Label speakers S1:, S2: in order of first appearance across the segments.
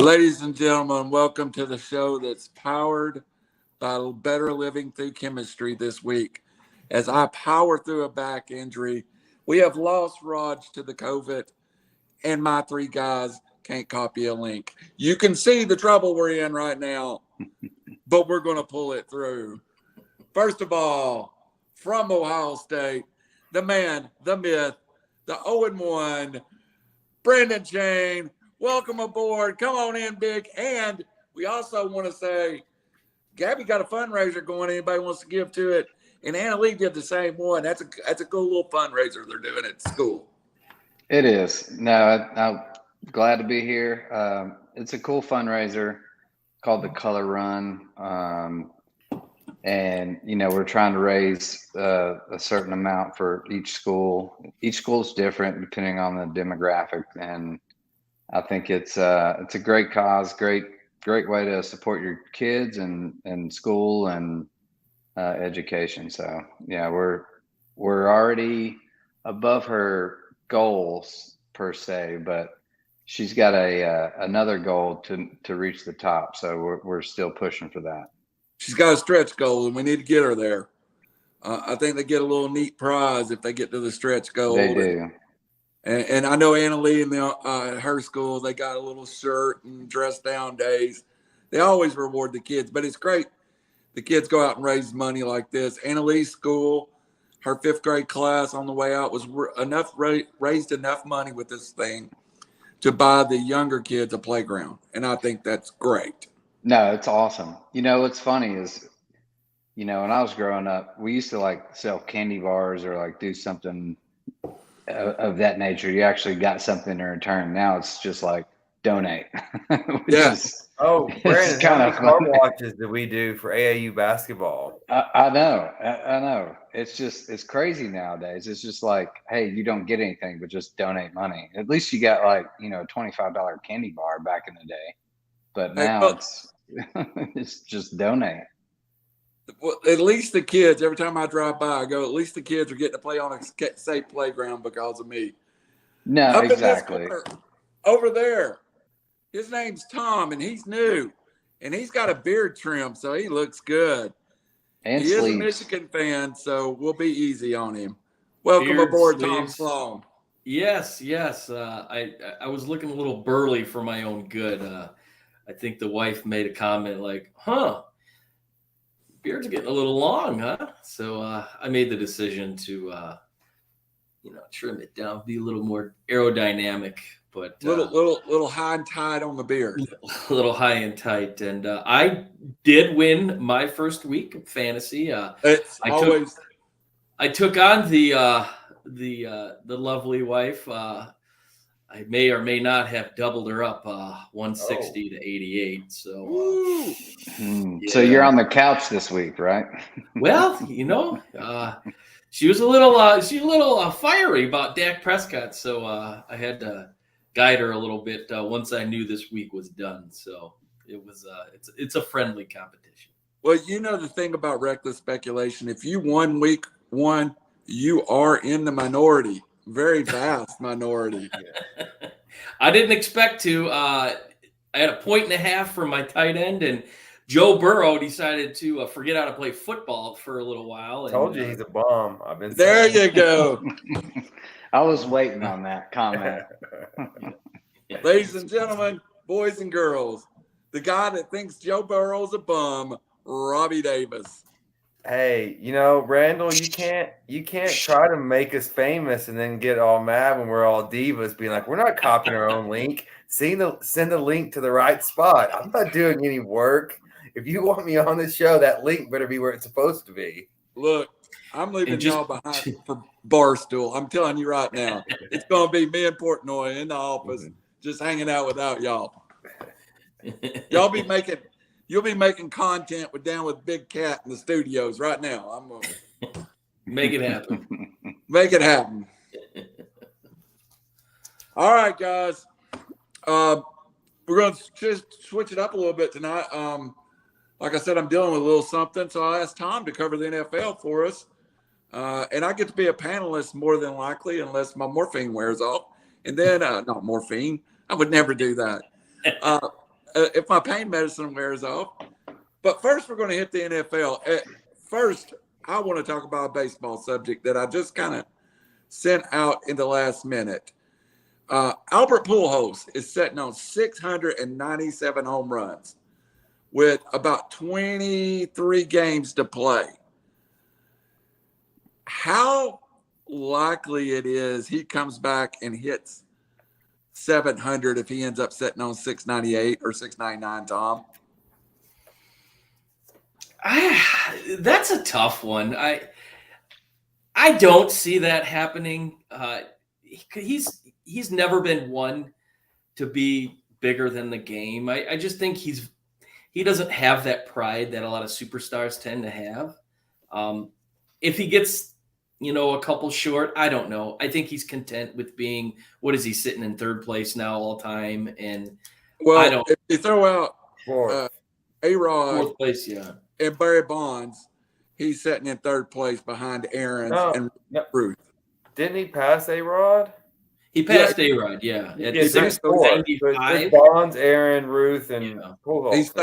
S1: Ladies and gentlemen, welcome to the show that's powered by better living through chemistry this week. As I power through a back injury, we have lost Raj to the COVID, and my three guys can't copy a link. You can see the trouble we're in right now, but we're going to pull it through. First of all, from Ohio State, the man, the myth, the 0-1, Brendan Shane. Welcome aboard. Come on in, Big. And we also want to say, Gabby got a fundraiser going. Anybody wants to give to it? And Anna Lee did the same one. That's a cool little fundraiser they're doing at school.
S2: It is. No, I'm glad to be here. It's a cool fundraiser called the Color Run. And, we're trying to raise a certain amount for each school. Each school's different depending on the demographic. And I think it's a great cause, great way to support your kids and school and education. So yeah, we're already above her goals per se, but she's got another goal to reach the top. So we're still pushing for that.
S1: She's got a stretch goal, and we need to get her there. I think they get a little neat prize if they get to the stretch goal.
S2: They do.
S1: And I know Anna Lee and her school, they got a little shirt and dress down days. They always reward the kids, but it's great. The kids go out and raise money like this. Anna Lee's school, her 5th grade class on the way out was raised enough money with this thing to buy the younger kids a playground. And I think that's great.
S2: No, it's awesome. What's funny is, when I was growing up, we used to sell candy bars or do something of that nature. You actually got something in return. Now it's just donate.
S1: Yes.
S3: Brandon, how many car watches did we do for AAU basketball?
S2: I know. It's crazy nowadays. It's just hey, you don't get anything, but just donate money. At least you got a $25 candy bar back in the day. But now it's just donate.
S1: Well, at least the kids, every time I drive by, I go, at least the kids are getting to play on a safe playground because of me.
S2: No, exactly.
S1: Over there, his name's Tom, and he's new. And he's got a beard trim, so he looks good.
S2: And
S1: he is a Michigan fan, so we'll be easy on him. Welcome aboard, Tom Sloan.
S4: Yes. I was looking a little burly for my own good. I think the wife made a comment beard's getting a little long, huh? So I made the decision to, trim it down, be a little more aerodynamic, but
S1: little high and tight on the beard.
S4: A little high and tight, and I did win my first week of fantasy. I took on the lovely wife. I may or may not have doubled her up 160 to 88. So,
S2: So you're on the couch this week, right?
S4: Well, she was a little fiery about Dak Prescott, so I had to guide her a little bit once I knew this week was done. So it was it's a friendly competition.
S1: Well, the thing about reckless speculation, if you won week 1, you are in the minority. Very vast minority.
S4: I didn't expect to. I had a 1.5 from my tight end, and Joe Burrow decided to forget how to play football for a little while.
S3: Told you he's a bum. I've been
S1: there. You go.
S2: I was waiting on that comment.
S1: Ladies and gentlemen, boys and girls, the guy that thinks Joe Burrow's a bum, Robbie Davis.
S3: Hey, Randall, you can't try to make us famous and then get all mad when we're all divas, being like, we're not copying our own link. Send the link to the right spot. I'm not doing any work. If you want me on this show, that link better be where it's supposed to be.
S1: Look, I'm leaving y'all behind for Barstool. I'm telling you right now, it's going to be me and Portnoy in the office, just hanging out without y'all. You'll be making content down with Big Cat in the studios right now. I'm going to
S4: make it happen.
S1: Make it happen. All right, guys. We're going to just switch it up a little bit tonight. Like I said, I'm dealing with a little something, so I asked Tom to cover the NFL for us. And I get to be a panelist more than likely unless my morphine wears off. And then, not morphine. I would never do that. if my pain medicine wears off. But first, we're going to hit the NFL. First, I want to talk about a baseball subject that I just kind of sent out in the last minute. Albert Pujols is sitting on 697 home runs with about 23 games to play. How likely it is he comes back and hits 700 if he ends up sitting on 698 or 699, Tom?
S4: That's a tough one. I don't see that happening. He's never been one to be bigger than the game. I just think he doesn't have that pride that a lot of superstars tend to have. If he gets, a couple short, I don't know. I think he's content with being, what is he, sitting in third place now all time? And
S1: if you throw out A-Rod,
S4: fourth place, yeah,
S1: and Barry Bonds, he's sitting in third place behind Aaron and Ruth.
S3: Didn't he pass A-Rod?
S4: He passed A-Rod, yeah. At
S3: 695. Bonds, Aaron, Ruth, and Pujols.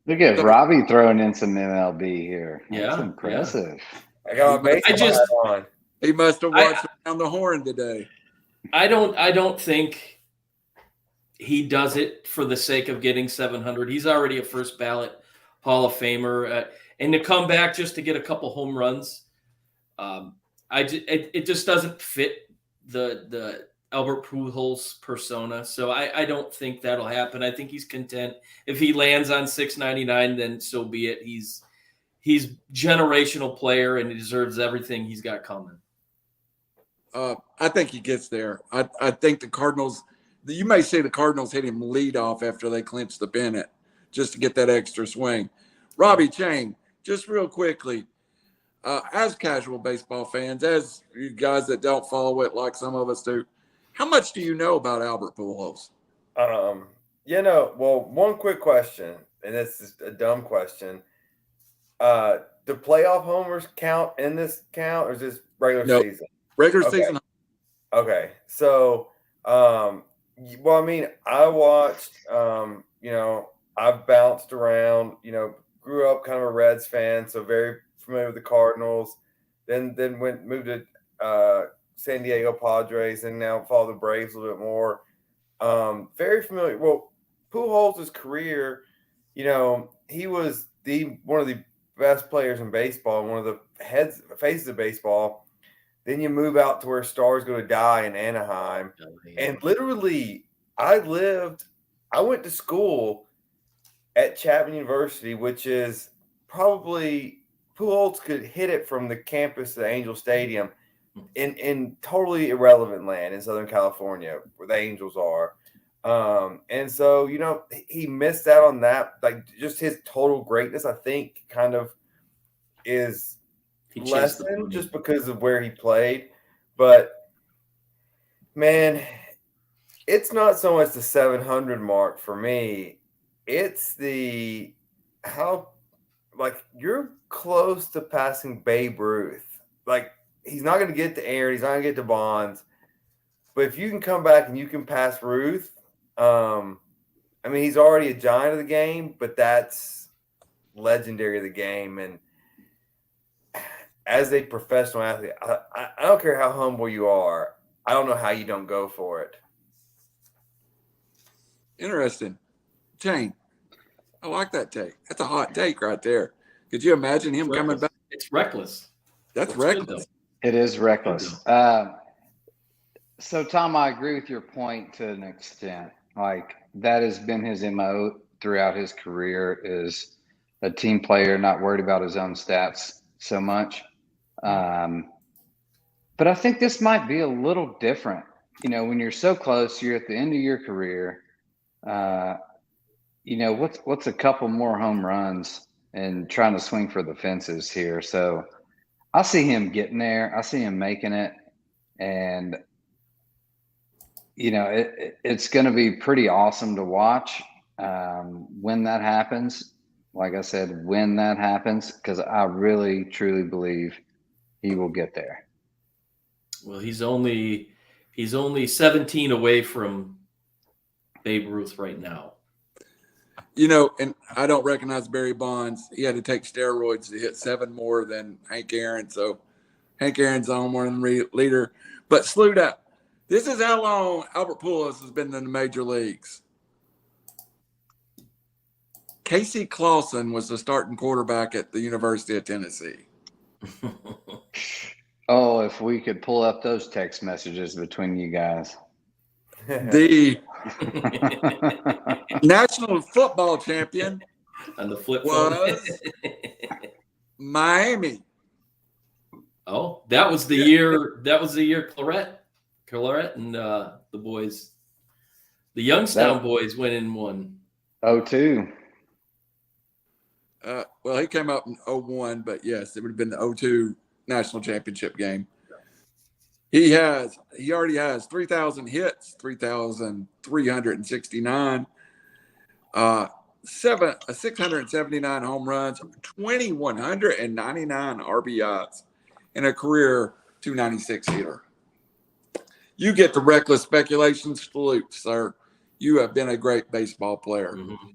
S2: Look at Robbie throwing in some MLB here. That's
S4: Yeah,
S2: impressive.
S3: I got my baseball hat on.
S1: He must have watched Around the Horn today. I
S4: don't think he does it for the sake of getting 700. He's already a first ballot Hall of Famer, and to come back just to get a couple home runs, it just doesn't fit the Albert Pujols persona. So I don't think that'll happen. I think he's content. If he lands on 699, then so be it. He's generational player, and he deserves everything he's got coming.
S1: I think he gets there. I think the Cardinals, you may say the Cardinals hit him lead off after they clinched the pennant just to get that extra swing. Robbie Chain, just real quickly, as casual baseball fans, as you guys that don't follow it like some of us do, how much do you know about Albert Pujols?
S3: One quick question, and this is a dumb question. Do playoff homers count in this count, or is this regular season?
S1: Regular season.
S3: Okay. So, I watched, I've bounced around, grew up kind of a Reds fan, so very familiar with the Cardinals. Then moved to San Diego Padres, and now follow the Braves a little bit more. Very familiar. Well, Pujols' career, he was one of the best players in baseball, and one of the faces of baseball. Then you move out to where stars go to die in Anaheim. And literally, I went to school at Chapman University, which is probably Pujols could hit it from the campus of the Angel Stadium in totally irrelevant land in Southern California, where the Angels are. And so, he missed out on that. Like, just his total greatness, I think, kind of is lessened just because of where he played. But, man, it's not so much the 700 mark for me. It's you're close to passing Babe Ruth. Like, he's not going to get to Aaron. He's not going to get to Bonds. But if you can come back and you can pass Ruth, he's already a giant of the game, but that's legendary of the game. And as a professional athlete, I don't care how humble you are. I don't know how you don't go for it.
S1: Interesting. Chain, I like that take. That's a hot take right there. Could you imagine him coming back?
S4: It's reckless.
S1: That's reckless.
S2: It is reckless. So, Tom, I agree with your point to an extent. Like, that has been his MO throughout his career, is a team player, not worried about his own stats so much. But I think this might be a little different. When you're so close, you're at the end of your career. What's a couple more home runs and trying to swing for the fences here? So I see him getting there. I see him making it. And, it's going to be pretty awesome to watch when that happens. Like I said, when that happens, because I really, truly believe he will get there.
S4: Well, he's only 17 away from Babe Ruth right now.
S1: You know, and I don't recognize Barry Bonds. He had to take steroids to hit 7 more than Hank Aaron. So Hank Aaron's the home run leader. But slewed up. This is how long Albert Pujols has been in the major leagues. Casey Clausen was the starting quarterback at the University of Tennessee.
S2: Oh, if we could pull up those text messages between you guys.
S1: The national football champion
S4: On the flip phone.
S1: was Miami.
S4: Oh, that was the year. That was the year Claret and the boys, the Youngstown boys, went in one.
S2: 02.
S1: Well, he came up in 01, but yes, it would have been the 02 national championship game. He already has 3,000 hits, 3,369, 679 home runs, 2,199 RBIs, and a career 296 hitter. You get the reckless speculation salute, sir. You have been a great baseball player.
S4: Mm-hmm.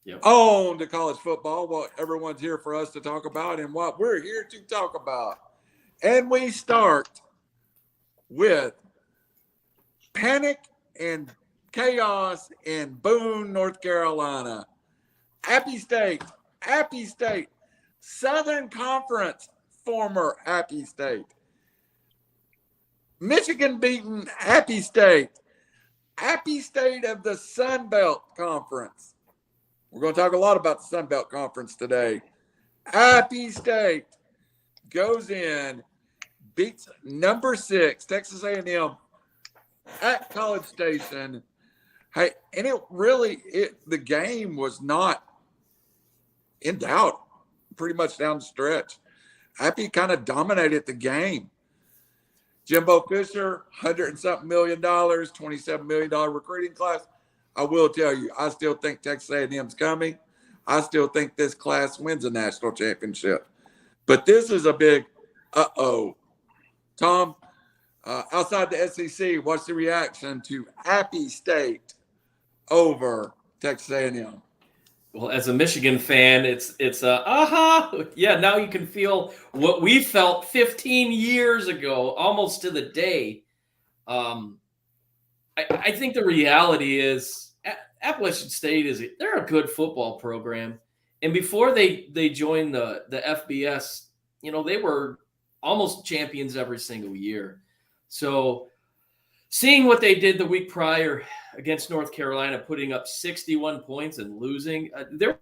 S4: Yep.
S1: On to college football, what everyone's here for us to talk about and what we're here to talk about. And we start with panic and chaos in Boone, North Carolina. Appy State, Southern Conference, former Appy State. Michigan beaten Appy State of the Sun Belt Conference. We're going to talk a lot about the Sun Belt Conference today. Appy State goes in, beats number 6, Texas A&M, at College Station. Hey, and the game was not in doubt pretty much down the stretch. Appy kind of dominated the game. Jimbo Fisher, $100-something million, $27 million recruiting class. I will tell you, I still think Texas A&M's coming. I still think this class wins a national championship. But this is a big uh-oh. Tom, outside the SEC, what's the reaction to Appy State over Texas A&M?
S4: Well, as a Michigan fan, it's yeah. Now you can feel what we felt 15 years ago, almost to the day. I think the reality is Appalachian State they're a good football program, and before they joined the FBS, they were almost champions every single year. So seeing what they did the week prior against North Carolina, putting up 61 points and losing, there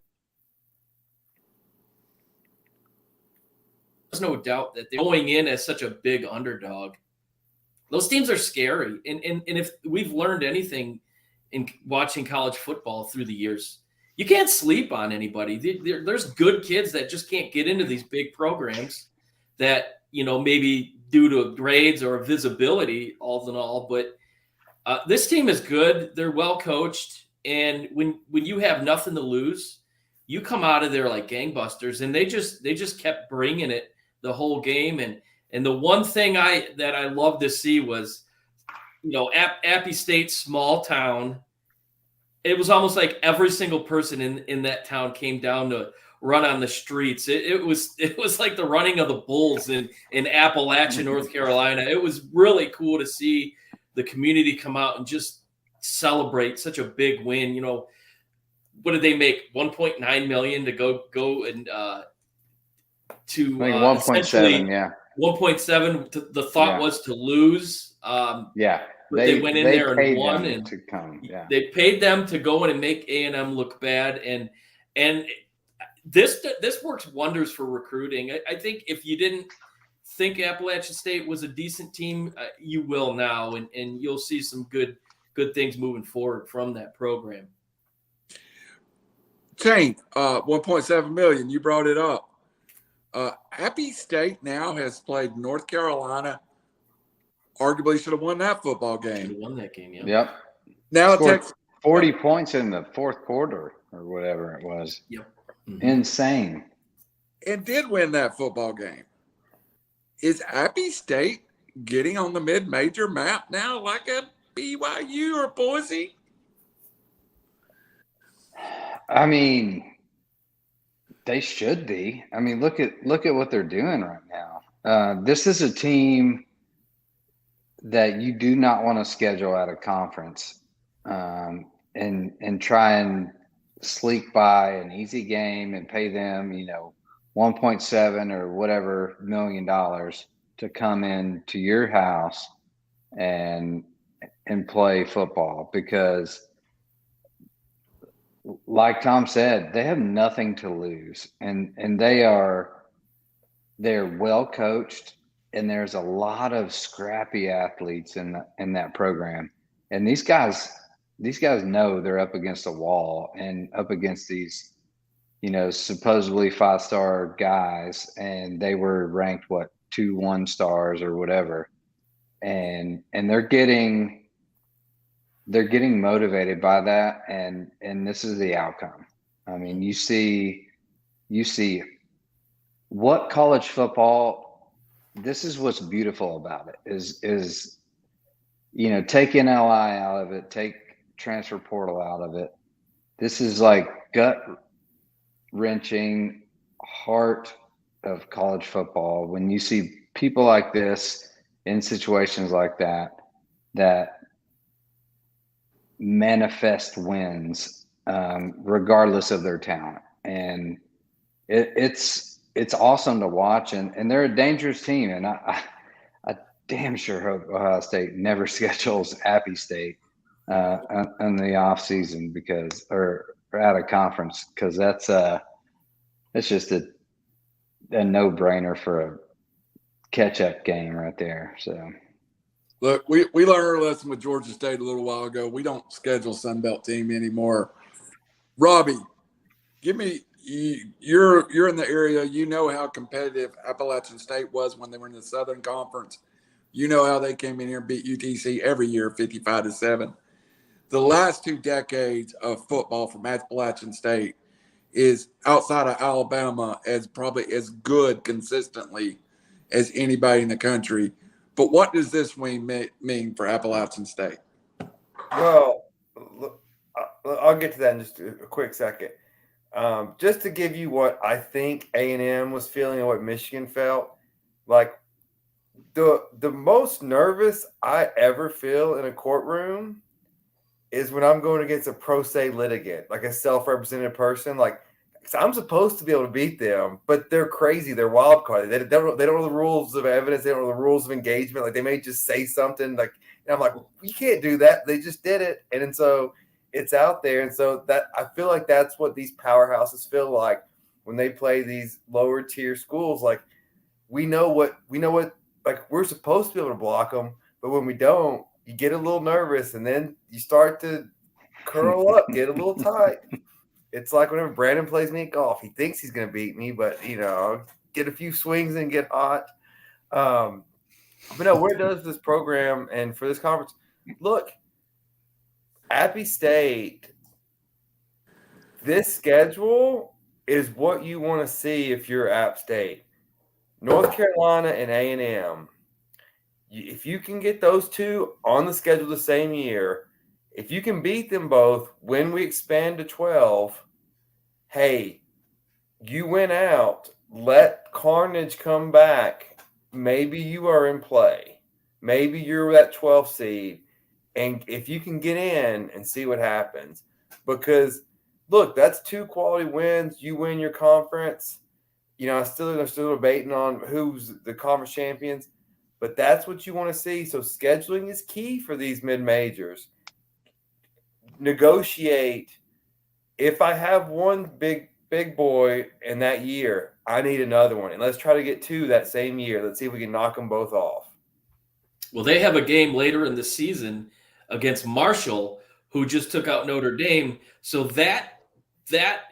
S4: was no doubt that they're going in as such a big underdog. Those teams are scary. And if we've learned anything in watching college football through the years, you can't sleep on anybody. There's good kids that just can't get into these big programs that, maybe due to grades or visibility, all in all. But this team is good. They're well coached. And when you have nothing to lose, you come out of there like gangbusters. And they just kept bringing it the whole game. And the one thing that I love to see was, Appy State, small town. It was almost like every single person in that town came down to run on the streets. It was like the running of the bulls in Appalachia, North Carolina. It was really cool to see the community come out and just celebrate such a big win. What did they make? $1.9 million to go and to
S2: 1.7, yeah.
S4: 1.7. The thought was to lose.
S2: Yeah.
S4: They went in there and won, and
S2: to come. Yeah.
S4: They paid them to go in and make A&M look bad, and this works wonders for recruiting. I think if you didn't think Appalachian State was a decent team, you will now, and you'll see some good things moving forward from that program.
S1: Shane, 1.7 million. You brought it up. Appy State now has played North Carolina. Arguably should have won that football game.
S4: Should have won that game, yeah.
S2: Yep.
S1: Now
S2: scored 40 points in the fourth quarter or whatever it was.
S4: Yep.
S2: Mm-hmm. Insane.
S1: And did win that football game. Is Appy State getting on the mid-major map now like a BYU or Boise?
S2: I mean, they should be. I mean, look at what they're doing right now. This is a team that you do not want to schedule at a conference, and try and sleek by an easy game and pay them, 1.7 or whatever $1 million to come in to your house and play football, because like Tom said, they have nothing to lose, and they're well coached, and there's a lot of scrappy athletes in that program, and these guys know they're up against a wall and up against these supposedly 5-star guys, and they were ranked 2 1-stars or whatever, and they're getting motivated by that, and this is the outcome. I mean, you see what college football, this is what's beautiful about it, is take NLI out of it, take transfer portal out of it. This is like gut wrenching heart of college football when you see people like this in situations like that manifest wins, regardless of their talent. And it's awesome to watch, and they're a dangerous team. And I damn sure hope Ohio State never schedules Appy State in the off season, or out of conference, because that's just a no-brainer for a catch-up game right there. So
S1: look, we learned our lesson with Georgia State a little while ago. We don't schedule Sunbelt team anymore. Robbie, give me you're in the area. You know how competitive Appalachian State was when they were in the Southern Conference. You know how they came in here and beat UTC every year, 55-7. The last 2 decades of football from Appalachian State is, outside of Alabama, as probably as good consistently as anybody in the country. But what does this win mean for Appalachian State?
S3: Well, I'll get to that in just a quick second. Just to give you what I think A&M was feeling and what Michigan felt, like the most nervous I ever feel in a courtroom is when I'm going against a pro se litigant, like a self-represented person. Like, I'm supposed to be able to beat them, but they're crazy. They're wild card. They don't know the rules of evidence. They don't know the rules of engagement. Like, they may just say something. Like, and I'm like, you can't do that. They just did it, and so it's out there. And so that, I feel like that's what these powerhouses feel like when they play these lower tier schools. Like, we know what. Like, we're supposed to be able to block them, but when we don't, you get a little nervous, and then you start to curl up, get a little tight. It's like whenever Brandon plays me at golf, he thinks he's going to beat me, but, get a few swings and get hot. But no, where does this program and for this conference, look, Appy State, this schedule is what you want to see if you're App State. North Carolina and A&M, if you can get those two on the schedule the same year, if you can beat them both when we expand to 12, hey, you went out, let Carnage come back. Maybe you are in play. Maybe you're that 12 seed. And if you can get in and see what happens, because look, that's 2 quality wins. You win your conference. I'm still debating on who's the conference champions, but that's what you want to see. So scheduling is key for these mid-majors. Negotiate. If I have one big boy in that year, I need another one. And let's try to get 2 that same year. Let's see if we can knock them both off.
S4: Well, they have a game later in the season against Marshall, who just took out Notre Dame. So that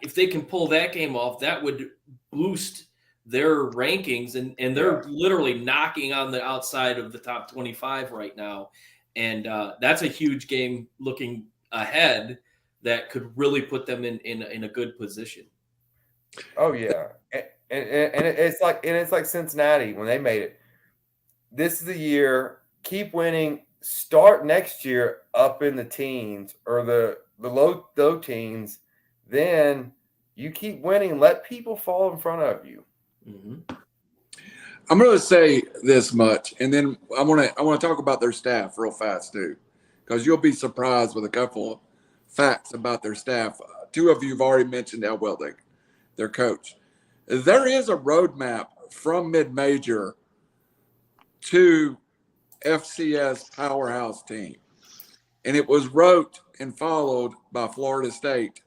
S4: if they can pull that game off, that would boost their rankings, and they're literally knocking on the outside of the top 25 right now. And that's a huge game looking ahead that could really put them in a good position.
S3: Oh yeah. And it's like Cincinnati when they made it. This is the year, keep winning, start next year up in the teens or the low teens, then you keep winning. Let people fall in front of you.
S4: Mm-hmm.
S1: I'm going to say this much, and then I want to talk about their staff real fast too, because you'll be surprised with a couple of facts about their staff. Two of you have already mentioned how well their coach. There is a roadmap from mid-major to FCS powerhouse team, and it was wrote and followed by Florida State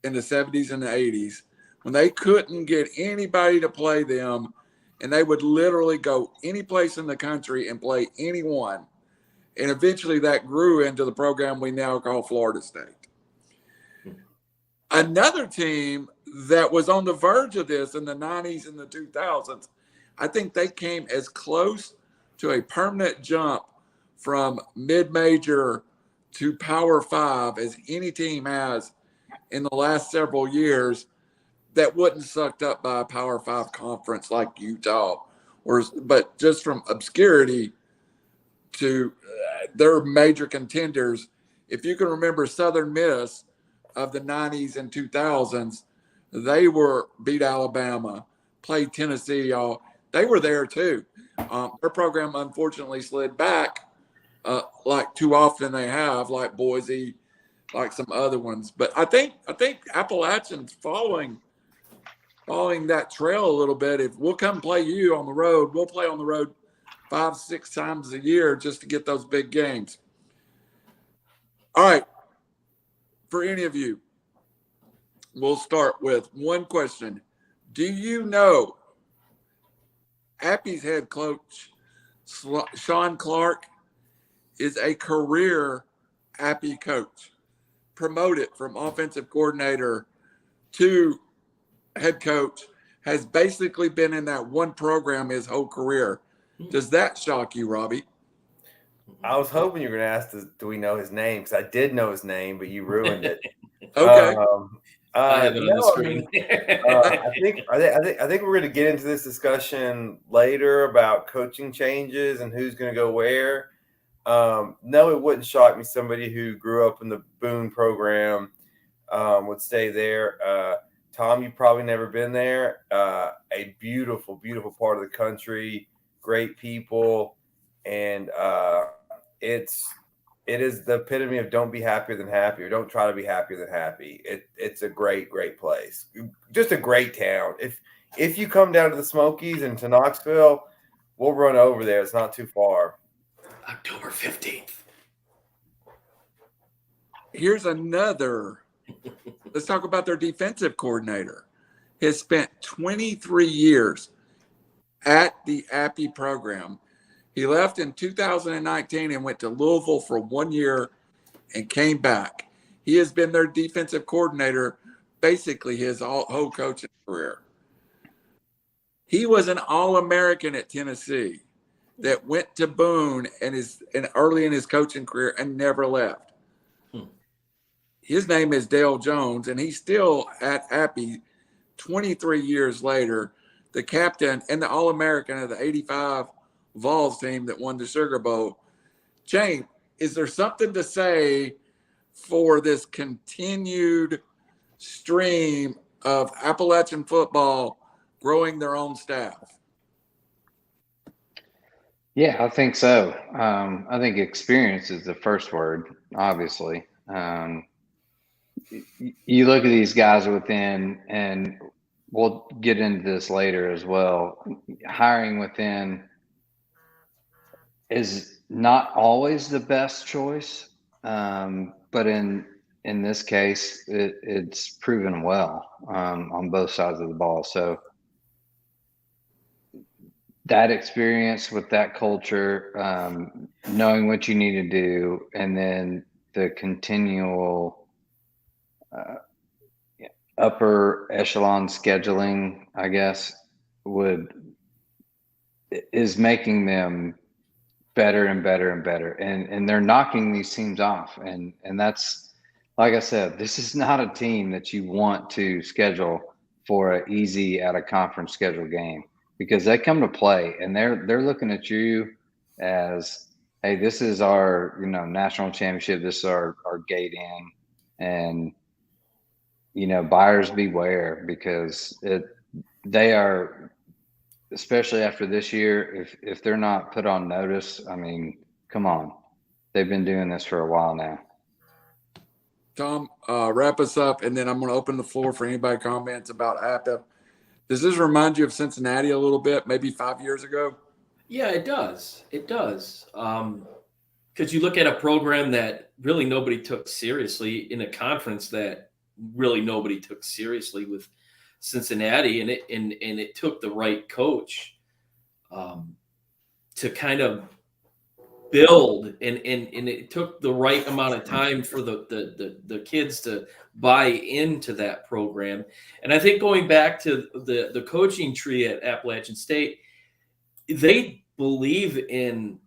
S1: in the 70s and the 80s when they couldn't get anybody to play them, and they would literally go any place in the country and play anyone. And eventually that grew into the program we now call Florida State. Another team that was on the verge of this in the 90s and the 2000s, I think they came as close to a permanent jump from mid-major to Power 5 as any team has in the last several years that wasn't sucked up by a Power 5 conference like Utah, but just from obscurity to their major contenders. If you can remember Southern Miss of the 90s and 2000s, they beat Alabama, played Tennessee, y'all. They were there too. Their program unfortunately slid back like too often they have, like Boise, like some other ones. But I think Appalachian's following that trail a little bit. If we'll come play you on the road, we'll play on the road 5-6 times a year just to get those big games. All right. For any of you, we'll start with one question. Do you know Appy's head coach, Sean Clark, is a career Appy coach, promoted from offensive coordinator to head coach, has basically been in that one program his whole career. Does that shock you, Robbie?
S3: I was hoping you were going to ask, do we know his name? Because I did know his name, but you ruined it.
S1: Okay.
S4: I have it on the screen.
S3: I think we're going to get into this discussion later about coaching changes and who's going to go where. No, it wouldn't shock me. Somebody who grew up in the Boone program would stay there. Tom, you've probably never been there. A beautiful, beautiful part of the country, great people, and it is the epitome of don't be happier than happy, or don't try to be happier than happy. It's a great, great place. Just a great town. If you come down to the Smokies and to Knoxville, we'll run over there. It's not too far.
S4: October 15th.
S1: Here's another. Let's talk about their defensive coordinator. He has spent 23 years at the Appy program. He left in 2019 and went to Louisville for 1 year and came back. He has been their defensive coordinator basically his whole coaching career. He was an All-American at Tennessee that went to Boone and early in his coaching career and never left. His name is Dale Jones, and he's still at Appy 23 years later, the captain and the All-American of the 85 Vols team that won the Sugar Bowl. Jane, is there something to say for this continued stream of Appalachian football growing their own staff?
S2: Yeah, I think so. I think experience is the first word, obviously. You look at these guys within, and we'll get into this later as well. Hiring within is not always the best choice, but in this case, it's proven well on both sides of the ball. So that experience with that culture, knowing what you need to do, and then the continual upper echelon scheduling, I guess, is making them better and better and better. And they're knocking these teams off. And that's, like I said, this is not a team that you want to schedule for an easy out of conference schedule game, because they come to play and they're looking at you as, hey, this is our, national championship. This is our gate in. And buyers beware, because they are, especially after this year, if they're not put on notice, I mean, come on. They've been doing this for a while now.
S1: Tom, wrap us up, and then I'm going to open the floor for anybody comments about APA. Does this remind you of Cincinnati a little bit, maybe 5 years ago?
S4: Yeah, it does. It does. Because you look at a program that really nobody took seriously in a conference that really nobody took seriously with Cincinnati, and it took the right coach to kind of build, and it took the right amount of time for the kids to buy into that program. And I think going back to the coaching tree at Appalachian State, they believe in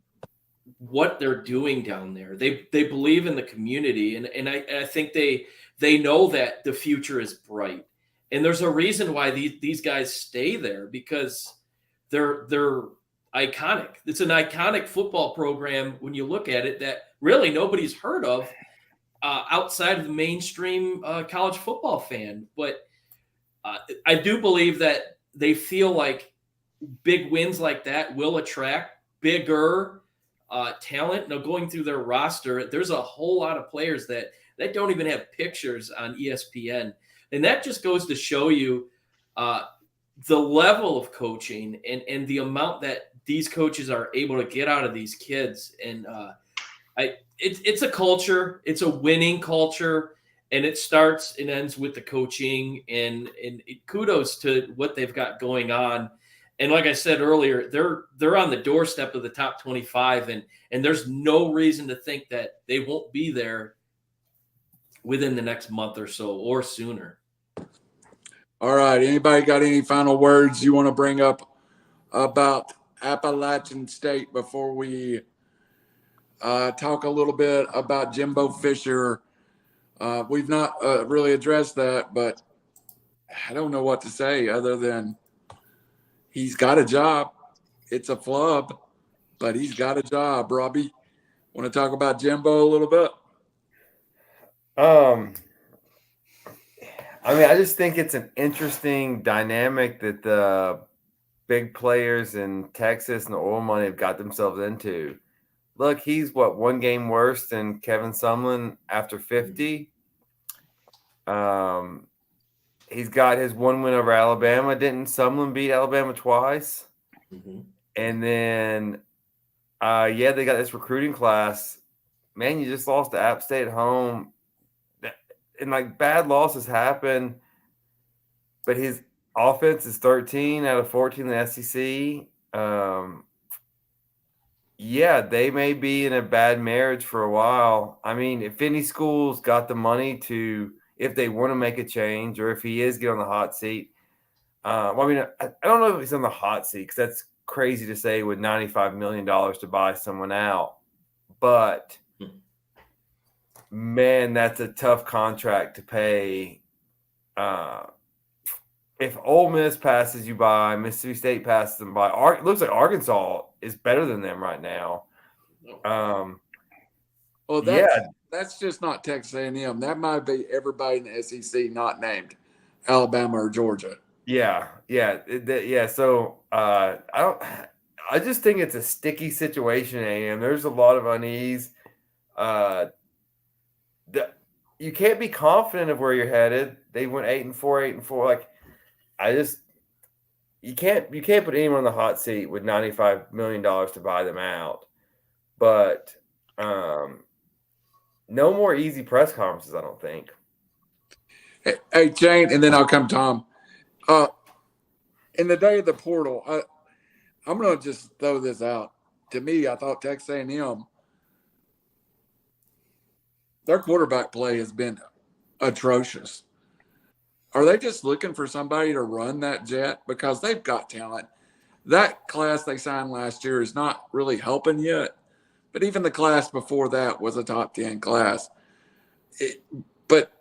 S4: what they're doing down there. They believe in the community, and I think they know that the future is bright. And there's a reason why these guys stay there, because they're iconic. It's an iconic football program when you look at it that really nobody's heard of outside of the mainstream college football fan. But I do believe that they feel like big wins like that will attract bigger talent. Now, going through their roster, there's a whole lot of players that don't even have pictures on ESPN. And that just goes to show you the level of coaching and the amount that these coaches are able to get out of these kids. And it's a culture. It's a winning culture. And it starts and ends with the coaching. And kudos to what they've got going on. And like I said earlier, they're on the doorstep of the top 25, and there's no reason to think that they won't be there within the next month or so or sooner.
S1: All right. Anybody got any final words you want to bring up about Appalachian State before we talk a little bit about Jimbo Fisher? We've not really addressed that, but I don't know what to say other than he's got a job. It's a flub, but he's got a job. Robbie, want to talk about Jimbo a little bit?
S3: I mean, I just think it's an interesting dynamic that the big players in Texas and the oil money have got themselves into. Look, he's one game worse than Kevin Sumlin after 50. He's got his one win over Alabama. Didn't Sumlin beat Alabama twice?
S4: Mm-hmm.
S3: And then, they got this recruiting class. Man, you just lost to App State at home. And, bad losses happen. But his offense is 13 out of 14 in the SEC. They may be in a bad marriage for a while. I mean, if any school's got the money to, if they want to make a change, or if he is getting on the hot seat. I don't know if he's on the hot seat, because that's crazy to say with $95 million to buy someone out. But, man, that's a tough contract to pay. If Ole Miss passes you by, Mississippi State passes them by, it looks like Arkansas is better than them right now.
S1: That's just not Texas A&M. That might be everybody in the SEC not named Alabama or Georgia.
S3: So I just think it's a sticky situation. A&M. There's a lot of unease. You can't be confident of where you're headed. They went 8-4. You can't put anyone on the hot seat with $95 million to buy them out. But no more easy press conferences, I don't think.
S1: Hey, Jane, and then I'll come Tom. In the day of the portal, I'm going to just throw this out. To me, I thought Texas A&M, their quarterback play has been atrocious. Are they just looking for somebody to run that jet? Because they've got talent. That class they signed last year is not really helping yet. But even the class before that was a top 10 class. But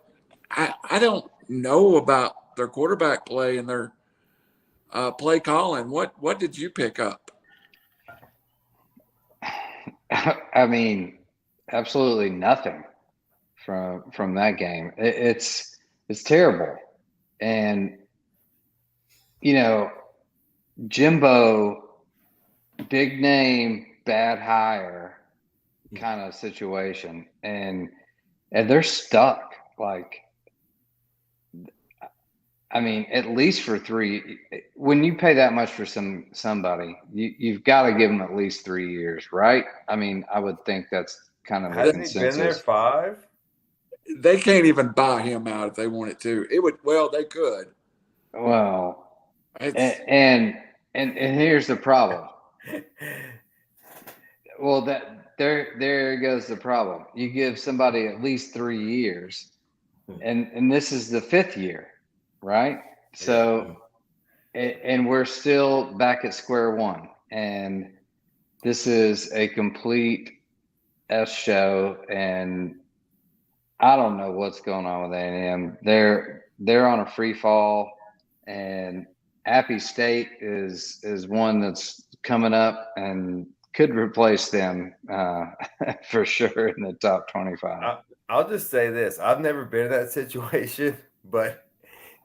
S1: I don't know about their quarterback play and their play calling. What did you pick up?
S2: I mean, absolutely nothing from that game. It's terrible. And, you know, Jimbo, big name, bad hire kind of situation. And they're stuck. Like, I mean, at least for 3. When you pay that much for somebody, you've got to give them at least 3 years, right? I mean, I would think that's kind of the
S3: Hasn't
S2: consensus.
S3: he been there 5?
S1: They can't even buy him out if they wanted to. It would. Well, they could.
S2: Well,
S1: It's,
S2: and here's the problem. Well, there goes the problem. You give somebody at least 3 years, and this is the 5th year, right? So, and we're still back at square one, and this is a complete S show, and I don't know what's going on with A&M. They're on a free fall, and Appy State is one that's coming up and could replace them for sure in the top 25.
S3: I'll just say this: I've never been in that situation, but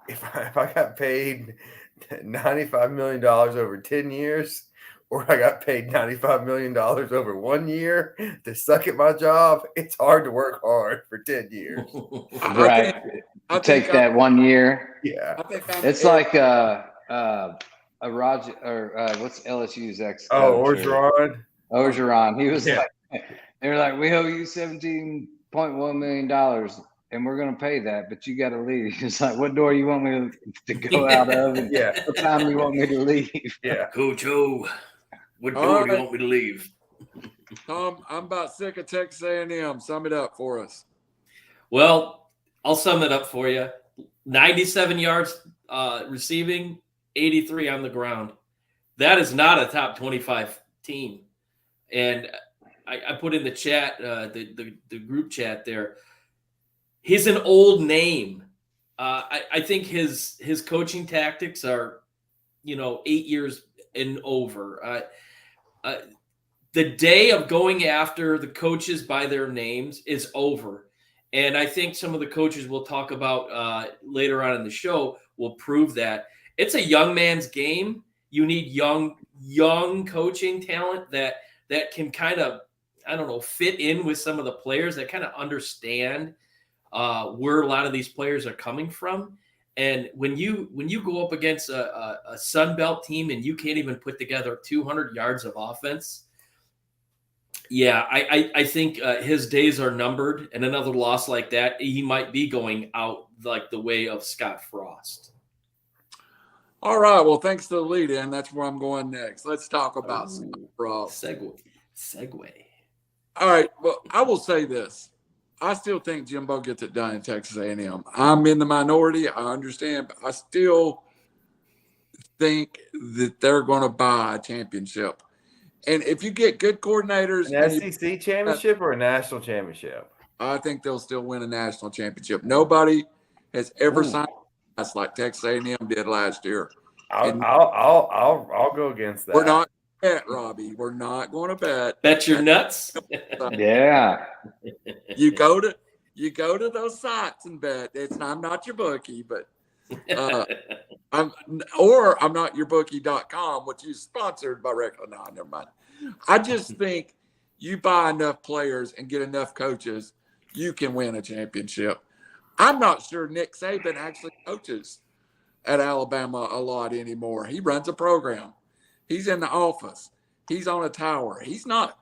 S3: if I got paid $95 million over 10 years, or I got paid $95 million over 1 year to suck at my job, it's hard to work hard for 10 years.
S2: Right.
S1: I
S2: Take
S1: think
S2: that 1 year.
S3: Yeah.
S1: I think I'm
S2: It's like a Roger or what's LSU's ex?
S3: Orgeron.
S2: Orgeron. He was like, they were like, we owe you $17.1 million, and we're going to pay that, but you got to leave. It's like, what door you want me to go out of? And what time you want me to leave?
S3: Yeah.
S4: Coach O, what door do you want me to leave?
S1: Tom, I'm about sick of Texas A&M. Sum it up for us.
S4: Well, I'll sum it up for you. 97 yards receiving, 83 on the ground. That is not a top 25 team. And I put in the chat, the group chat there. He's an old name. I think his coaching tactics are, 8 years and over. The day of going after the coaches by their names is over. And I think some of the coaches we'll talk about later on in the show will prove that. It's a young man's game. You need young coaching talent that can kind of, fit in with some of the players, that kind of understand where a lot of these players are coming from. And when you go up against a Sun Belt team and you can't even put together 200 yards of offense, yeah, I think his days are numbered. And another loss like that, he might be going out like the way of Scott Frost.
S1: All right. Well, thanks to the lead in. That's where I'm going next. Let's talk about Scott Frost.
S4: Segue.
S1: All right. Well, I will say this. I still think Jimbo gets it done in Texas A&M. I'm in the minority. I understand, but I still think that they're going to buy a championship. And if you get good coordinators,
S3: An SEC championship or a national championship?
S1: I think they'll still win a national championship. Nobody has ever signed us like Texas A&M did last year.
S3: I'll go against that.
S1: We're not going to bet, Robbie. We're not going to bet.
S4: Bet your nuts.
S2: Yeah.
S1: You go to those sites and bet. I'm not your bookie, but I'm not yourbookie.com, which is sponsored by Reckless. No, never mind. I just think you buy enough players and get enough coaches, you can win a championship. I'm not sure Nick Saban actually coaches at Alabama a lot anymore. He runs a program. He's in the office. He's on a tower. He's not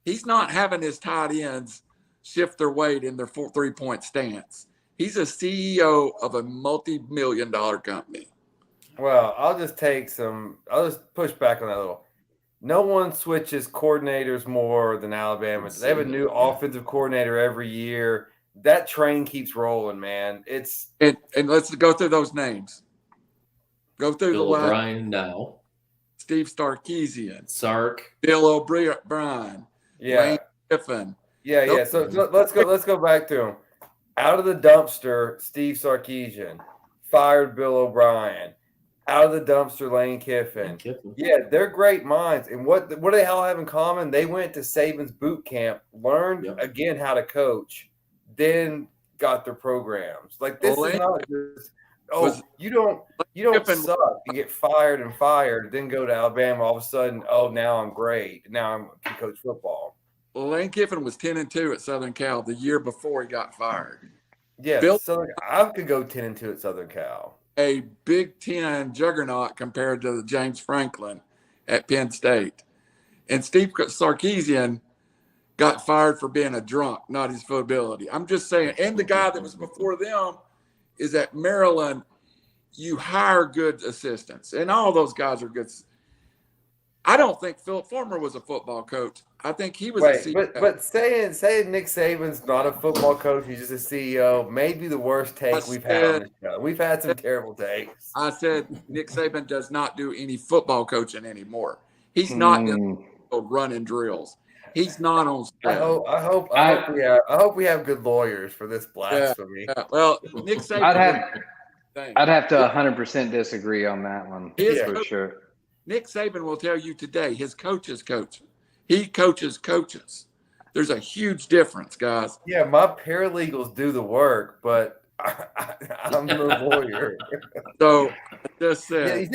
S1: having his tight ends shift their weight in their 3-point stance. He's a CEO of a multi-million-dollar company.
S3: Well, I'll just push back on that a little. No one switches coordinators more than Alabama. They have a new offensive coordinator every year. That train keeps rolling, man.
S1: And let's go through those names. Go through
S4: Bill
S1: the last.
S4: O'Brien now.
S1: Steve Sarkisian.
S4: Sark.
S1: Bill O'Brien.
S3: Yeah.
S1: Lane Kiffin.
S3: Yeah. So let's go back to him. Out of the dumpster, Steve Sarkisian. Fired Bill O'Brien. Out of the dumpster, Lane Kiffin. Yeah, they're great minds. And what do they all have in common? They went to Saban's boot camp, learned again how to coach, then got their programs. Like this is
S1: Lane
S3: not just
S1: was-
S3: you don't
S1: Kiffin-
S3: suck. You get fired, then go to Alabama. All of a sudden, now I'm great. Now I can coach football.
S1: Lane Kiffin was 10-2 at Southern Cal the year before he got fired.
S3: Yeah,
S1: Bill-
S3: I could go 10-2 at Southern Cal.
S1: A Big Ten juggernaut compared to the James Franklin at Penn State. And Steve Sarkisian got fired for being a drunk, not his ability. I'm just saying. And the guy that was before them is at Maryland. You hire good assistants, and all those guys are good. I don't think Philip Former was a football coach. I think he was a CEO.
S3: But saying Nick Saban's not a football coach, he's just a CEO, may be the worst take we've had on this show. We've had some terrible takes.
S1: I said Nick Saban does not do any football coaching anymore. He's not running drills. He's not on staff.
S3: I hope we have good lawyers for this blasphemy.
S1: Yeah. Well, Nick Saban.
S2: I'd have to 100% disagree on that one for sure.
S1: Nick Saban will tell you today his coaches coach. He coaches coaches. There's a huge difference, guys.
S3: Yeah, my paralegals do the work, but I'm the lawyer.
S1: So I just said.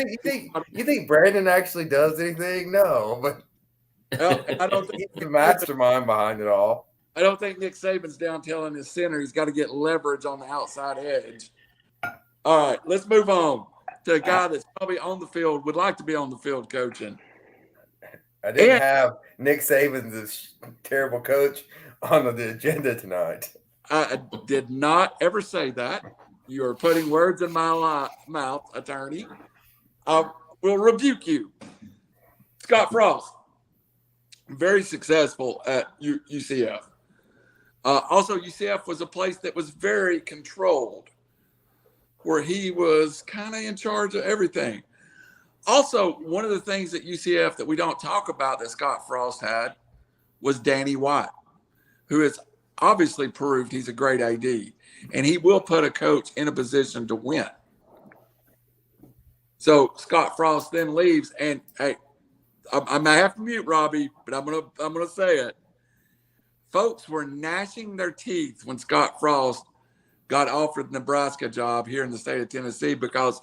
S3: You think Brandon actually does anything? No, but
S1: I don't think
S3: he's the mastermind behind it all.
S1: I don't think Nick Saban's down telling his center he's got to get leverage on the outside edge. All right, let's move on to a guy that's probably on the field, would like to be on the field coaching.
S3: I didn't have Nick Saban, this terrible coach, on the agenda tonight.
S1: I did not ever say that. You are putting words in my mouth, attorney. I will rebuke you. Scott Frost, very successful at UCF. Also, UCF was a place that was very controlled, where he was kind of in charge of everything. Also, one of the things at UCF that we don't talk about that Scott Frost had was Danny White, who has obviously proved he's a great AD, and he will put a coach in a position to win. So Scott Frost then leaves, and hey, I may have to mute Robbie, but I'm gonna say it. Folks were gnashing their teeth when Scott Frost got offered the Nebraska job here in the state of Tennessee, because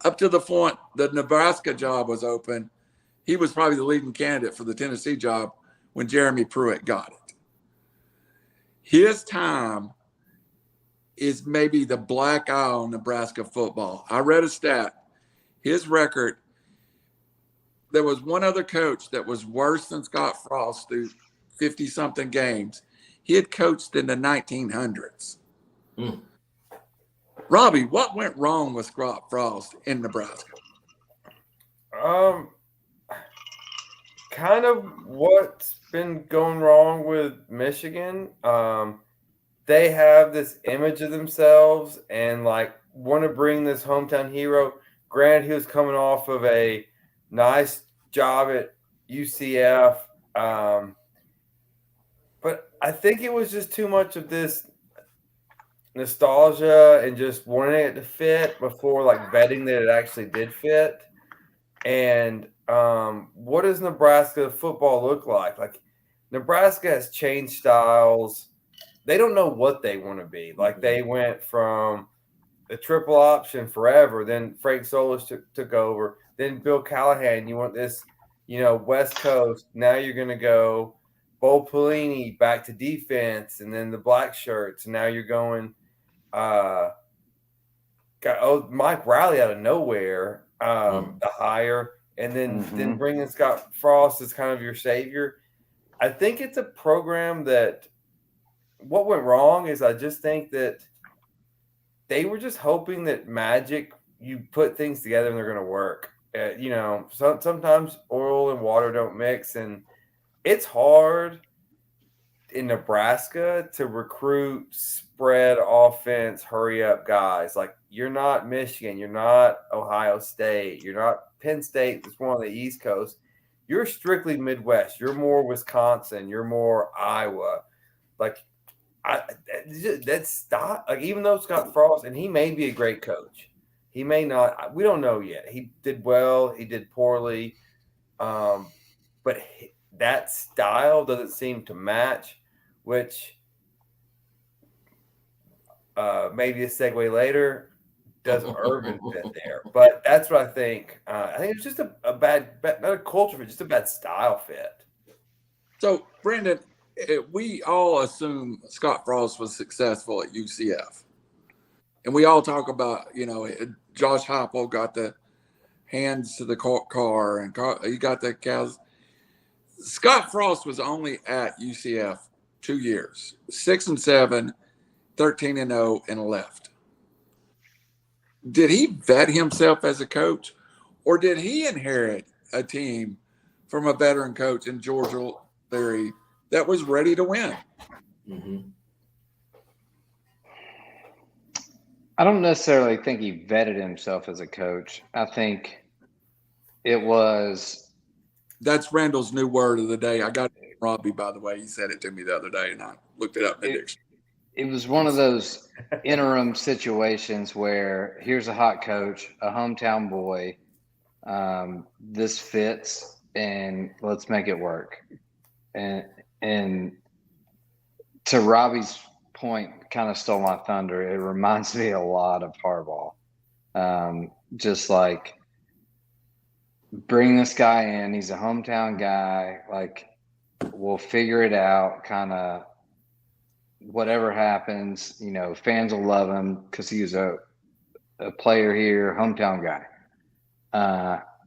S1: up to the point the Nebraska job was open, he was probably the leading candidate for the Tennessee job when Jeremy Pruitt got it. His time is maybe the black eye on Nebraska football. I read a stat. His record, there was one other coach that was worse than Scott Frost through 50-something games. He had coached in the 1900s. Robbie, what went wrong with Scott Frost in Nebraska?
S3: Kind of what's been going wrong with Michigan. They have this image of themselves and want to bring this hometown hero. Granted, he was coming off of a nice job at UCF. But I think it was just too much of this nostalgia and just wanting it to fit before vetting that it actually did fit. And what does Nebraska football look like? Nebraska has changed styles. They don't know what they want to be. They went from the triple option forever. Then Frank Solis took over. Then Bill Callahan, you want this, West Coast. Now you're going to go Bo Pelini back to defense, and then the black shirts. And now you're going Mike Riley out of nowhere, the hire, and then bringing Scott Frost as kind of your savior. I think it's a program that what went wrong is I just think that they were just hoping that magic, you put things together and they're going to work. Sometimes oil and water don't mix, and it's hard in Nebraska to recruit spread offense, hurry up guys. You're not Michigan, you're not Ohio State, you're not Penn State, that's one on the East Coast. You're strictly Midwest. You're more Wisconsin, you're more Iowa. That's not even though Scott Frost, and he may be a great coach, he may not. We don't know yet. He did well, he did poorly, but that style doesn't seem to match. Which maybe a segue later. Does Urban fit there? But that's what I think. I think it's just a bad, not a culture fit, just a bad style fit.
S1: So, Brandon, we all assume Scott Frost was successful at UCF. And we all talk about, Josh Heupel got the hands to the car and he got the cows. Scott Frost was only at UCF 2 years, 6-7, 13-0, and left. Did he vet himself as a coach, or did he inherit a team from a veteran coach in George Leary that was ready to win?
S4: Mm-hmm.
S2: I don't necessarily think he vetted himself as a coach. I think it was.
S1: That's Randall's new word of the day. I got it from Robbie, by the way. He said it to me the other day, and I looked it up in the dictionary.
S2: It was one of those interim situations where here's a hot coach, a hometown boy. This fits, and let's make it work. And to Robbie's point, kind of stole my thunder. It reminds me a lot of Harbaugh. Just like, bring this guy in. He's a hometown guy. Like, we'll figure it out. Kind of whatever happens, fans will love him because he was a player here, hometown guy.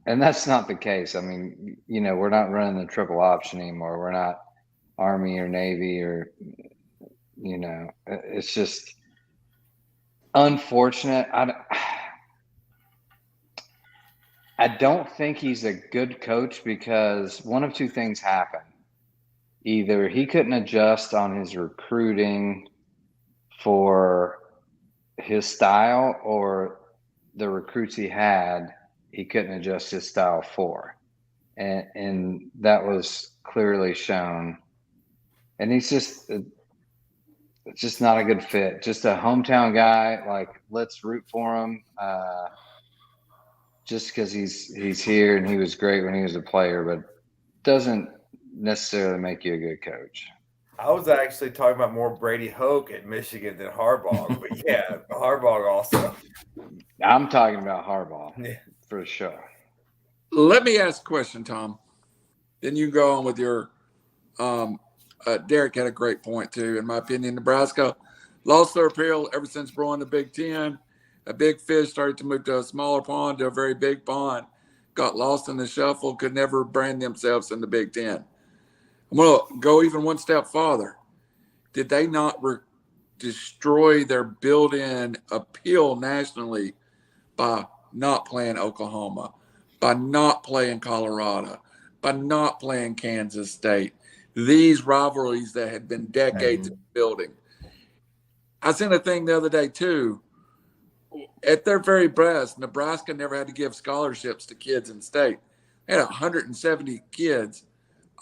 S2: And that's not the case. I mean, we're not running the triple option anymore. We're not Army or Navy or, it's just unfortunate. I don't think he's a good coach because one of two things happen. Either he couldn't adjust on his recruiting for his style, or the recruits he had, he couldn't adjust his style for. And that was clearly shown. And he's just not a good fit. Just a hometown guy. Like, let's root for him. Just because he's here and he was great when he was a player, but doesn't necessarily make you a good coach.
S3: I was actually talking about more Brady Hoke at Michigan than Harbaugh, but yeah, Harbaugh also.
S2: I'm talking about Harbaugh, for sure.
S1: Let me ask a question, Tom. Then you go on with your Derek had a great point, too. In my opinion, Nebraska lost their appeal ever since growing the Big Ten. A big fish started to move to a smaller pond to a very big pond, got lost in the shuffle, could never brand themselves in the Big Ten. I'm going to go even one step farther. Did they not destroy their built-in appeal nationally by not playing Oklahoma, by not playing Colorado, by not playing Kansas State? These rivalries that had been decades in building. I seen a thing the other day, too. At their very best, Nebraska never had to give scholarships to kids in state. They had 170 kids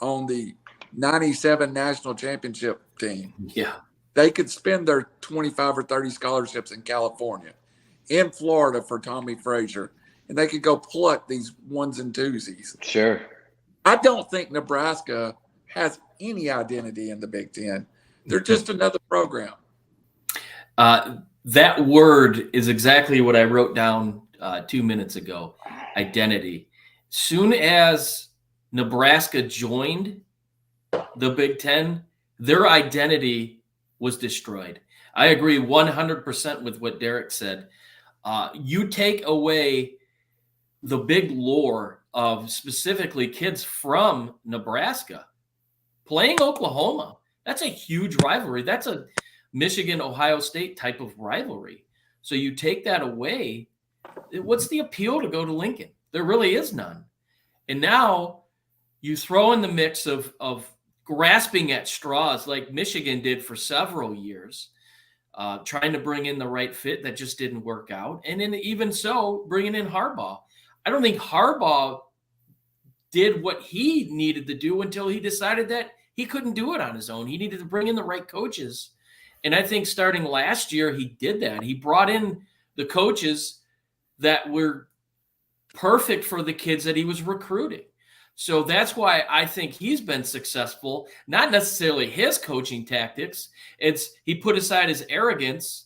S1: on the 97 national championship team.
S4: Yeah.
S1: They could spend their 25 or 30 scholarships in California, in Florida for Tommy Frazier, and they could go pluck these ones and twosies.
S2: Sure.
S1: I don't think Nebraska has any identity in the Big Ten. They're just another program.
S4: That word is exactly what I wrote down 2 minutes ago, identity. Soon as Nebraska joined the Big Ten, their identity was destroyed. I agree 100% with what Derek said. You take away the big lore of specifically kids from Nebraska playing Oklahoma. That's a huge rivalry. That's a Michigan-Ohio State type of rivalry. So you take that away, what's the appeal to go to Lincoln? There really is none. And now you throw in the mix of grasping at straws like Michigan did for several years, trying to bring in the right fit that just didn't work out. And then even so, bringing in Harbaugh. I don't think Harbaugh did what he needed to do until he decided that he couldn't do it on his own. He needed to bring in the right coaches. And I think starting last year, he did that. He brought in the coaches that were perfect for the kids that he was recruiting. So that's why I think he's been successful, not necessarily his coaching tactics. It's he put aside his arrogance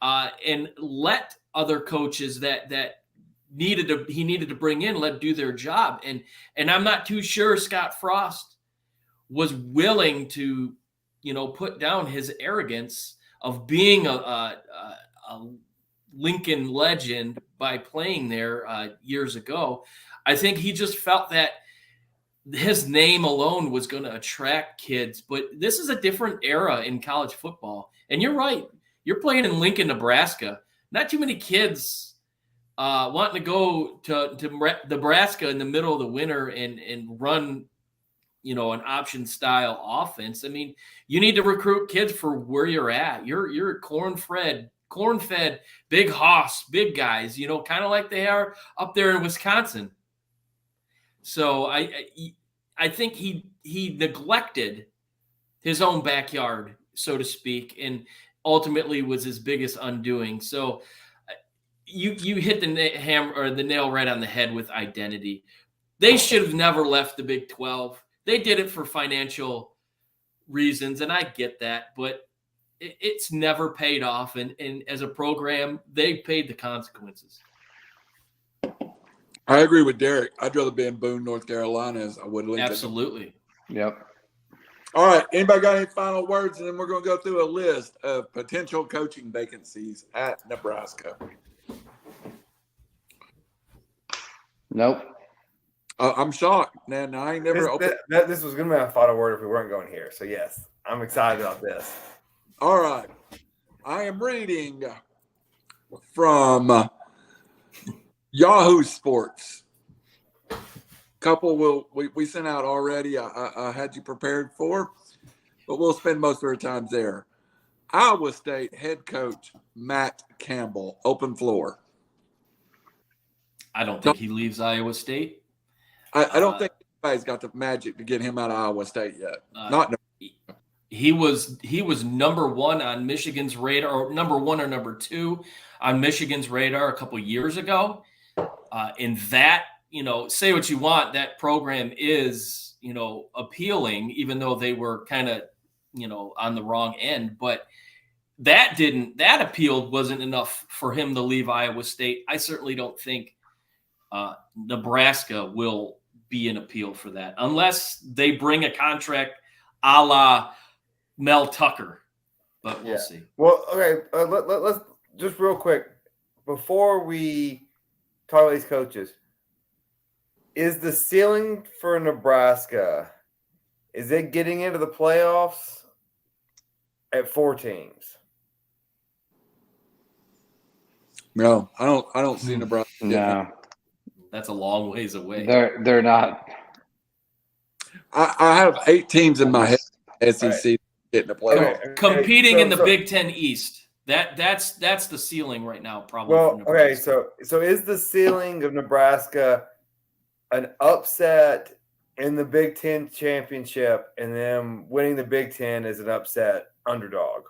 S4: and let other coaches that he needed to bring in let do their job. And I'm not too sure Scott Frost was willing to, put down his arrogance of being a Lincoln legend by playing there years ago. I think he just felt that his name alone was going to attract kids. But this is a different era in college football. And you're right. You're playing in Lincoln, Nebraska. Not too many kids wanting to go to Nebraska in the middle of the winter and run, an option style offense. I mean, you need to recruit kids for where you're at. You're corn-fed, big hoss, big guys, kind of like they are up there in Wisconsin. So I think he neglected his own backyard, so to speak, and ultimately was his biggest undoing. So you hit the nail right on the head with identity. They should have never left the Big 12. They did it for financial reasons, and I get that, but it's never paid off. And as a program, they paid the consequences.
S1: I agree with Derek. I'd rather be in Boone, North Carolina as I would Lincoln.
S4: Absolutely.
S2: Yep.
S1: All right. Anybody got any final words? And then we're going to go through a list of potential coaching vacancies at Nebraska.
S2: Nope.
S1: I'm shocked, man. I ain't never opened.
S3: This was going to be my final word if we weren't going here. So, yes, I'm excited about this.
S1: All right. I am reading from Yahoo Sports. Couple we sent out already. I had you prepared for, but we'll spend most of our time there. Iowa State head coach Matt Campbell, open floor.
S4: I don't think he leaves Iowa State.
S1: I don't think anybody's got the magic to get him out of Iowa State yet.
S4: He was number one on Michigan's radar, or number one or number two on Michigan's radar a couple years ago. In that, say what you want, that program is, appealing, even though they were kind of, on the wrong end. But that appeal wasn't enough for him to leave Iowa State. I certainly don't think Nebraska will be an appeal for that unless they bring a contract a la Mel Tucker. But we'll see.
S3: Well, okay, let's just real quick before we talk about these coaches. Is the ceiling for Nebraska, is it getting into the playoffs at 4 teams?
S1: No, I don't see Nebraska.
S2: No.
S4: That's a long ways away.
S2: They're not.
S1: I have 8 teams in my head. SEC getting the playoffs.
S3: Okay.
S4: Competing in the Big Ten East. That's the ceiling right now, probably.
S3: Well, okay, so is the ceiling of Nebraska an upset in the Big Ten championship, and then winning the Big Ten is an upset underdog?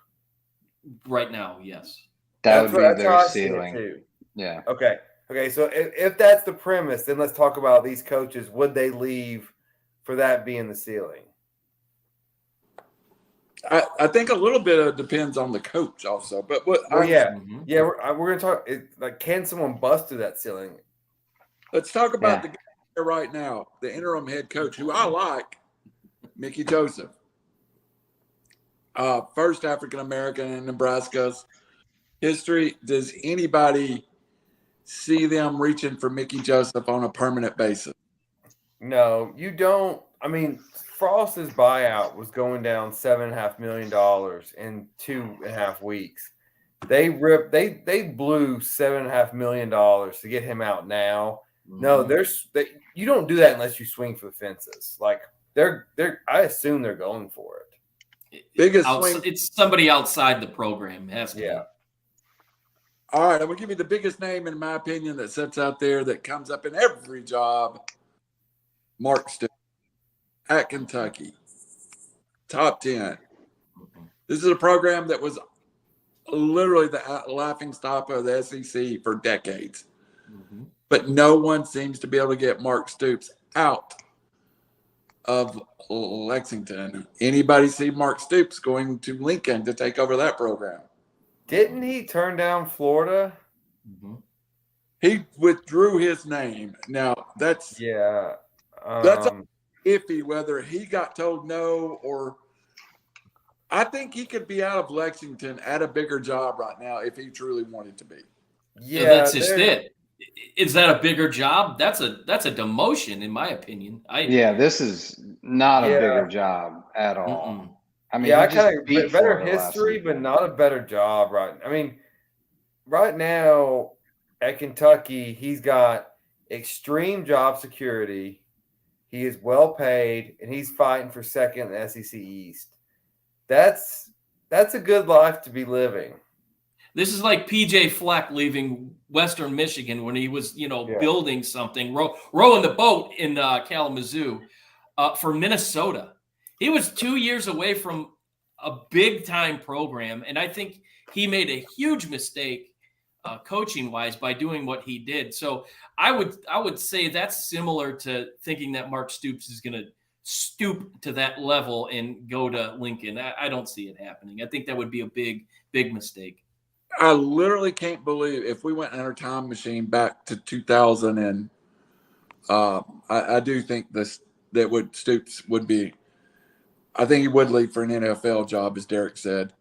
S4: Right now, yes.
S2: That would be their ceiling. Yeah.
S3: Okay. So if that's the premise, then let's talk about these coaches. Would they leave for that being the ceiling?
S1: I think a little bit depends on the coach also. But we're
S3: going to talk. Can someone bust through that ceiling?
S1: Let's talk about the guy right now, the interim head coach, who I like, Mickey Joesph. First African American in Nebraska's history. Does anybody see them reaching for Mickey Joesph on a permanent basis?
S3: No, you don't. I mean, Frost's buyout was going down $7.5 million in 2.5 weeks. They blew $7.5 million to get him out now. Mm-hmm. No, you don't do that unless you swing for the fences. Like I assume they're going for it.
S1: Biggest swing.
S4: It's somebody outside the program. Has to be.
S1: All right, I'm going to give you the biggest name, in my opinion, that sits out there that comes up in every job. Mark Stoops at Kentucky. Top 10. This is a program that was literally the laughingstock of the SEC for decades. Mm-hmm. But no one seems to be able to get Mark Stoops out of Lexington. Anybody see Mark Stoops going to Lincoln to take over that program?
S3: Didn't he turn down Florida?
S4: Mm-hmm.
S1: He withdrew his name. Now that's
S3: Yeah.
S1: iffy whether he got told no or. I think he could be out of Lexington at a bigger job right now if he truly wanted to be.
S3: Yeah,
S4: So that's just it. Is that a bigger job? That's a demotion, in my opinion.
S2: This is not a
S3: Yeah.
S2: bigger job at all. I mean,
S3: I
S2: he just
S3: kind of
S2: beat
S3: better
S2: Florida last
S3: history,
S2: week.
S3: but not a better job, right? I mean, right now at Kentucky, he's got extreme job security. He is well paid, and he's fighting for second in the SEC East. That's a good life to be living.
S4: This is like PJ Fleck leaving Western Michigan when he was, building something, rowing the boat in Kalamazoo for Minnesota. He was 2 years away from a big-time program, and I think he made a huge mistake coaching-wise by doing what he did. So I would say that's similar to thinking that Mark Stoops is going to stoop to that level and go to Lincoln. I don't see it happening. I think that would be a big mistake.
S1: I literally can't believe if we went in our time machine back to 2000 and I do think Stoops would be. I think he would leave for an NFL job, as Derek said.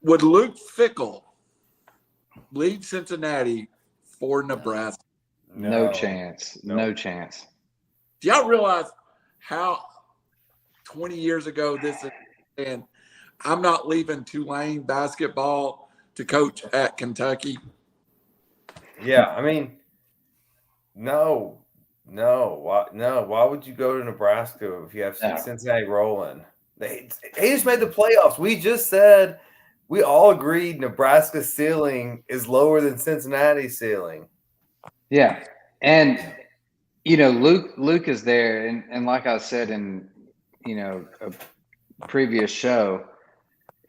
S1: Would Luke Fickel leave Cincinnati for Nebraska?
S2: No chance. No chance.
S1: Do y'all realize how 20 years ago this is? And I'm not leaving Tulane basketball to coach at Kentucky.
S3: Yeah, I mean, no. Why would you go to Nebraska if you have Cincinnati rolling? They just made the playoffs. We just said we all agreed Nebraska's ceiling is lower than Cincinnati's ceiling.
S2: Yeah, and Luke is there, and like I said in a previous show,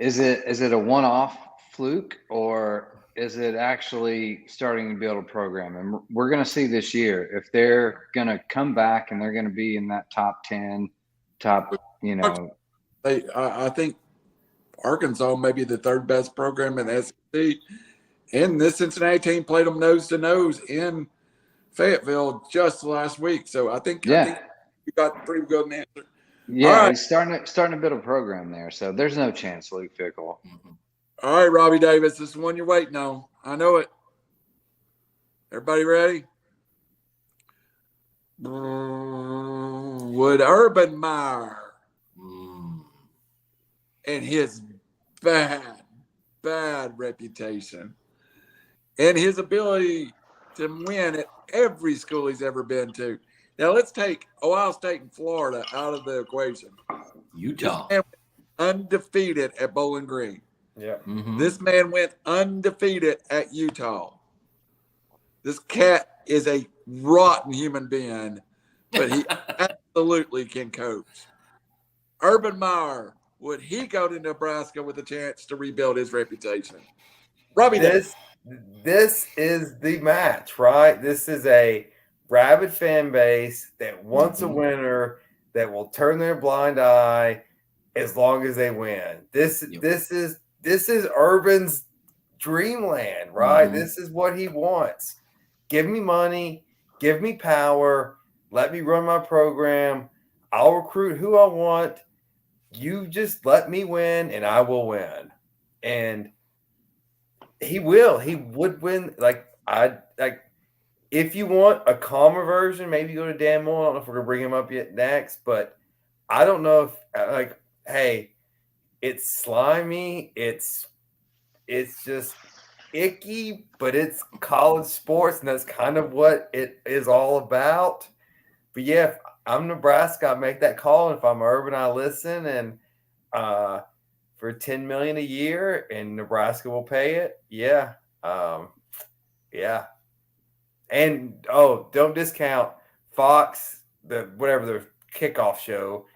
S2: is it a one-off fluke or is it actually starting to build a program? And we're going to see this year if they're going to come back and they're going to be in that top 10,
S1: I think Arkansas may be the third best program in the SEC, and this Cincinnati team played them nose to nose in Fayetteville just last week. So I think we got pretty good an answer.
S2: Yeah, right. He's starting to build a program there. So there's no chance, Luke Fickel.
S1: Mm-hmm. All right, Robbie Davis, this is the one you're waiting on. I know it. Everybody ready? Would Urban Meyer and his bad reputation and his ability to win at every school he's ever been to. Now let's take Ohio State and Florida out of the equation.
S4: Utah.
S1: This man went undefeated at Bowling Green.
S3: Yeah.
S4: Mm-hmm.
S1: This man went undefeated at Utah. This cat is a rotten human being, but he absolutely can coach. Urban Meyer, would he go to Nebraska with a chance to rebuild his reputation? Robbie,
S3: this is the match, right? This is a rabid fan base that wants a winner that will turn their blind eye as long as they win. This is Urban's dreamland, right?
S4: Mm-hmm.
S3: This is what he wants. Give me money, give me power, let me run my program. I'll recruit who I want. You just let me win and I will win. And he would win. If you want a calmer version, maybe go to Dan Moore. I don't know if we're gonna bring him up yet next, but I don't know if hey, it's slimy, it's just icky, but it's college sports, and that's kind of what it is all about. But yeah, if I'm Nebraska, I make that call. And if I'm Urban, I listen. And for $10 million a year, and Nebraska will pay it. Yeah, yeah. And don't discount Fox. The kickoff show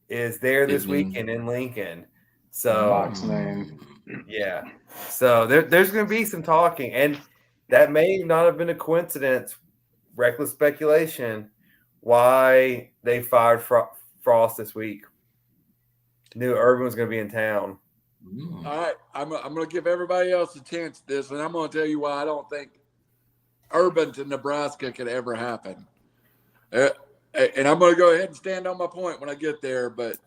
S3: is there this weekend in Lincoln. So
S2: Fox name.
S3: Yeah. So there's going to be some talking, and that may not have been a coincidence. Reckless speculation. Why they fired Frost this week? Knew Urban was going to be in town.
S1: All right, I'm going to give everybody else a chance at this, and I'm going to tell you why I don't think Urban to Nebraska could ever happen. And I'm going to go ahead and stand on my point when I get there, but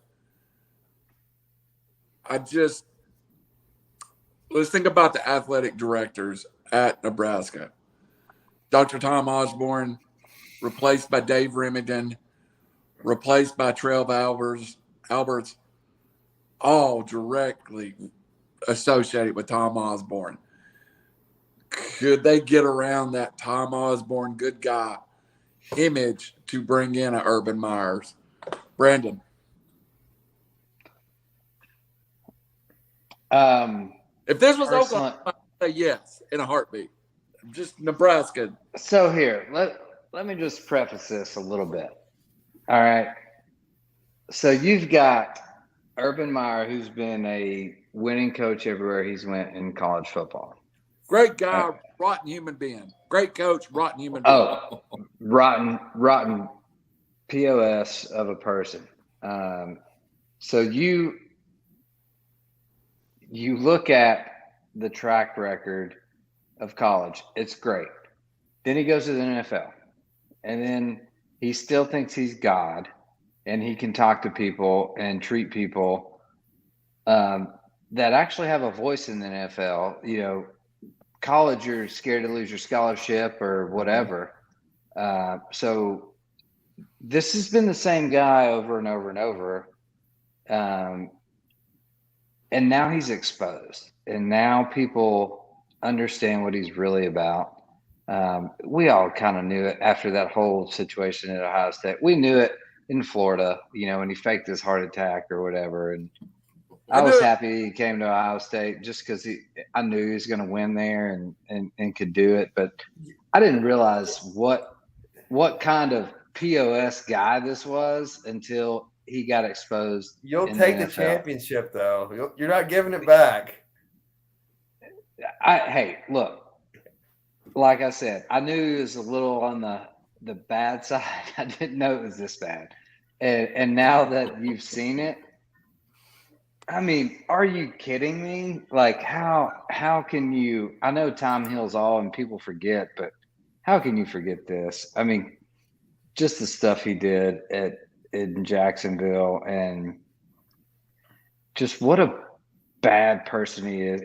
S1: let's think about the athletic directors at Nebraska. Dr. Tom Osborne, replaced by Dave Remington, replaced by Trev Alberts, all directly associated with Tom Osborne. Could they get around that Tom Osborne good guy image to bring in a Urban Meyers? Brandon. If this was Oklahoma, I'd say yes in a heartbeat. Just Nebraska.
S2: So here, let me just preface this a little bit. All right. So you've got Urban Meyer, who's been a winning coach everywhere he's went in college football.
S1: Great guy, rotten human being. Great coach, rotten human being.
S2: Oh, rotten POS of a person. So you look at the track record of college. It's great. Then he goes to the NFL, and then he still thinks he's God, and he can talk to people and treat people that actually have a voice in the NFL. You know, college, you're scared to lose your scholarship or whatever. So this has been the same guy over and over and over. And now he's exposed, and now people understand what he's really about. We all kind of knew it after that whole situation at Ohio State. We knew it in Florida, you know, when he faked his heart attack or whatever. And I was happy he came to Ohio State just because I knew he was going to win there and could do it. But I didn't realize what kind of POS guy this was until he got exposed.
S3: You'll take the championship, though. You're not giving it back.
S2: Hey, look, like I said, I knew he was a little on the bad side. I didn't know it was this bad. And now that you've seen it, I mean, are you kidding me? Like, how can you – I know time heals all and people forget, but how can you forget this? I mean, just the stuff he did in Jacksonville, and just what a bad person he is.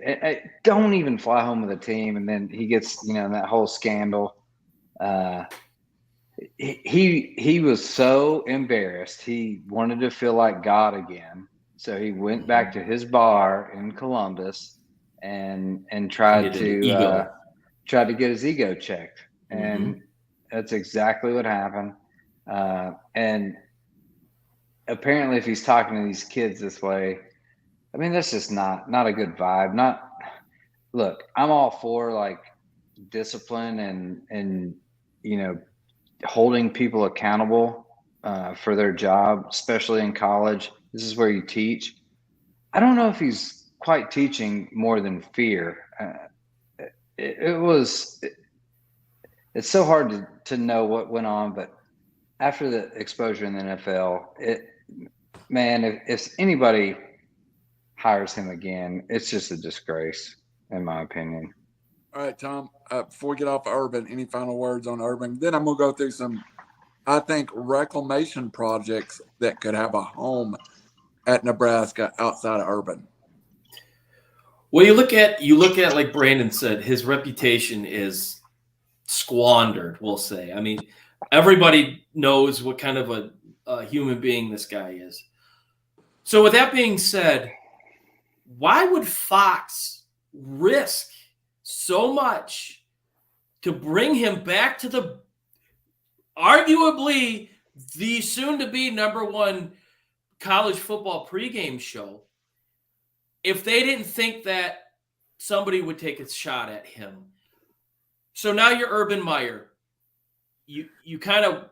S2: Don't even fly home with a team, and then he gets, you know, in that whole scandal. He was so embarrassed. He wanted to feel like God again. So he went back to his bar in Columbus and tried to get his ego checked. And that's exactly what happened. And apparently if he's talking to these kids this way, I mean, that's just not a good vibe. Look, I'm all for like discipline and, you know, holding people accountable for their job, especially in college. This is where you teach. I don't know if he's quite teaching more than fear. It's so hard to know what went on, but after the exposure in the NFL, if anybody hires him again, it's just a disgrace, in my opinion.
S1: All right, Tom, before we get off Urban, any final words on Urban? Then I'm going to go through some, I think, reclamation projects that could have a home at Nebraska outside of Urban.
S4: Well, you look at like Brandon said, his reputation is squandered, we'll say. I mean, everybody knows what kind of a human being this guy is. So with that being said, why would Fox risk so much to bring him back to the arguably the soon-to-be #1 college football pregame show if they didn't think that somebody would take a shot at him? So now you're Urban Meyer. You kind of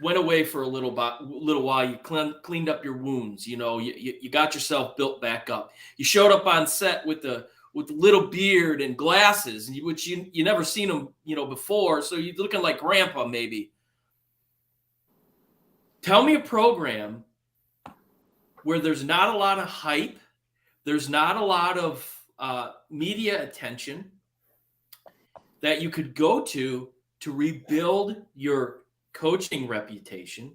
S4: went away for a little while. You cleaned up your wounds. You know, you got yourself built back up. You showed up on set with the little beard and glasses, which you never seen him, you know, before. So you're looking like grandpa, maybe. Tell me a program where there's not a lot of hype, There's not a lot of media attention that you could go to rebuild your coaching reputation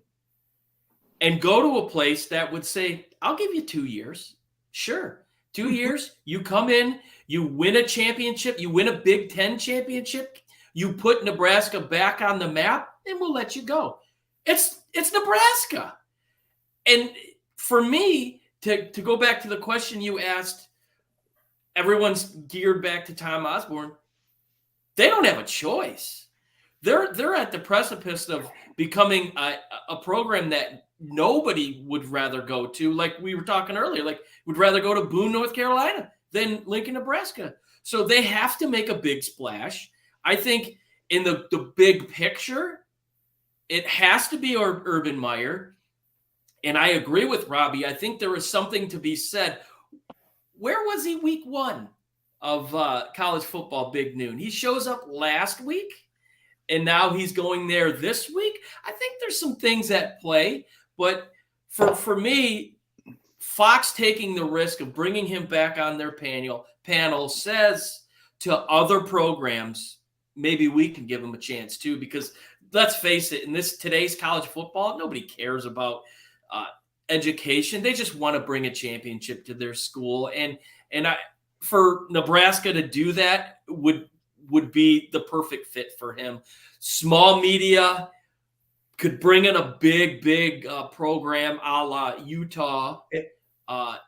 S4: and go to a place that would say, I'll give you 2 years. Sure. 2 years, you come in, you win a championship, you win a Big Ten championship, you put Nebraska back on the map, and we'll let you go. It's Nebraska. And for me, to go back to the question you asked, everyone's geared back to Tom Osborne. They don't have a choice. They're at the precipice of becoming a program that nobody would rather go to, like we were talking earlier, like would rather go to Boone, North Carolina than Lincoln, Nebraska. So they have to make a big splash. I think in the big picture, it has to be Urban Meyer. And I agree with Robbie. I think there is something to be said. Where was he week 1 of college football Big Noon? He shows up last week, and now he's going there this week. I think there's some things at play. But for me, Fox taking the risk of bringing him back on their panel says to other programs, maybe we can give him a chance too, because let's face it, in today's college football, nobody cares about education. They just want to bring a championship to their school. And for Nebraska to do that would be the perfect fit for him. Small media could bring in a big program a la Utah,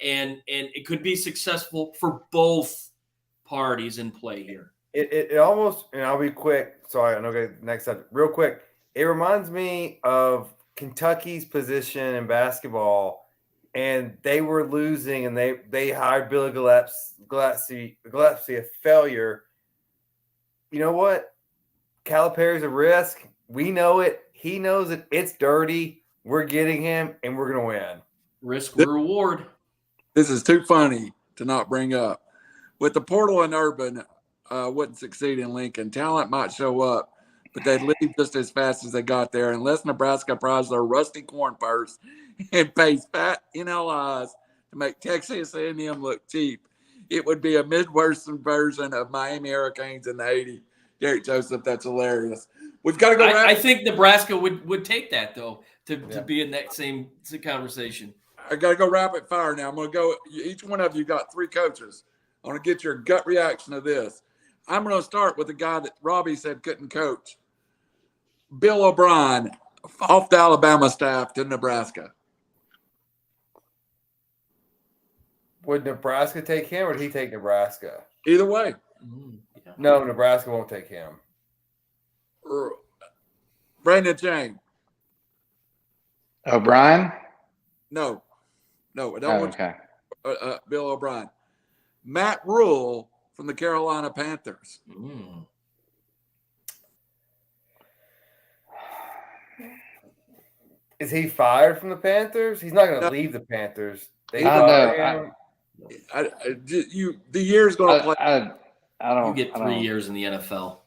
S4: and it could be successful for both parties in play here.
S3: It almost, and I'll be quick. Sorry, I'm okay. Next subject, real quick. It reminds me of Kentucky's position in basketball, and they were losing, and they hired Billy Gillespie, a failure. You know what? Calipari's a risk. We know it. He knows it. It's dirty. We're getting him, and we're gonna win.
S4: Risk reward.
S1: This is too funny to not bring up. With the portal and Urban wouldn't succeed in Lincoln. Talent might show up, but they'd leave just as fast as they got there unless Nebraska pries their rusty corn purse and pays fat NLIs to make Texas A&M look cheap. It would be a Midwestern version of Miami Hurricanes in the 80s. Derek Joesph, that's hilarious. We've got to go.
S4: I think Nebraska would take that, though, to be in that same conversation.
S1: I got to go rapid fire now. I'm going to go. Each one of you got 3 coaches. I want to get your gut reaction to this. I'm going to start with the guy that Robbie said couldn't coach. Bill O'Brien, off the Alabama staff to Nebraska.
S3: Would Nebraska take him, or did he take Nebraska?
S1: Either way.
S4: Yeah.
S3: No, Nebraska won't take him.
S1: Brandon James.
S2: O'Brien?
S1: No, I don't want
S2: Okay.
S1: Bill O'Brien. Matt Rule from the Carolina Panthers.
S3: Is he fired from the Panthers? He's not going to leave the Panthers. They
S2: I
S3: fired
S2: know.
S3: him.
S1: The year's going to play.
S2: I don't.
S4: You get 3 years in the NFL.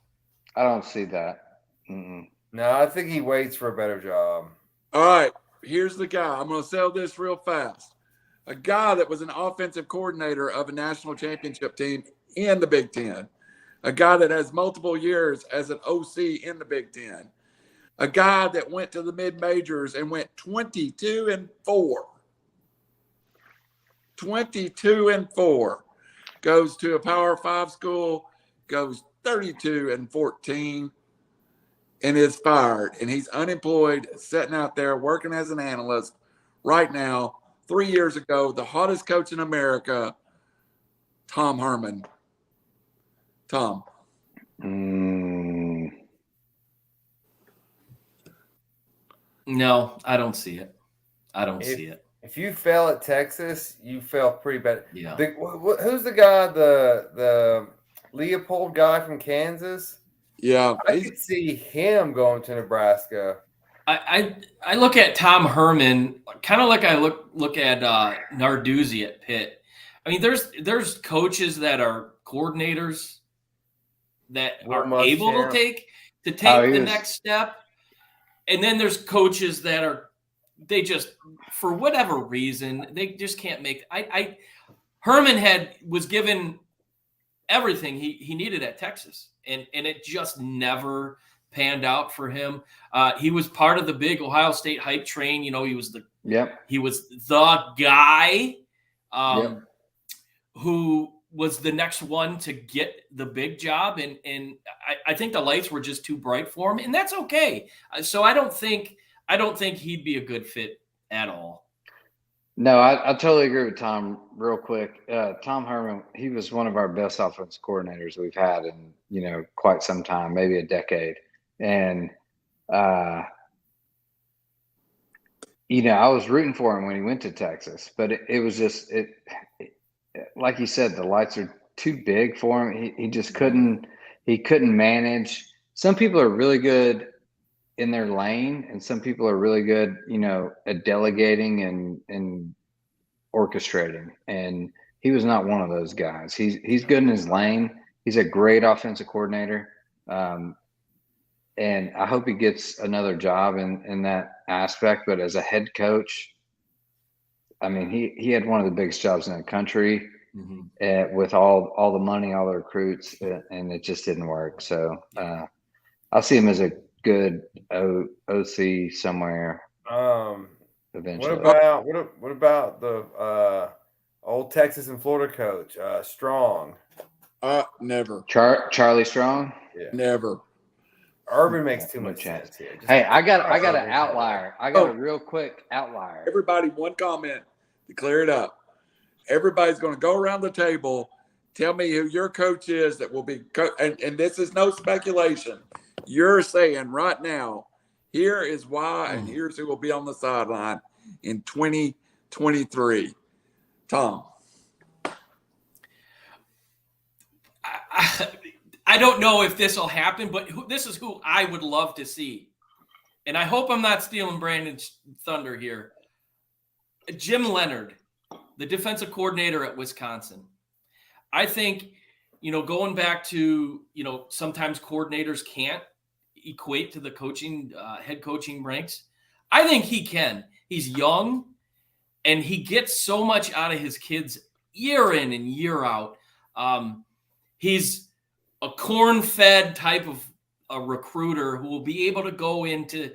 S2: I don't see that. Mm-mm.
S3: No, I think he waits for a better job.
S1: All right, here's the guy. I'm going to sell this real fast. A guy that was an offensive coordinator of a national championship team in the Big Ten. A guy that has multiple years as an OC in the Big Ten. A guy that went to the mid-majors and went 22-4. 22-4. Goes to a Power 5 school, goes 32-14, and is fired. And he's unemployed, sitting out there working as an analyst right now. 3 years ago, the hottest coach in America, Tom Herman. Tom.
S4: No, I don't see it. I don't see it.
S3: If you fail at Texas, you fail pretty bad.
S4: Yeah.
S3: Who's the guy, the Leopold guy from Kansas?
S1: Yeah.
S3: I could see him going to Nebraska.
S4: I look at Tom Herman kind of like I look at Narduzzi at Pitt. I mean, there's coaches that are coordinators that are able to take the next step, and then there's coaches that they just, for whatever reason, they just can't make. Herman was given everything he needed at Texas, and it just never panned out for him. He was part of the big Ohio State hype train. He was the guy who was the next one to get the big job, and I think the lights were just too bright for him, and that's okay. So I don't think he'd be a good fit at all.
S2: No, I totally agree with Tom. Real quick, Tom Herman, he was one of our best offensive coordinators we've had in quite some time, maybe a decade. And I was rooting for him when he went to Texas, but it was just like you said, the lights are too big for him. He just couldn't manage. Some people are really good in their lane, and some people are really good, at delegating and orchestrating. And he was not one of those guys. He's good in his lane. He's a great offensive coordinator. And I hope he gets another job in that aspect. But as a head coach, I mean, he had one of the biggest jobs in the country with all the money, all the recruits, and it just didn't work. So I'll see him as a good OC somewhere. Eventually.
S3: What about the old Texas and Florida coach, Strong?
S1: Never.
S2: Charlie Strong?
S3: Yeah.
S1: Never.
S3: Urban makes too much sense here.
S2: Hey, I got an outlier. I got a real quick outlier.
S1: Everybody, one comment to clear it up. Everybody's going to go around the table. Tell me who your coach is that will be and this is no speculation. You're saying right now, here is why, and here's who will be on the sideline in 2023. Tom.
S4: I don't know if this will happen, but this is who I would love to see. And I hope I'm not stealing Brandon's thunder here. Jim Leonard, the defensive coordinator at Wisconsin. I think, going back to, sometimes coordinators can't equate to the coaching, head coaching ranks. I think he can. He's young, and he gets so much out of his kids year in and year out. He's a corn-fed type of a recruiter who will be able to go into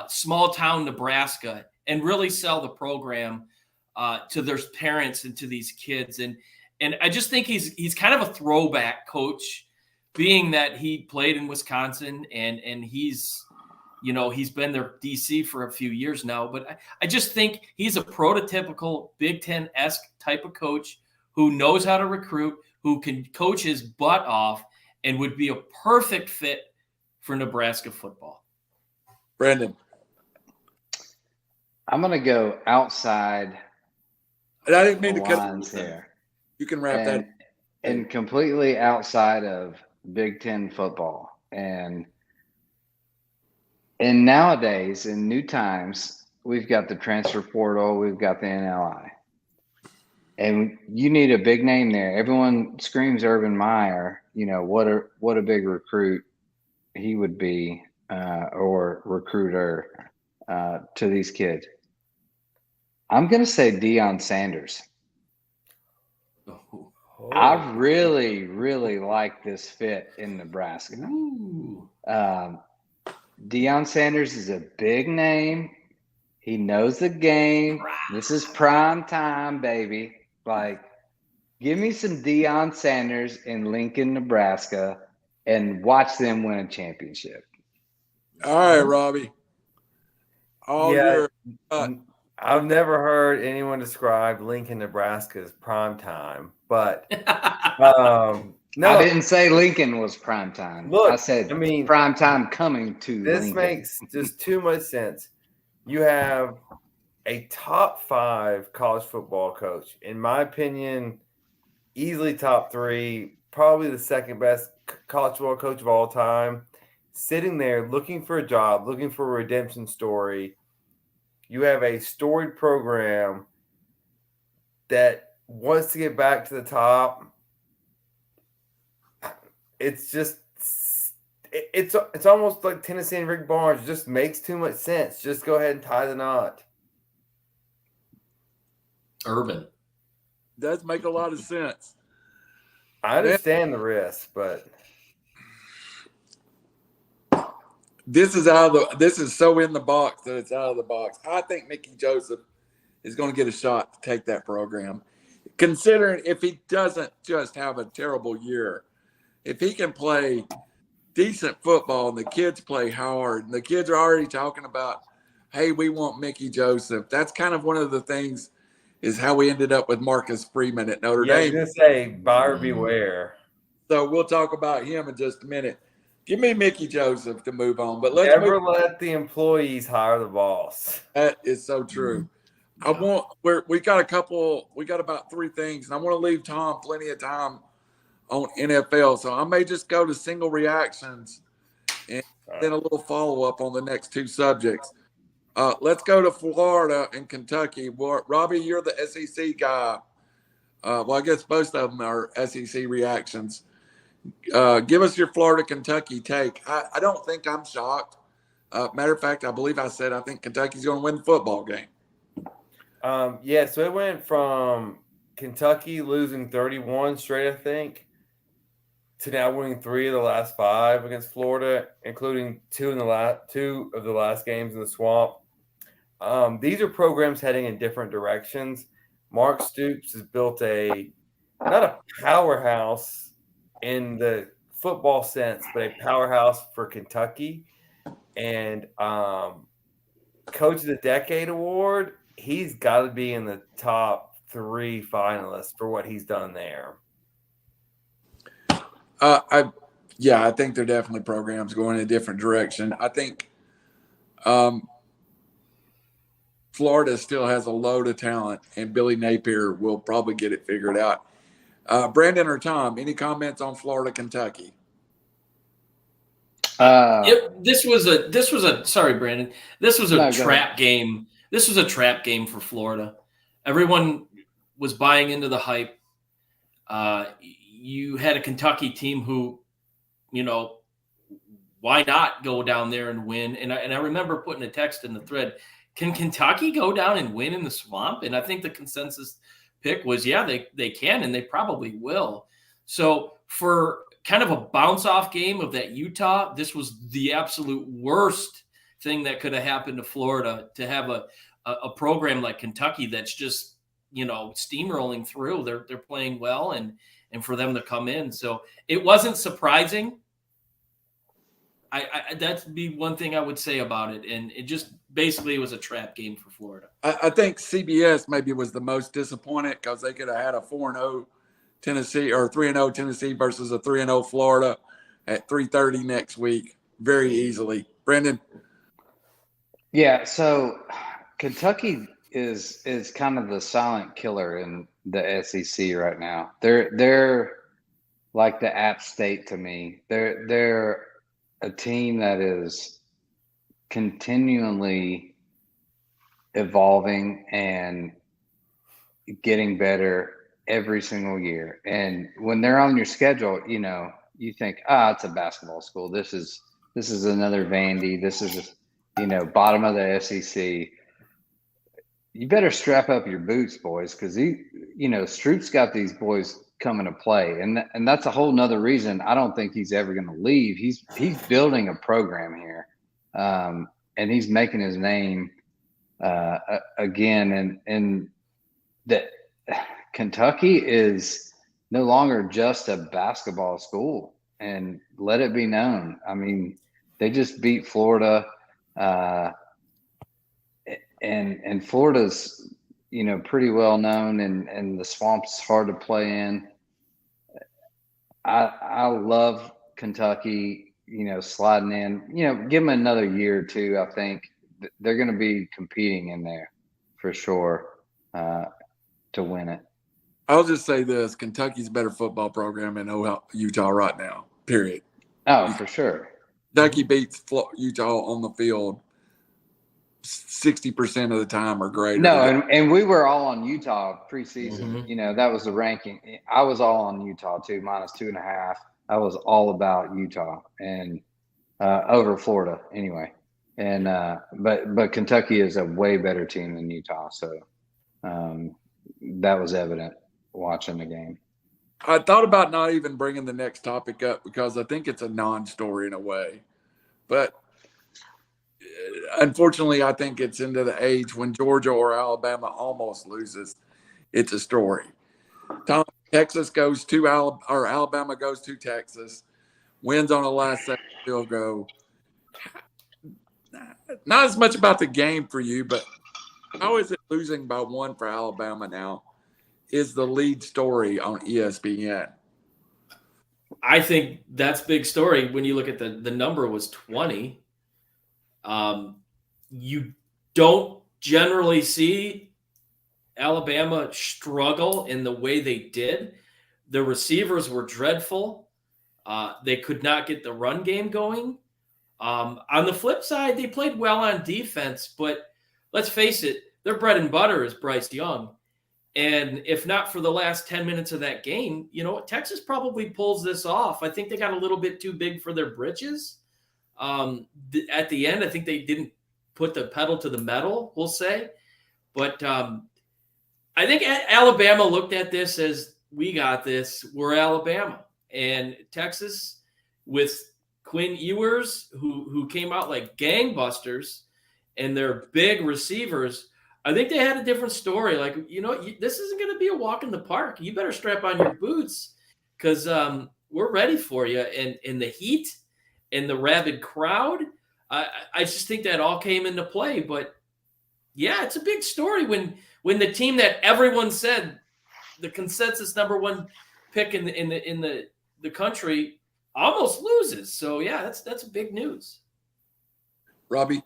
S4: small-town Nebraska and really sell the program to their parents and to these kids. And I just think he's kind of a throwback coach, being that he played in Wisconsin and he's been their DC for a few years now. But I just think he's a prototypical Big Ten-esque type of coach who knows how to recruit, who can coach his butt off, and would be a perfect fit for Nebraska football.
S1: Brandon.
S2: I'm going to go outside.
S1: And I didn't mean to cut
S2: lines here.
S1: You can wrap that.
S2: And completely outside of Big Ten football. And nowadays, in new times, we've got the transfer portal, we've got the NLI. And you need a big name there. Everyone screams Urban Meyer, what a big recruit he would be, or recruiter to these kids. I'm going to say Deion Sanders. I really, really like this fit in Nebraska. Deion Sanders is a big name. He knows the game. This is prime time, baby. Give me some Deion Sanders in Lincoln, Nebraska, and watch them win a championship.
S1: All right, Robbie.
S3: I've never heard anyone describe Lincoln, Nebraska as prime time, but no,
S2: I didn't say Lincoln was prime time.
S3: Look,
S2: I said prime time coming to
S3: this
S2: Lincoln.
S3: Makes just too much sense. You have a top 5 college football coach, in my opinion, easily top 3, probably the second best college football coach of all time, sitting there looking for a job, looking for a redemption story. You have a storied program that wants to get back to the top. It's just it's almost like Tennessee and Rick Barnes. It just makes too much sense. Just go ahead and tie the knot.
S4: Urban.
S1: Does make a lot of sense.
S3: I understand the risk, but
S1: this is so in the box that it's out of the box. I think Mickey Joesph is going to get a shot to take that program. Considering if he doesn't just have a terrible year, if he can play decent football and the kids play hard and the kids are already talking about, hey, we want Mickey Joesph. That's kind of one of the things is how we ended up with Marcus Freeman at Notre
S3: I was
S1: Dame.
S3: going to say, buyer beware.
S1: So we'll talk about him in just a minute. Give me Mickey Joesph to move on. But let's
S3: never let the employees hire the boss.
S1: That is so true. We got about 3 things, and I want to leave Tom plenty of time on NFL. So I may just go to single reactions and then a little follow-up on the next 2 subjects. Let's go to Florida and Kentucky. Well, Robbie, you're the SEC guy. Well, I guess both of them are SEC reactions. Give us your Florida-Kentucky take. I don't think I'm shocked. Matter of fact, I believe I said I think Kentucky's going to win the football game.
S3: So it went from Kentucky losing 31 straight, I think, to now winning 3 of the last 5 against Florida, including 2 of the last games in the Swamp. These are programs heading in different directions. Mark Stoops has built not a powerhouse in the football sense, but a powerhouse for Kentucky. And Coach of the Decade Award, he's got to be in the top 3 finalists for what he's done there.
S1: I think they're definitely programs going in a different direction. I think Florida still has a load of talent, and Billy Napier will probably get it figured out. Brandon or Tom, any comments on Florida, Kentucky?
S4: This was a sorry, Brandon. This was a trap game. This was a trap game for Florida. Everyone was buying into the hype. You had a Kentucky team who, why not go down there and win? And I remember putting a text in the thread, can Kentucky go down and win in the Swamp? And I think the consensus pick was, yeah, they can, and they probably will. So for kind of a bounce-off game of that Utah, this was the absolute worst thing that could have happened to Florida, to have a program like Kentucky that's just, steamrolling through. They're playing well, and for them to come in. So it wasn't surprising. That'd be one thing I would say about it. And it just basically was a trap game for Florida.
S1: I think CBS maybe was the most disappointed because they could have had a 4-0 Tennessee or 3-0 Tennessee versus a 3-0 Florida at 3:30 next week very easily. Brendan?
S2: Yeah, so Kentucky is kind of the silent killer in the SEC right now. They're like the App State to me. They're a team that is continually evolving and getting better every single year. And when they're on your schedule, you think, it's a basketball school. This is another Vandy. This is, bottom of the SEC. You better strap up your boots, boys, because Stoops got these boys coming to play, and that's a whole nother reason I don't think he's ever going to leave. He's building a program here, and he's making his name again. And that Kentucky is no longer just a basketball school, and let it be known. I mean, they just beat Florida. And Florida's, pretty well known, and the Swamp's hard to play in. I love Kentucky, sliding in, give them another year or two. I think they're going to be competing in there for sure to win it.
S1: I'll just say this: Kentucky's a better football program than Utah right now, period.
S2: Oh, for sure.
S1: Kentucky beats Utah on the field 60% of the time or greater.
S2: No, and we were all on Utah preseason.
S4: Mm-hmm.
S2: That was the ranking. I was all on Utah too, -2.5. I was all about Utah and over Florida anyway. And but Kentucky is a way better team than Utah, so that was evident. watching the game.
S1: I thought about not even bringing the next topic up because I think it's a non-story in a way. But unfortunately, I think it's into the age when Georgia or Alabama almost loses. It's a story. Texas goes to Alabama goes to Texas, wins on a last-second field goal. Not as much about the game for you, but how is it losing by 1 for Alabama now is the lead story on ESPN.
S4: I think that's big story. When you look at the number was 20. You don't generally see Alabama struggle in the way they did. The receivers were dreadful. They could not get the run game going. On the flip side, they played well on defense, but let's face it, their bread and butter is Bryce Young. And if not for the last 10 minutes of that game, Texas probably pulls this off. I think they got a little bit too big for their britches. At the end, I think they didn't put the pedal to the metal, we'll say. But I think Alabama looked at this as, we got this. We're Alabama. And Texas, with Quinn Ewers, who came out like gangbusters, and their big receivers, I think they had a different story. Like, this isn't going to be a walk in the park. You better strap on your boots because we're ready for you. And in the heat and the rabid crowd, I just think that all came into play. But yeah, it's a big story when the team that everyone said the consensus number 1 pick in the country almost loses. So yeah, that's big news.
S1: Robbie?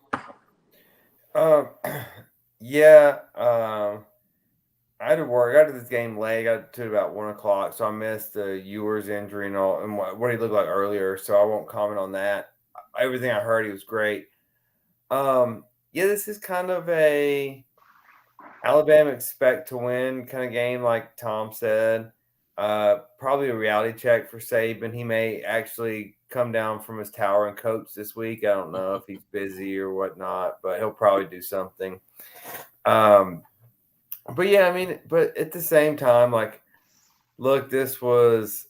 S3: Yeah, I had to work. I got to this game late. I got to about 1 o'clock, so I missed the Ewers injury and all, and what he looked like earlier. So I won't comment on that. Everything I heard, he was great. Yeah, this is kind of a Alabama expect to win kind of game, like Tom said. Probably a reality check for Saban. He may actually come down from his tower and coach this week. I don't know if he's busy or whatnot, but he'll probably do something. But yeah, I mean, but at the same time, like, look, this was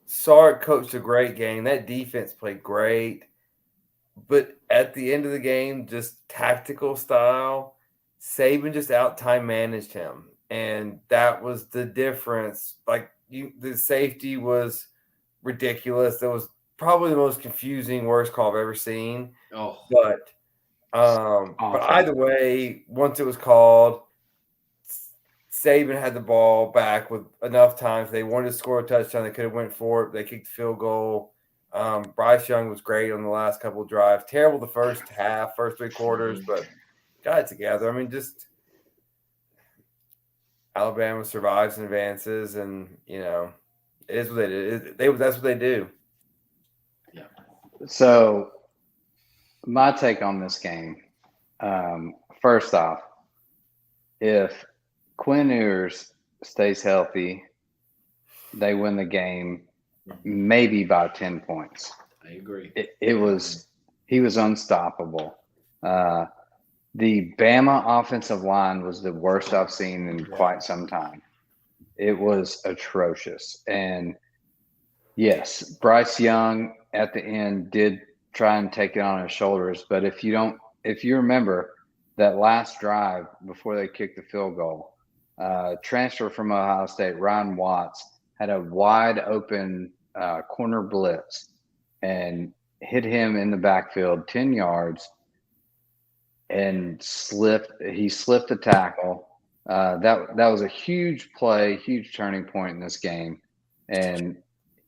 S3: Sark coached a great game. That defense played great. But at the end of the game, just tactical style, Saban just out-time managed him. And that was the difference. Like, the safety was ridiculous. That was probably the most confusing, worst call I've ever seen.
S4: Oh,
S3: But either way, once it was called, Saban had the ball back with enough times. They wanted to score a touchdown. They could have went for it. They kicked the field goal. Bryce Young was great on the last couple of drives. Terrible the first half, first 3 quarters, but got it together. I mean, just Alabama survives and advances, and it is what they do. That's what they do.
S4: yeah.
S2: So my take on this game, first off, if Quinn Ewers stays healthy, they win the game maybe by 10 points.
S4: I agree.
S2: He was unstoppable. The Bama offensive line was the worst I've seen in quite some time. It was atrocious. And yes, Bryce Young at the end did try and take it on his shoulders. But if you remember that last drive before they kicked the field goal, transfer from Ohio State, Ryan Watts, had a wide open corner blitz and hit him in the backfield 10 yards and he slipped the tackle. That was a huge play, huge turning point in this game. And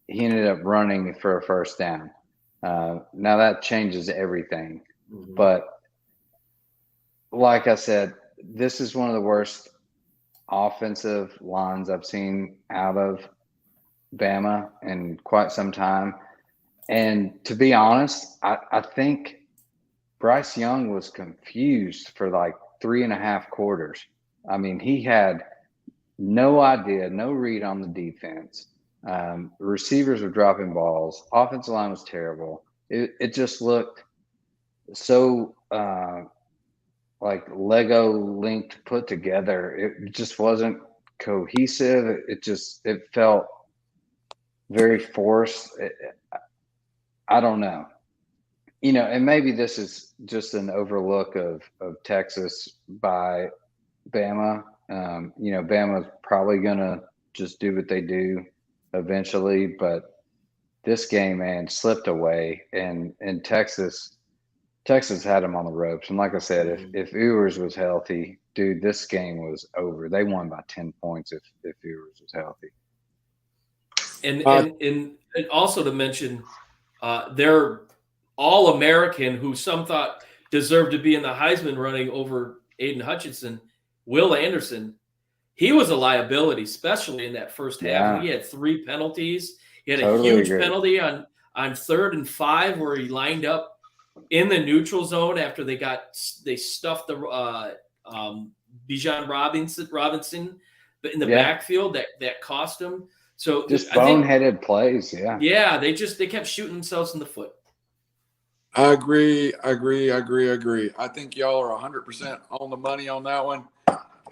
S2: he ended up running for a first down. Now that changes everything. Mm-hmm. But like I said, this is one of the worst offensive lines I've seen out of Bama in quite some time. And to be honest, I think Bryce Young was confused for like 3.5 quarters. I mean, he had no idea, no read on the defense. Receivers were dropping balls. Offensive line was terrible. It just looked so like Lego linked, put together. It just wasn't cohesive. It felt very forced. I don't know. And maybe this is just an overlook of Texas by Bama. Bama's probably going to just do what they do eventually, but this game, man, slipped away, and Texas had them on the ropes. And like I said, if Ewers was healthy, dude, this game was over. They won by 10 points if Ewers was healthy.
S4: And also to mention, they're All-American, who some thought deserved to be in the Heisman running over Aiden Hutchinson, Will Anderson. He was a liability, especially in that first half.
S2: Yeah.
S4: He had 3 penalties. He had
S2: Totally
S4: a huge
S2: agree.
S4: penalty on 3rd and 5 where he lined up in the neutral zone after they stuffed the Bijan Robinson in the backfield that cost him. So
S2: just boneheaded plays, yeah.
S4: Yeah, they kept shooting themselves in the foot.
S1: I agree. I think y'all are 100% on the money on that one,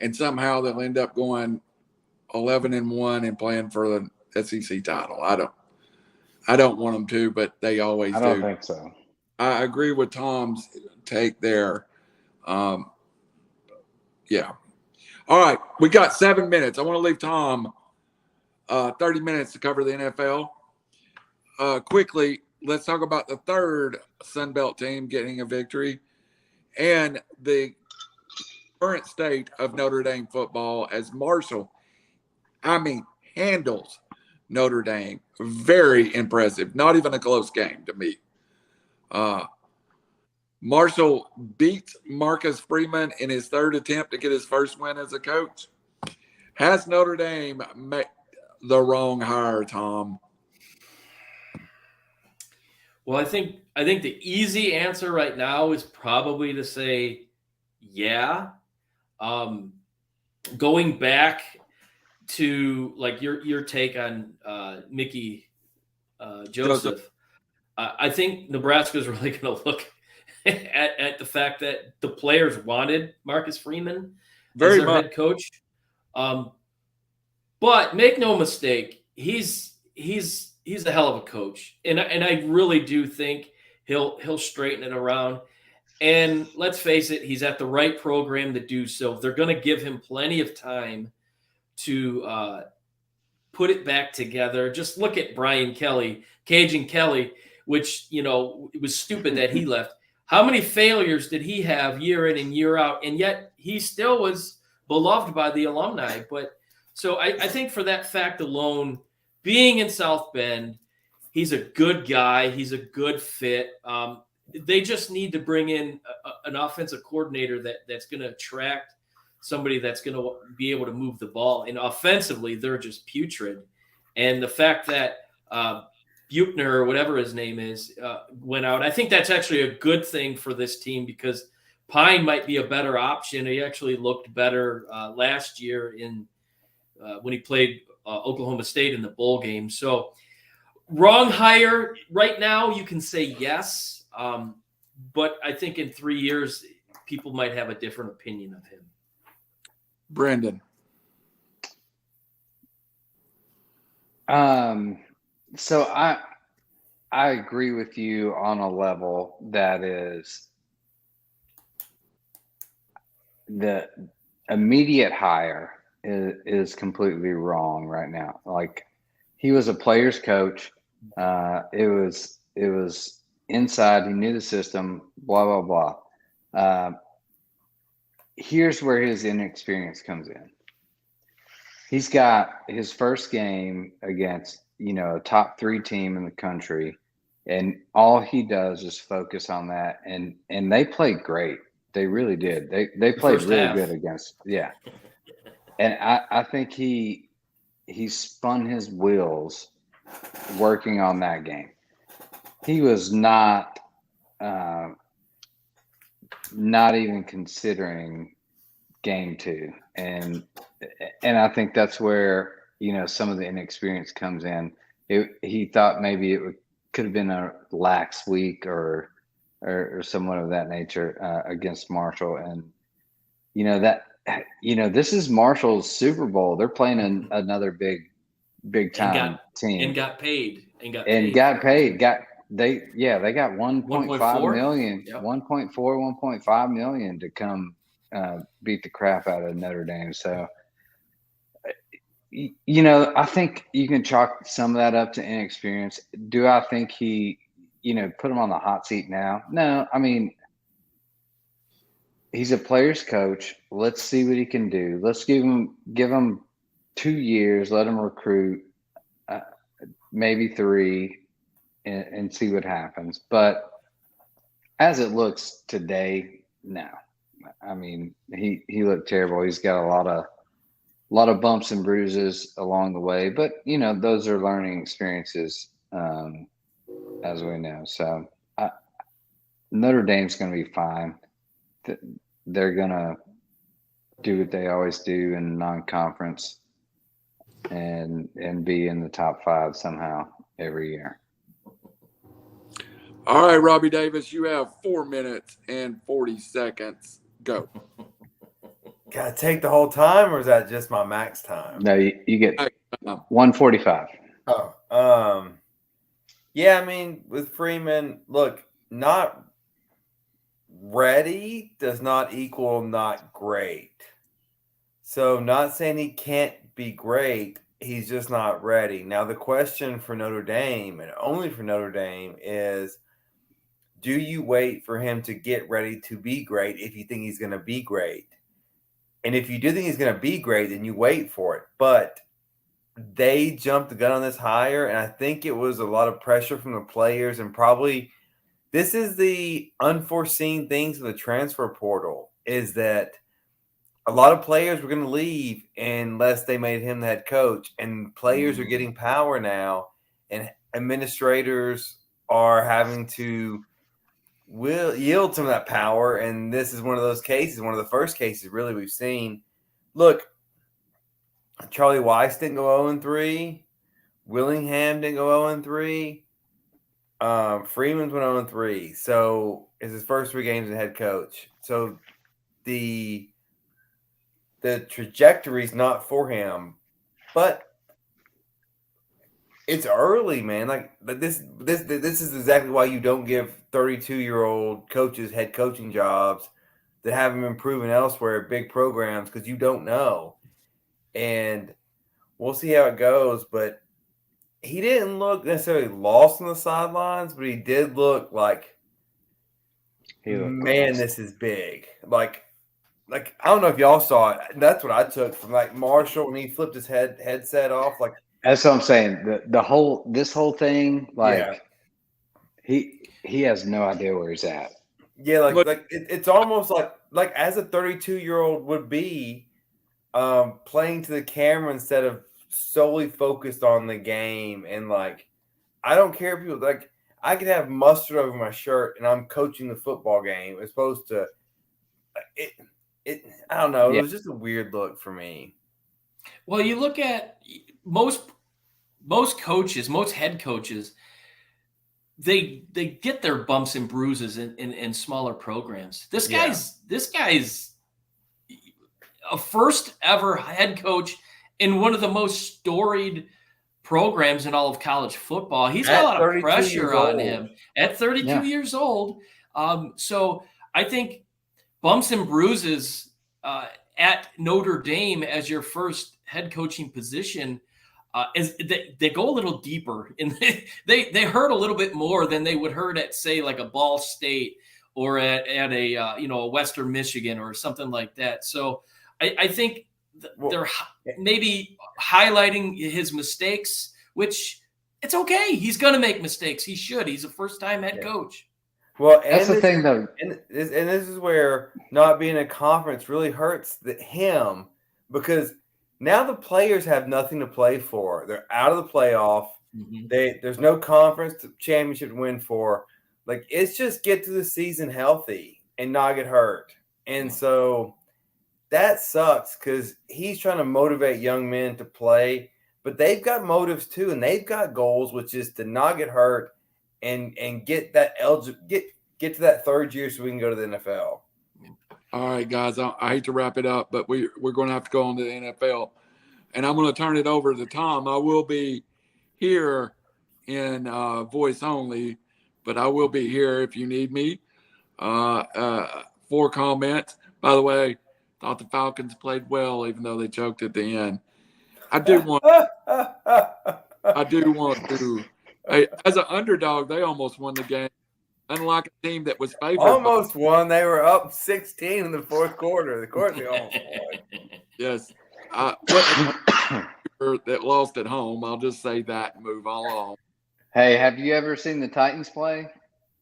S1: and somehow they'll end up going 11-1 and playing for the SEC title. I don't want them to, but they always do.
S2: I don't think so.
S1: I agree with Tom's take there. Yeah. All right, we got 7 minutes. I want to leave Tom 30 minutes to cover the NFL. Quickly, let's talk about the third Sun Belt team getting a victory and the current state of Notre Dame football as Marshall, handles Notre Dame. Very impressive. Not even a close game to me. Marshall beat Marcus Freeman in his third attempt to get his first win as a coach. Has Notre Dame made the wrong hire, Tom?
S4: Well, I think the easy answer right now is probably to say, yeah. Going back to like your take on Mickey Joesph, I think Nebraska is really going to look at the fact that the players wanted Marcus Freeman as their head coach. But make no mistake, he's a hell of a coach, and I really do think he'll straighten it around. And let's face it, he's at the right program to do so. They're going to give him plenty of time to put it back together. Just look at Brian Kelly, Cajun Kelly, which, it was stupid that he left. How many failures did he have year in and year out? And yet he still was beloved by the alumni. But so I think for that fact alone, being in South Bend, he's a good guy. He's a good fit. They just need to bring in an offensive coordinator that's going to attract somebody that's going to be able to move the ball. And offensively, they're just putrid. And the fact that Buchner, or whatever his name is, went out, I think that's actually a good thing for this team because Pine might be a better option. He actually looked better last year when he played Oklahoma State in the bowl game. So wrong hire right now, you can say yes. But I think in 3 years, people might have a different opinion of him.
S1: Brendan.
S2: So I agree with you on a level that is the immediate hire is completely wrong right now. Like, he was a player's coach. It was inside. He knew the system, blah, blah, blah. Here's where his inexperience comes in. He's got his first game against, a top 3 team in the country, and all he does is focus on that. And they played great. They really did. They played really good against, yeah. And I think he spun his wheels working on that game. He was not even considering game 2. And I think that's where, some of the inexperience comes in. He thought maybe it could have been a lax week or somewhat of that nature against Marshall. And, this is Marshall's Super Bowl. They're playing another big time team
S4: and got paid.
S2: They got 1.5 million,
S4: Yep.
S2: 1.5 million to come beat the crap out of Notre Dame. So, I think you can chalk some of that up to inexperience. Do I think he, put him on the hot seat now? No, I mean, he's a player's coach. Let's see what he can do. Let's give him 2 years, let him recruit, maybe 3, and see what happens. But as it looks today, no. I mean, he looked terrible. He's got a lot of bumps and bruises along the way, but those are learning experiences, as we know. So Notre Dame's going to be fine. They're going to do what they always do in non-conference and be in the top 5 somehow every year.
S1: All right, Robbie Davis, you have 4 minutes and 40 seconds. Go.
S3: Gotta take the whole time, or is that just my max time?
S2: No, you get 145.
S3: Oh, yeah. I mean, with Freeman, look, not ready does not equal not great. So, not saying he can't be great. He's just not ready. Now, the question for Notre Dame, and only for Notre Dame, is, do you wait for him to get ready to be great if you think he's going to be great? And if you do think he's going to be great, then you wait for it. But they jumped the gun on this hire, and I think it was a lot of pressure from the players, and probably this is the unforeseen things of the transfer portal, is that a lot of players were going to leave unless they made him the head coach, and players are getting power now, and administrators are having to yield some of that power, and this is one of those cases, one of the first cases really we've seen. Look, Charlie Weiss didn't go 0-3. Willingham didn't go 0-3. Freeman's went 0-3. So it's his first 3 games as head coach. So the trajectory is not for him, but it's early, man. Like this is exactly why you don't give 32-year-old coaches head coaching jobs that haven't been proven elsewhere at big programs, because you don't know. And we'll see how it goes. But he didn't look necessarily lost on the sidelines, but he did look like, man, this is big. Like I don't know if y'all saw it. That's what I took from Marshall when he flipped his headset off. Like,
S2: that's what I'm saying. This whole thing, he has no idea where he's at.
S3: Yeah, it's almost like as a 32-year-old would be, playing to the camera instead of solely focused on the game. And I don't care if people I could have mustard over my shirt and I'm coaching the football game as opposed to it. I don't know. It was just a weird look for me.
S4: Well, you look at most coaches, most head coaches, they get their bumps and bruises in smaller programs. This guy's a first ever head coach in one of the most storied programs in all of college football. He's got a lot of pressure on him at 32 years old. So I think bumps and bruises at Notre Dame as your first head coaching position, they go a little deeper, and they hurt a little bit more than they would hurt at, say, like a Ball State or at a a Western Michigan or something like that. So I think they're maybe highlighting his mistakes, which it's okay. He's going to make mistakes. He should. He's a first-time head coach.
S3: Well,
S2: that's the thing, though.
S3: And this is where not being a conference really hurts him, because now the players have nothing to play for. They're out of the playoff. Mm-hmm. There's no conference championship to win for. It's just get through the season healthy and not get hurt. And so that sucks, because he's trying to motivate young men to play, but they've got motives too, and they've got goals, which is to not get hurt and get that get to that third year so we can go to the NFL.
S1: All right, guys. I hate to wrap it up, but we're going to have to go on to the NFL, and I'm going to turn it over to Tom. I will be here in voice only, but I will be here if you need me for comments. By the way, thought the Falcons played well, even though they choked at the end. I do want to. Hey, as an underdog, they almost won the game. Unlike a team that was favored.
S3: Almost won. They were up 16 in the fourth quarter. Of course, they almost won.
S1: Yes. That lost at home. I'll just say that and move on.
S2: Hey, have you ever seen the Titans play?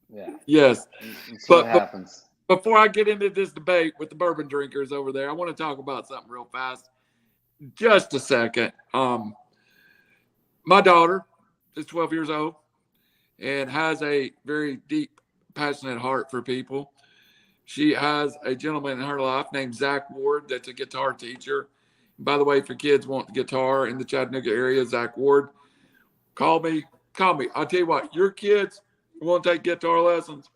S2: Yeah.
S1: Yes.
S2: That's what happens.
S1: Before I get into this debate with the bourbon drinkers over there, I want to talk about something real fast. Just a second. My daughter is 12 years old and has a very deep, passionate heart for people. She has a gentleman in her life named Zach Ward that's a guitar teacher. And by the way, if your kids want guitar in the Chattanooga area, Zach Ward, call me. I'll tell you what, your kids want to take guitar lessons,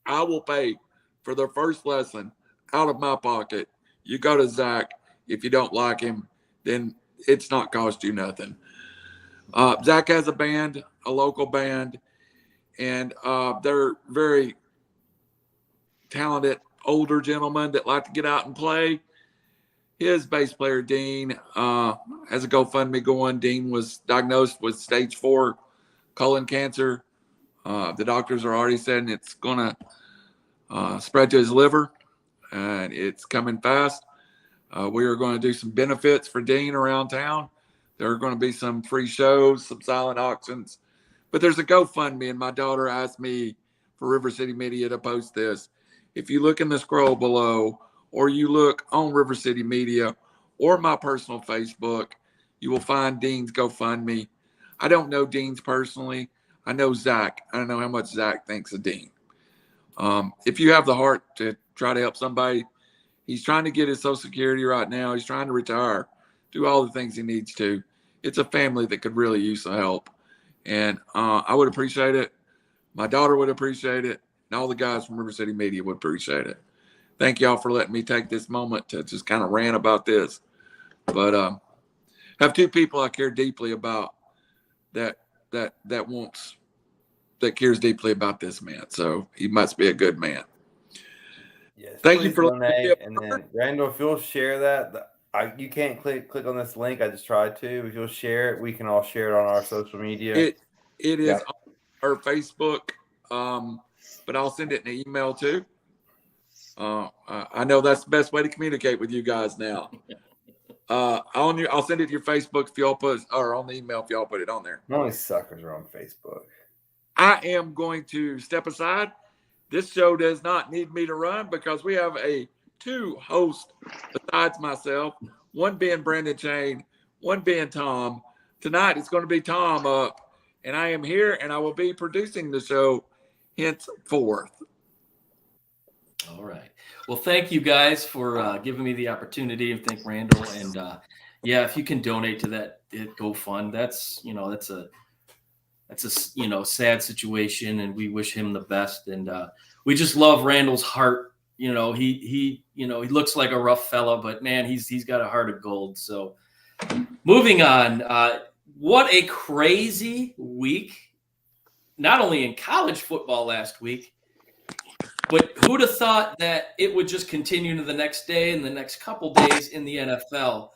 S1: I will pay for their first lesson out of my pocket. You go to Zach. If you don't like him, then it's not cost you nothing. Zach has a band, a local band, and they're very talented older gentlemen that like to get out and play. His bass player, Dean, has a GoFundMe going. Dean was diagnosed with stage 4 colon cancer. The doctors are already saying it's going to spread to his liver, and it's coming fast. We are going to do some benefits for Dean around town. There are going to be some free shows, some silent auctions. But there's a GoFundMe, and my daughter asked me for River City Media to post this. If you look in the scroll below, or you look on River City Media or my personal Facebook, you will find Dean's GoFundMe. I don't know Dean's personally. I know Zach. I don't know how much Zach thinks of Dean. If you have the heart to try to help somebody, he's trying to get his Social Security right now. He's trying to retire, do all the things he needs to. It's a family that could really use some help. And I would appreciate it. My daughter would appreciate it. And all the guys from River City Media would appreciate it. Thank y'all for letting me take this moment to just kind of rant about this. But I have two people I care deeply about that cares deeply about this man. So he must be a good man.
S3: Yes,
S1: thank you for
S3: donate. And then Randall, if you'll share that, you can't click on this link. I just tried to. If you'll share it, we can all share it on our social media.
S1: It is on our Facebook, but I'll send it in an email too. I know that's the best way to communicate with you guys now. I'll send it to your Facebook if y'all put, or on the email if y'all put it on there.
S3: Only suckers are on Facebook.
S1: I am going to step aside. This show does not need me to run because we have two hosts besides myself, one being Brandon Chain, one being Tom. Tonight it's going to be Tom up, and I am here, and I will be producing the show henceforth.
S4: All right. Well, thank you guys for giving me the opportunity, and thank Randall. And if you can donate to that GoFund, that's a sad situation, and we wish him the best. And we just love Randall's heart. He looks like a rough fella, but man, he's got a heart of gold. So moving on, what a crazy week, not only in college football last week, but who'd have thought that it would just continue to the next day and the next couple days in the NFL?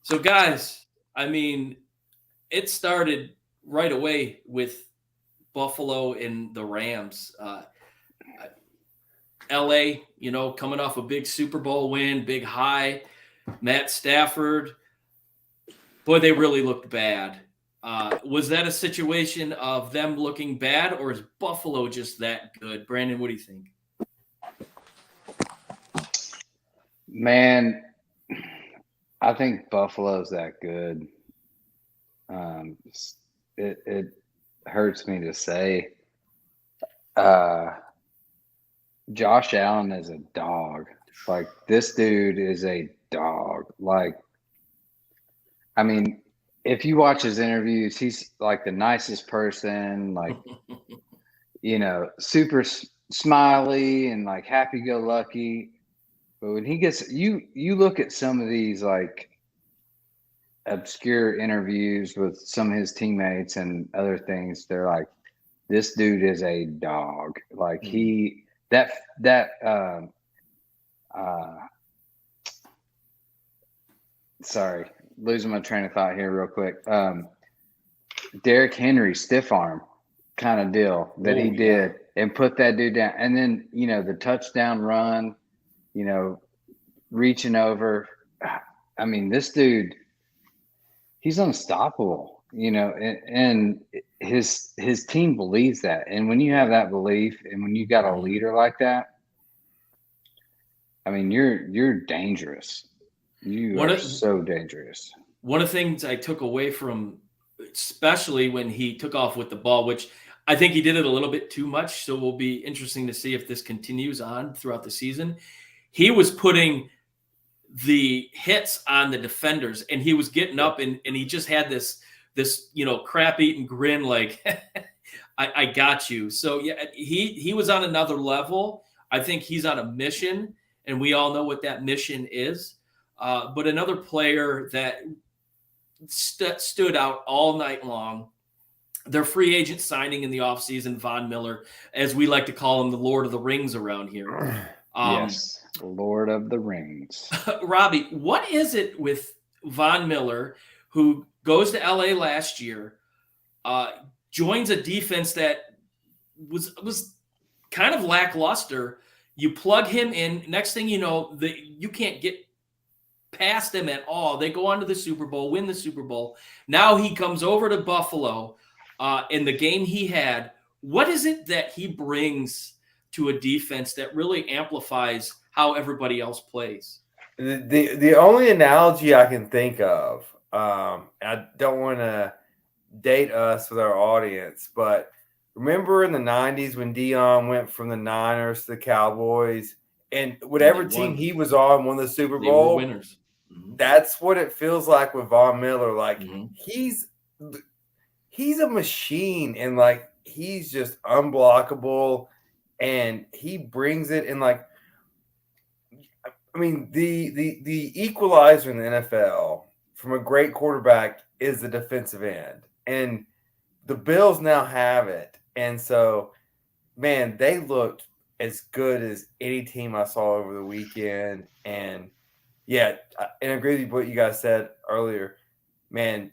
S4: So, guys, I mean, it started right away with Buffalo and the Rams. LA, coming off a big Super Bowl win, big high. Matt Stafford, boy, they really looked bad. Was that a situation of them looking bad, or is Buffalo just that good? Brandon, what do you think?
S2: Man, I think Buffalo's that good. It hurts me to say. Josh Allen is a dog. Like, this dude is a dog. Like, I mean, if you watch his interviews, he's like the nicest person, like, super smiley and like happy-go-lucky. But when he gets you look at some of these like obscure interviews with some of his teammates and other things, they're like, this dude is a dog. Like sorry, losing my train of thought here real quick. Derrick Henry stiff arm kind of deal that he did and put that dude down. And then, the touchdown run, reaching over. I mean, this dude, he's unstoppable, and his team believes that. And when you have that belief and when you got a leader like that, I mean, you're dangerous. You are so dangerous.
S4: One of the things I took away from, especially when he took off with the ball, which I think he did it a little bit too much. So it will be interesting to see if this continues on throughout the season. He was putting the hits on the defenders, and he was getting up and he just had this crap eating grin like I got you. So yeah, he was on another level. I think he's on a mission, and we all know what that mission is. But another player that stood out all night long, their free agent signing in the offseason, Von Miller, as we like to call him, the Lord of the Rings around here.
S2: Yes, Lord of the Rings.
S4: Robbie, what is it with Von Miller, who goes to LA last year, joins a defense that was kind of lackluster? You plug him in, next thing you know, you can't get past them at all. They go on to the Super Bowl, win the Super Bowl. Now he comes over to Buffalo in the game he had. What is it that he brings to a defense that really amplifies how everybody else plays?
S3: The only analogy I can think of, I don't want to date us with our audience, but remember in the 90s when Dion went from the Niners to the Cowboys, and whatever team he was on won the Super Bowl?
S4: They were winners. Mm-hmm.
S3: That's what it feels like with Von Miller. Like he's a machine, and like he's just unblockable, and he brings it. And like, I mean, the equalizer in the NFL from a great quarterback is the defensive end, and the Bills now have it. And so, man, they looked as good as any team I saw over the weekend. And yeah, and I agree with what you guys said earlier. Man,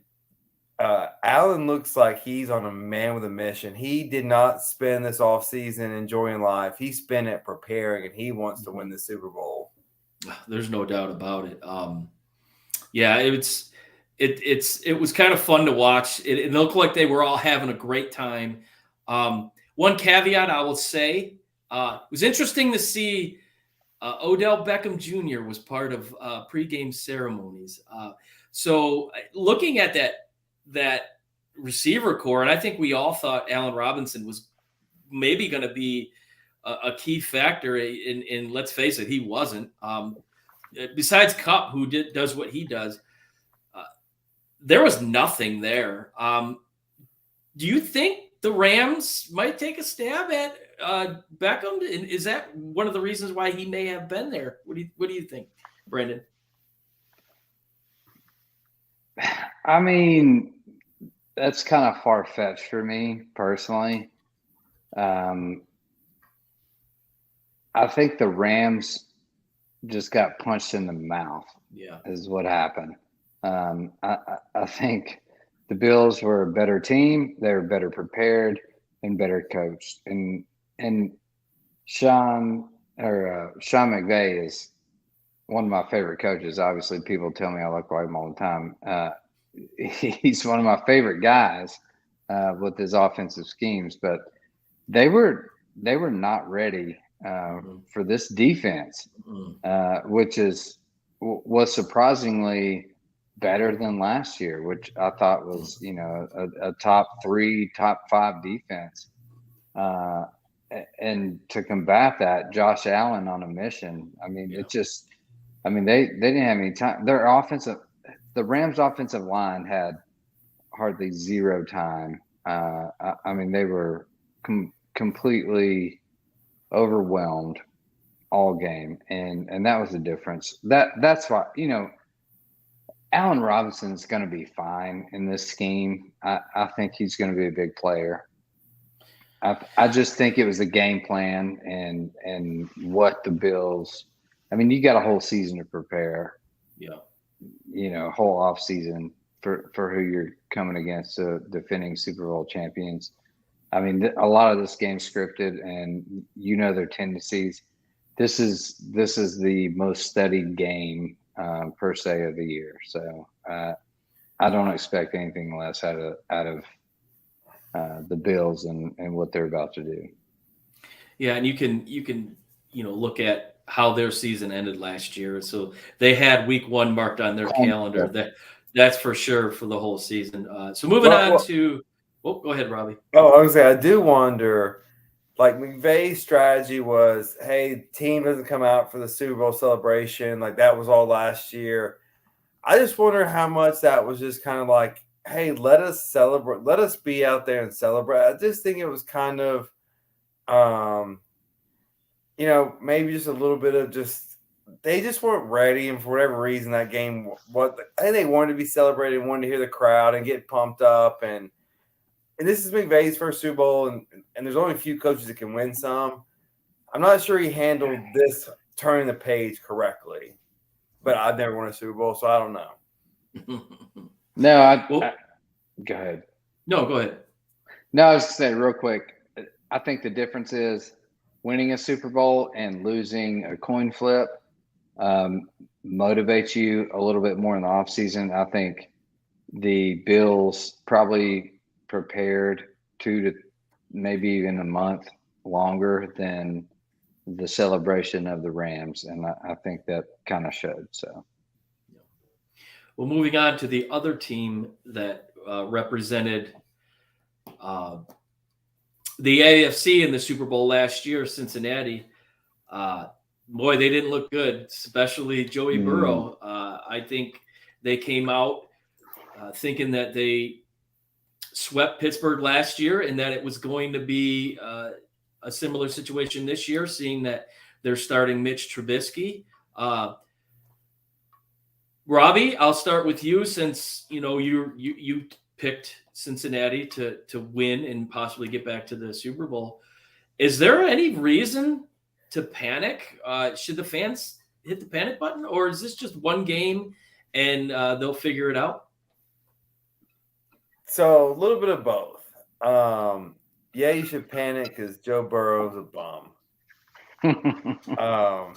S3: Allen looks like he's on a man with a mission. He did not spend this offseason enjoying life. He spent it preparing, and he wants to win the Super Bowl.
S4: There's no doubt about it. Yeah, it was kind of fun to watch. It looked like they were all having a great time. One caveat I will say, it was interesting to see Odell Beckham Jr. was part of pregame ceremonies. So looking at that receiver core, and I think we all thought Allen Robinson was maybe going to be a key factor in let's face it, he wasn't. Besides Kupp, who does what he does, there was nothing there. Do you think the Rams might take a stab at Beckham? And is that one of the reasons why he may have been there? What do you think, Brandon?
S2: I mean, that's kind of far-fetched for me personally. I think the Rams just got punched in the mouth.
S4: Yeah,
S2: is what happened. I think the Bills were a better team. They were better prepared and better coached. And Sean McVay is one of my favorite coaches. Obviously, people tell me I look like him all the time. He's one of my favorite guys with his offensive schemes. But they were not ready for this defense, which was surprisingly better than last year, which I thought was, a top 3, top 5 defense. And to combat that, Josh Allen on a mission. I mean, they didn't have any time. The Rams offensive line had hardly zero time. I mean, they were completely overwhelmed. all game, and that was the difference. That's why, Allen Robinson's going to be fine in this scheme. I think he's going to be a big player. I just think it was a game plan and what the Bills. I mean, you got a whole season to prepare.
S4: Yeah.
S2: Whole off season for who you're coming against, the defending Super Bowl champions. I mean, a lot of this game's scripted, and their tendencies. This is the most studied game per se of the year. So I don't expect anything less out of the Bills and what they're about to do.
S4: Yeah, and you can look at how their season ended last year. So they had week 1 marked on their calendar. That's for sure for the whole season. So moving on to go ahead, Robbie.
S3: Oh, I was gonna say, I do wonder, like McVay's strategy was, hey, team doesn't come out for the Super Bowl celebration. Like that was all last year. I just wonder how much that was just kind of like, hey, let us celebrate. Let us be out there and celebrate. I just think it was kind of, maybe just a little bit of they just weren't ready. And for whatever reason, that game, I think they wanted to be celebrated, wanted to hear the crowd and get pumped up. And this is McVay's first Super Bowl, and there's only a few coaches that can win some. I'm not sure he handled this turning the page correctly, but I've never won a Super Bowl, so I don't know.
S2: No, go ahead.
S4: No, go ahead.
S2: No, I was going to say real quick, I think the difference is winning a Super Bowl and losing a coin flip motivates you a little bit more in the offseason. I think the Bills probably prepared 2 to maybe even a month longer than the celebration of the Rams, and I think that kind of showed. So,
S4: well, moving on to the other team that represented the AFC in the Super Bowl last year, Cincinnati. Boy, they didn't look good, especially Joey Burrow. I think they came out thinking that they swept Pittsburgh last year and that it was going to be a similar situation this year, seeing that they're starting Mitch Trubisky. Robbie, I'll start with you since you picked Cincinnati to win and possibly get back to the Super Bowl. Is there any reason to panic? Should the fans hit the panic button, or is this just one game and they'll figure it out?
S3: So a little bit of both. Yeah, you should panic because Joe Burrow's a bum. I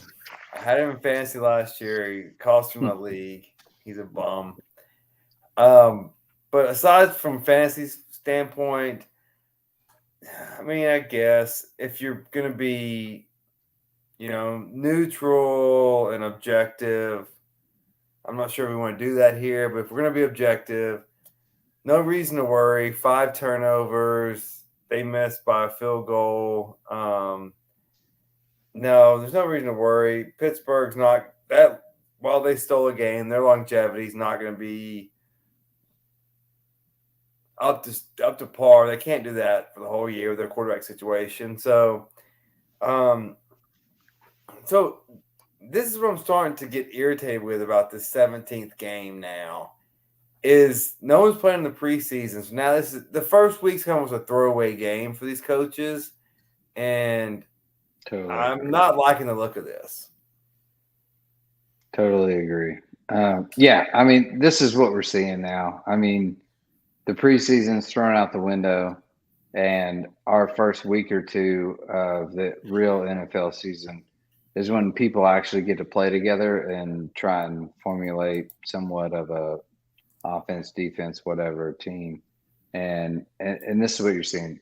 S3: had him in fantasy last year. He cost me my league. He's a bum. But aside from fantasy standpoint, I mean, I guess if you're going to be, neutral and objective, I'm not sure we want to do that here, but if we're going to be objective, no reason to worry. 5 turnovers. They missed by a field goal. No, there's no reason to worry. Pittsburgh's not that. While they stole a game, their longevity is not going to be up to par. They can't do that for the whole year with their quarterback situation. So this is what I'm starting to get irritated with about the 17th game now. Is no one's playing in the preseason. So now this is the first week's almost a throwaway game for these coaches, and I'm not liking the look of this.
S2: Totally agree. Yeah, I mean, this is what we're seeing now. I mean, the preseason's thrown out the window, and our first week or two of the real NFL season is when people actually get to play together and try and formulate somewhat of a offense, defense, whatever team. And this is what you're seeing,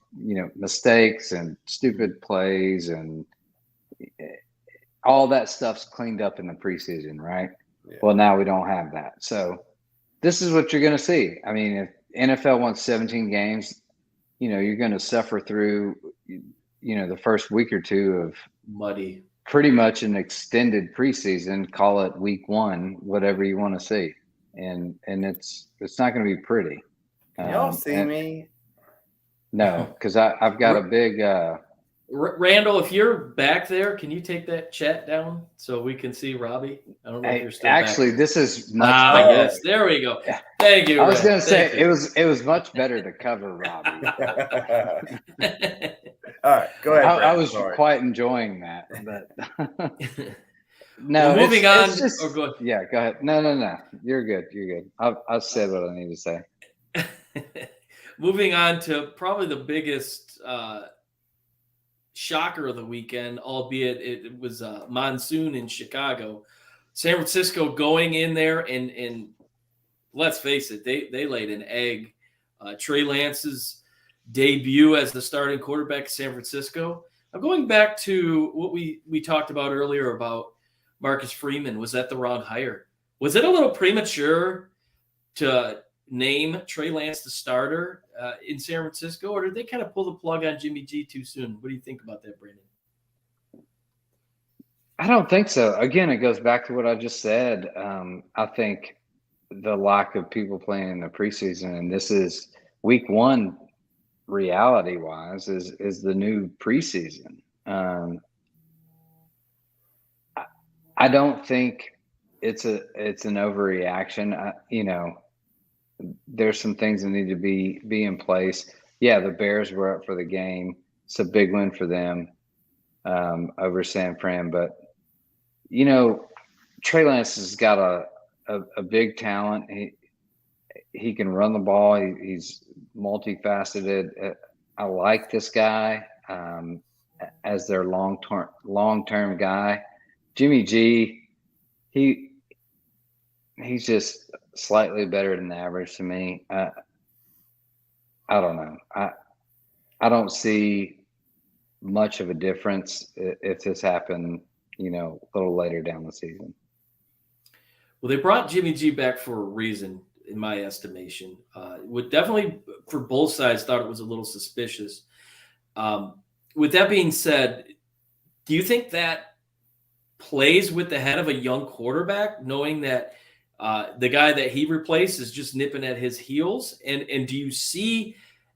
S2: mistakes and stupid plays and all that stuff's cleaned up in the preseason, right? Yeah. Well, now we don't have that. So this is what you're going to see. I mean, if NFL wants 17 games, you're going to suffer through, the first week or two of
S4: muddy,
S2: pretty much an extended preseason, call it week 1, whatever you want to see. And it's not going to be pretty.
S3: Can y'all see me?
S2: No, because I've got a big
S4: Randall, if you're back there, can you take that chat down so we can see Robbie? I don't know if you're still
S2: Actually,
S4: back.
S2: this is much better.
S4: Yes, there we go. Thank you.
S2: I was going to say
S4: Thank
S2: it was much better to cover Robbie.
S3: All right, go ahead.
S2: I was quite enjoying that, but no.
S4: Well, moving on.
S2: It's just,
S4: go ahead.
S2: Yeah, go ahead. No. You're good. You're good. I've said what I need to say.
S4: Moving on to probably the biggest shocker of the weekend, albeit it was monsoon in Chicago. San Francisco going in there and let's face it, they laid an egg. Trey Lance's debut as the starting quarterback of San Francisco. I'm going back to what we talked about earlier about Marcus Freeman. Was that the wrong hire? Was it a little premature to name Trey Lance the starter in San Francisco, or did they kind of pull the plug on Jimmy G too soon? What do you think about that, Brandon?
S2: I don't think so. Again, it goes back to what I just said. I think the lack of people playing in the preseason, and this is week one, reality-wise, is the new preseason. I don't think it's an overreaction. There's some things that need to be in place. Yeah, the Bears were up for the game. It's a big win for them over San Fran. But, Trey Lance has got a big talent. He can run the ball. He's multifaceted. I like this guy as their long-term guy. Jimmy G, he's just slightly better than average to me. I don't know. I don't see much of a difference if this happened, a little later down the season.
S4: Well, they brought Jimmy G back for a reason, in my estimation. Would definitely, for both sides, thought it was a little suspicious. With that being said, do you think that plays with the head of a young quarterback, knowing that the guy that he replaced is just nipping at his heels? And do you see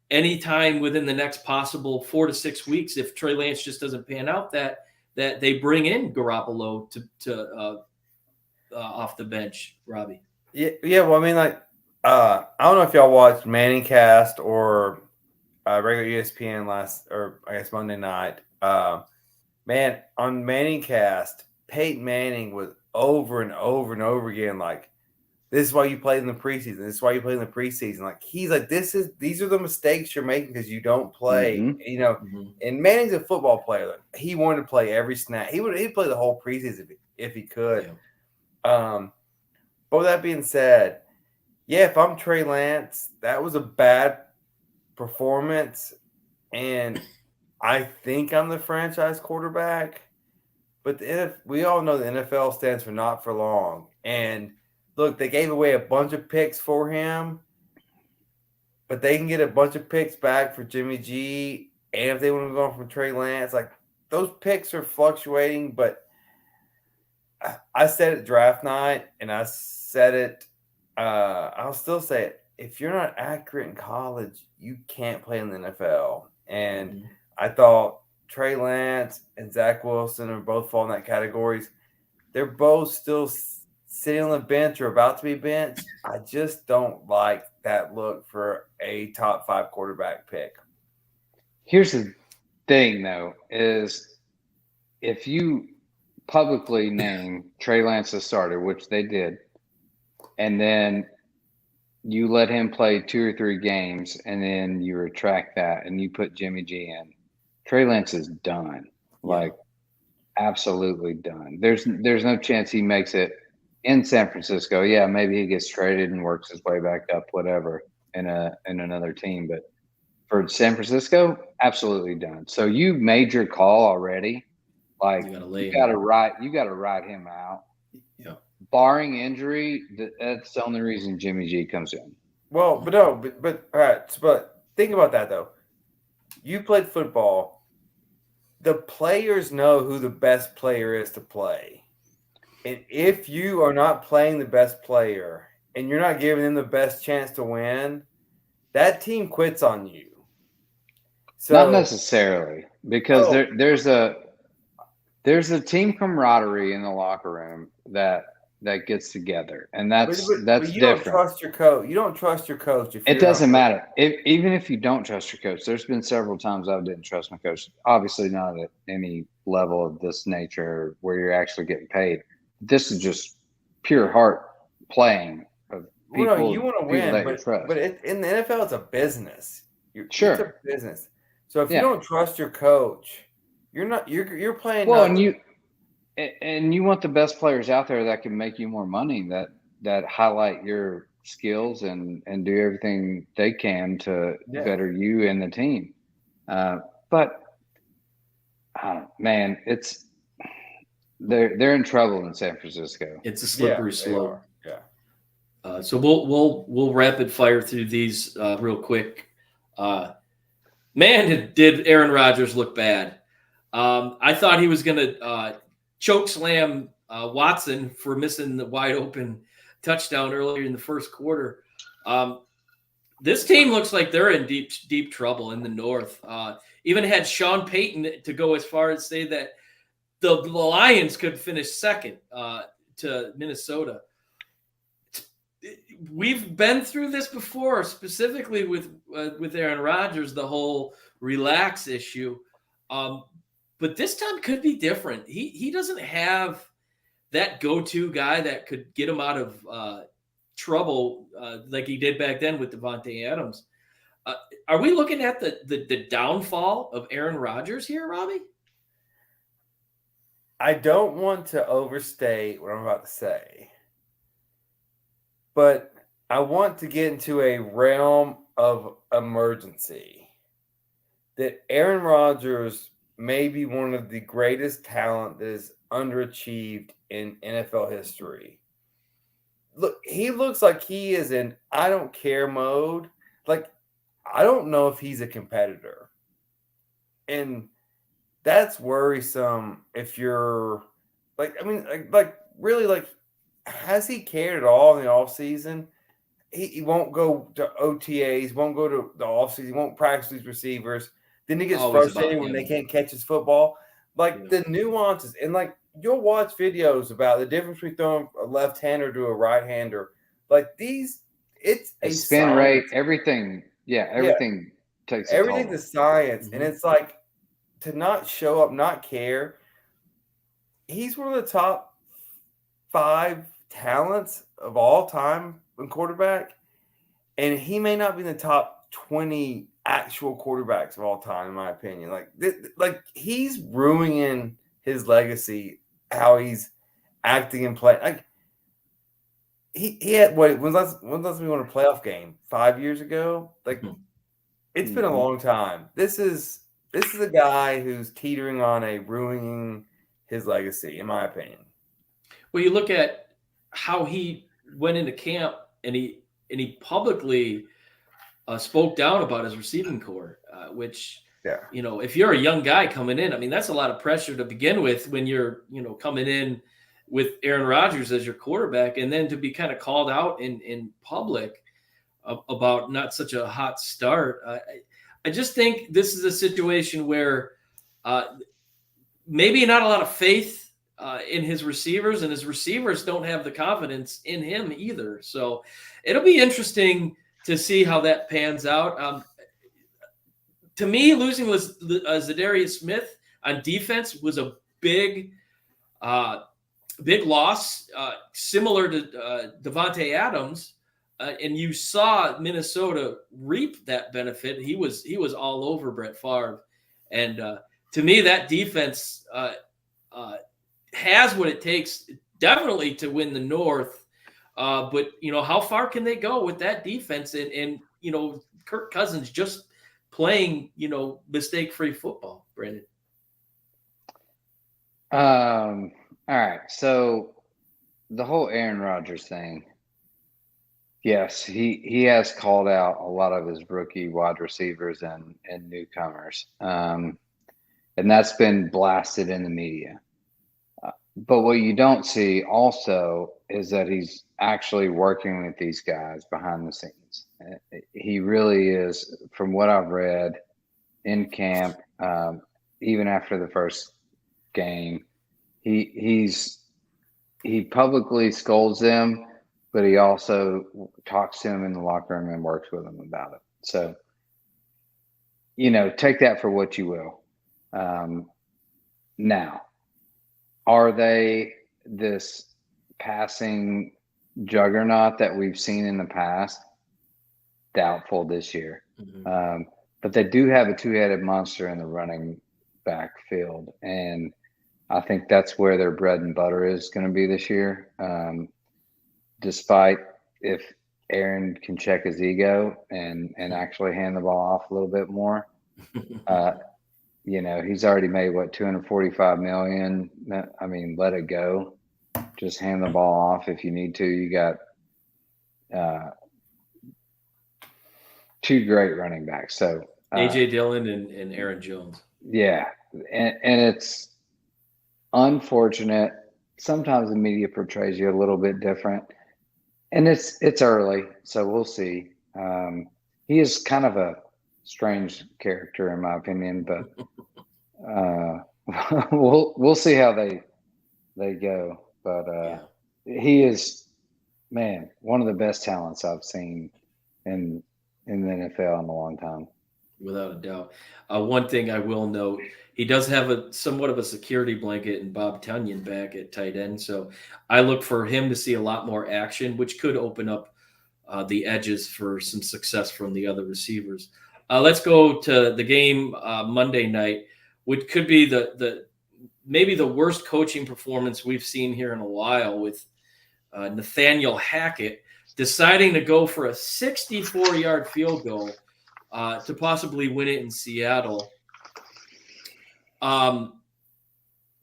S4: any time within the next possible 4 to 6 weeks, if Trey Lance just doesn't pan out, that they bring in Garoppolo to off the bench, Robbie?
S3: Yeah. Well, I mean, I don't know if y'all watched Manning Cast or regular ESPN Monday night. Man, on Manning Cast, Peyton Manning was over and over and over again like, this is why you played in the preseason. This is why you played in the preseason. Like, he's like, these are the mistakes you're making because you don't play.
S2: Mm-hmm.
S3: And Manning's a football player. He wanted to play every snap. He'd play the whole preseason if he could.
S4: Yeah.
S3: But with that being said, yeah, if I'm Trey Lance, that was a bad performance, and I think I'm the franchise quarterback. But we all know the NFL stands for not for long. And look, they gave away a bunch of picks for him, but they can get a bunch of picks back for Jimmy G. And if they want to go from Trey Lance, like, those picks are fluctuating. But I said it draft night, and I said it. I'll still say it. If you're not accurate in college, you can't play in the NFL. And I thought Trey Lance and Zach Wilson are both fall in that categories. They're both still sitting on the bench or about to be benched. I just don't like that look for a top 5 quarterback pick.
S2: Here's the thing, though, is if you publicly name Trey Lance the starter, which they did, and then you let him play 2 or 3 games, and then you retract that and you put Jimmy G in, Trey Lance is done. Like, absolutely done. There's no chance he makes it in San Francisco. Yeah, maybe he gets traded and works his way back up, whatever, in another team. But for San Francisco, absolutely done. So you made your call already. Like, you got to write him out.
S4: Yeah.
S2: Barring injury, that's the only reason Jimmy G comes in.
S3: Well, but all right. But think about that, though. You played football. The players know who the best player is to play. And if you are not playing the best player and you're not giving them the best chance to win, that team quits on you. So
S2: Not necessarily, because
S3: Oh.
S2: there's a team camaraderie in the locker room that gets together, and that's
S3: but you don't
S2: different.
S3: trust your coach. You don't trust your coach. If
S2: It
S3: you're not-
S2: doesn't matter. Even if you don't trust your coach, there's been several times I didn't trust my coach. Obviously, not at any level of this nature where you're actually getting paid. This is just pure heart playing of
S3: Well, no,
S2: people.
S3: you want to
S2: people
S3: win,
S2: that you
S3: but
S2: trust.
S3: in the NFL, it's a business.
S2: Sure.
S3: It's a business. So if you
S2: Yeah.
S3: don't trust your coach, you're playing.
S2: Well,
S3: not
S2: and you want the best players out there that can make you more money, that highlight your skills and do everything they can to
S3: Yeah.
S2: better you and the team. But man, they're in trouble in San Francisco.
S4: It's a slippery
S3: they
S4: slope.
S3: are. Yeah.
S4: So we'll rapid fire through these real quick. Man, did Aaron Rodgers look bad? I thought he was going to choke slam Watson for missing the wide open touchdown earlier in the first quarter. This team looks like they're in deep trouble in the North. Even had Sean Payton to go as far as say that the Lions could finish second to Minnesota. We've been through this before, specifically with Aaron Rodgers, the whole relax issue. But this time could be different. He doesn't have that go-to guy that could get him out of trouble like he did back then with Devontae Adams. Are we looking at the downfall of Aaron Rodgers here, Robbie?
S3: I don't want to overstate what I'm about to say, but I want to get into a realm of emergency. That Aaron Rodgers may be one of the greatest talent that is underachieved in NFL history. Look, he looks like he is in I don't care mode. Like, I don't know if he's a competitor. And that's worrisome if you're really, has he cared at all in the offseason? He won't go to OTAs, won't go to the offseason, he won't practice these receivers. Then he gets
S4: Always
S3: frustrated
S4: about
S3: when
S4: him.
S3: they can't catch his football. The nuances, and you'll watch videos about the difference between throwing a left-hander to a right-hander. It's a
S2: spin
S3: science.
S2: rate, everything. Yeah, everything takes a toll.
S3: Everything's a science, and it's to not show up, not care. He's one of the top 5 talents of all time in quarterback, and he may not be in the top 20 actual quarterbacks of all time, in my opinion. He's ruining his legacy, how he's acting and playing. He had when's last we won a playoff game? 5 years ago. It's been a long time. This is a guy who's teetering on a ruining his legacy, in my opinion.
S4: Well, you look at how he went into camp and he publicly spoke down about his receiving core, which, if you're a young guy coming in, I mean, that's a lot of pressure to begin with when you're, coming in with Aaron Rodgers as your quarterback, and then to be kind of called out in public about not such a hot start. I just think this is a situation where maybe not a lot of faith in his receivers, and his receivers don't have the confidence in him either. So it'll be interesting to see how that pans out. To me, losing Zadarius Smith on defense was a big loss, similar to Devontae Adams. And you saw Minnesota reap that benefit. He was all over Brett Favre. And to me, that defense has what it takes definitely to win the North. But, how far can they go with that defense? And Kirk Cousins just playing, mistake-free football, Brandon.
S2: All right. So the whole Aaron Rodgers thing, yes, he has called out a lot of his rookie wide receivers and newcomers. And that's been blasted in the media. But what you don't see also is that he's actually working with these guys behind the scenes. He really is, from what I've read, in camp, even after the first game. He publicly scolds them, but he also talks to him in the locker room and works with them about it. So, take that for what you will. Now, are they this passing juggernaut that we've seen in the past? Doubtful this year.
S4: Mm-hmm.
S2: But they do have a two-headed monster in the running backfield, and I think that's where their bread and butter is going to be this year. Despite if Aaron can check his ego and actually hand the ball off a little bit more, he's already made $245 million. I mean, let it go. Just hand the ball off if you need to. You got two great running backs. So
S4: AJ Dillon and Aaron Jones.
S2: Yeah, and it's unfortunate. Sometimes the media portrays you a little bit different, and it's early, so we'll see. He is kind of a strange character, in my opinion, but we'll see how they go. But he is, man, one of the best talents I've seen in the NFL in a long time.
S4: Without a doubt. One thing I will note, he does have somewhat of a security blanket in Bob Tunyon back at tight end. So I look for him to see a lot more action, which could open up the edges for some success from the other receivers. Let's go to the game Monday night, which could be maybe the worst coaching performance we've seen here in a while, with Nathaniel Hackett deciding to go for a 64-yard field goal to possibly win it in Seattle. Not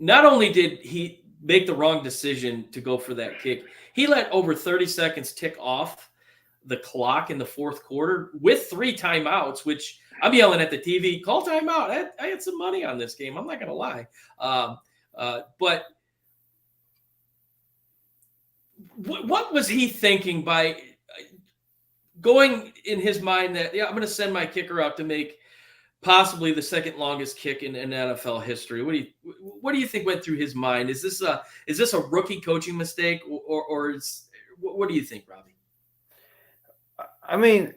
S4: only did he make the wrong decision to go for that kick, he let over 30 seconds tick off the clock in the fourth quarter with 3 timeouts, which I'm yelling at the TV, call timeout. I had some money on this game. I'm not going to lie. But what was he thinking by going in his mind that, I'm going to send my kicker out to make possibly the second longest kick in NFL history? What do you think went through his mind? Is this a rookie coaching mistake, or what do you think, Robbie?
S3: I mean,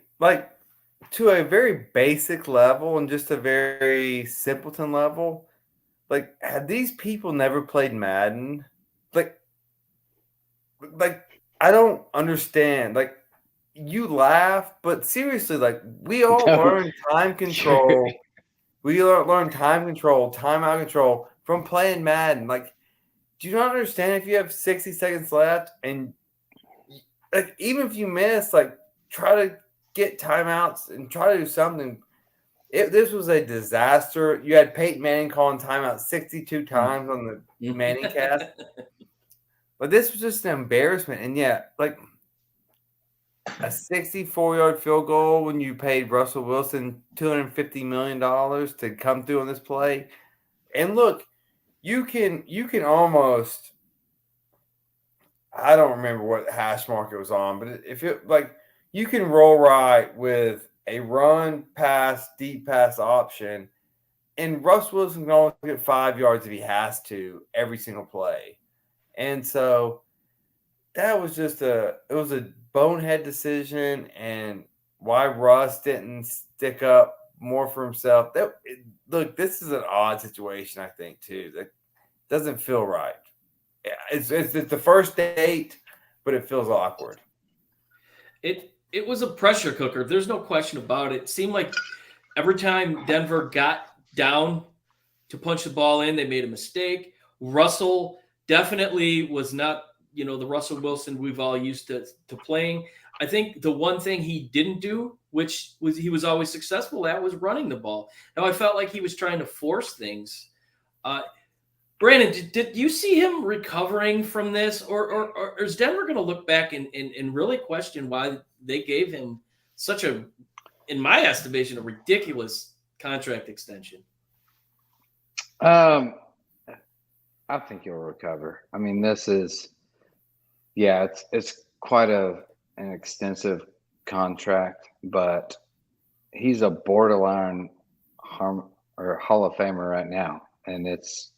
S3: to a very basic level and just a very simpleton level, had these people never played Madden? I don't understand. You laugh, but seriously, we all learn time control.
S2: Sure.
S3: We learn time control, timeout control from playing Madden. Do you not understand if you have 60 seconds left and even if you miss, try to get timeouts and try to do something. This was a disaster. You had Peyton Manning calling timeout 62 times on the Manning cast. But this was just an embarrassment. And a 64-yard field goal when you paid Russell Wilson $250 million to come through on this play. And look, you can almost, I don't remember what hash mark it was on, but if it you can roll right with a run, pass, deep pass option, and Russ Wilson can almost get 5 yards if he has to every single play. And so that was it was a bonehead decision, and why Russ didn't stick up more for himself. Look, this is an odd situation, I think, too. That doesn't feel right. It's the first date, but it feels awkward.
S4: It was a pressure cooker. There's no question about it. It seemed like every time Denver got down to punch the ball in, they made a mistake. Russell definitely was not, the Russell Wilson we've all used to playing. I think the one thing he didn't do, which he was always successful at, was running the ball. Now, I felt like he was trying to force things. Brandon, did you see him recovering from this, or is Denver going to look back and really question why they gave him such a, in my estimation, a ridiculous contract extension?
S2: I think he'll recover. I mean, this is, it's quite an extensive contract, but he's a borderline Hall of Famer right now, and it's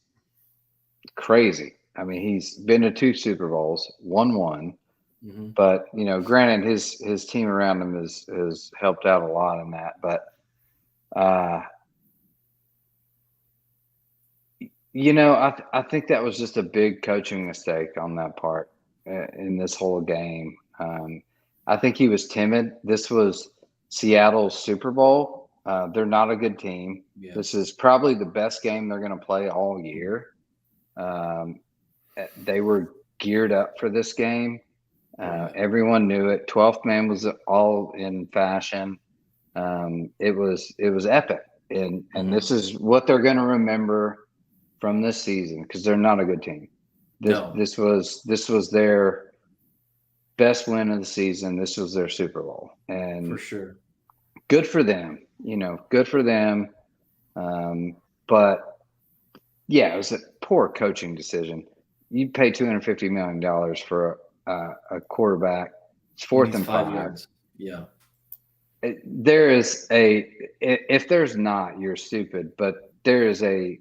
S2: crazy. I mean, he's been to 2 Super Bowls, won one, but granted, his team around him has helped out a lot in that. But I think that was just a big coaching mistake on that part in this whole game. I think he was timid. This was Seattle's Super Bowl. They're not a good team. Yeah. This is probably the best game they're going to play all year. They were geared up for this game. Everyone knew it. 12th man was all in fashion. It was epic, and this is what they're going to remember from this season, because they're not a good team. This was their best win of the season. This was their Super Bowl, and
S4: for sure,
S2: good for them. Good for them. But yeah, it was a poor coaching decision. You pay $250 million for a quarterback. It's 4th and 5
S4: yards. Yeah.
S2: There is if there's not, you're stupid, but there is a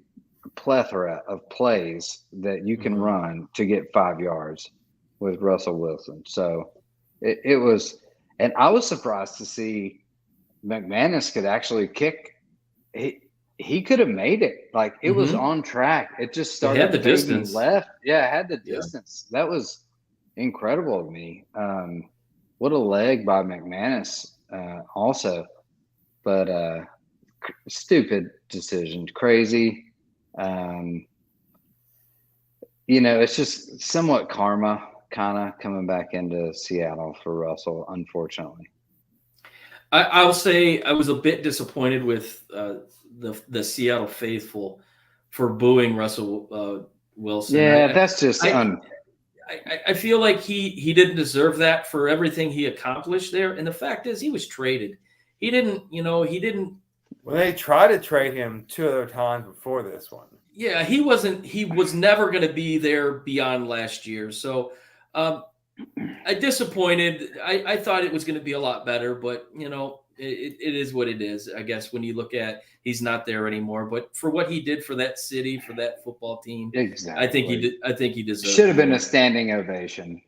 S2: plethora of plays that you can run to get 5 yards with Russell Wilson. So it was, and I was surprised to see McManus could actually kick. He could have made it. Like, it was on track. It just started.
S4: It had the distance
S2: left. Yeah, it had the distance. That was incredible to me. What a leg by McManus also. But stupid decision. Crazy. It's just somewhat karma kind of coming back into Seattle for Russell, unfortunately.
S4: I will say I was a bit disappointed with the Seattle faithful for booing Russell Wilson.
S2: Yeah, that's just
S4: I feel like he didn't deserve that for everything he accomplished there. And the fact is, he was traded. He didn't.
S3: Well, they tried to trade him 2 other times before this one.
S4: Yeah, he was never going to be there beyond last year. So I disappointed. I thought it was going to be a lot better, but it is what it is. I guess when you look at, he's not there anymore. But for what he did for that city, for that football team,
S2: exactly,
S4: I think he deserved.
S2: Should have been a standing ovation.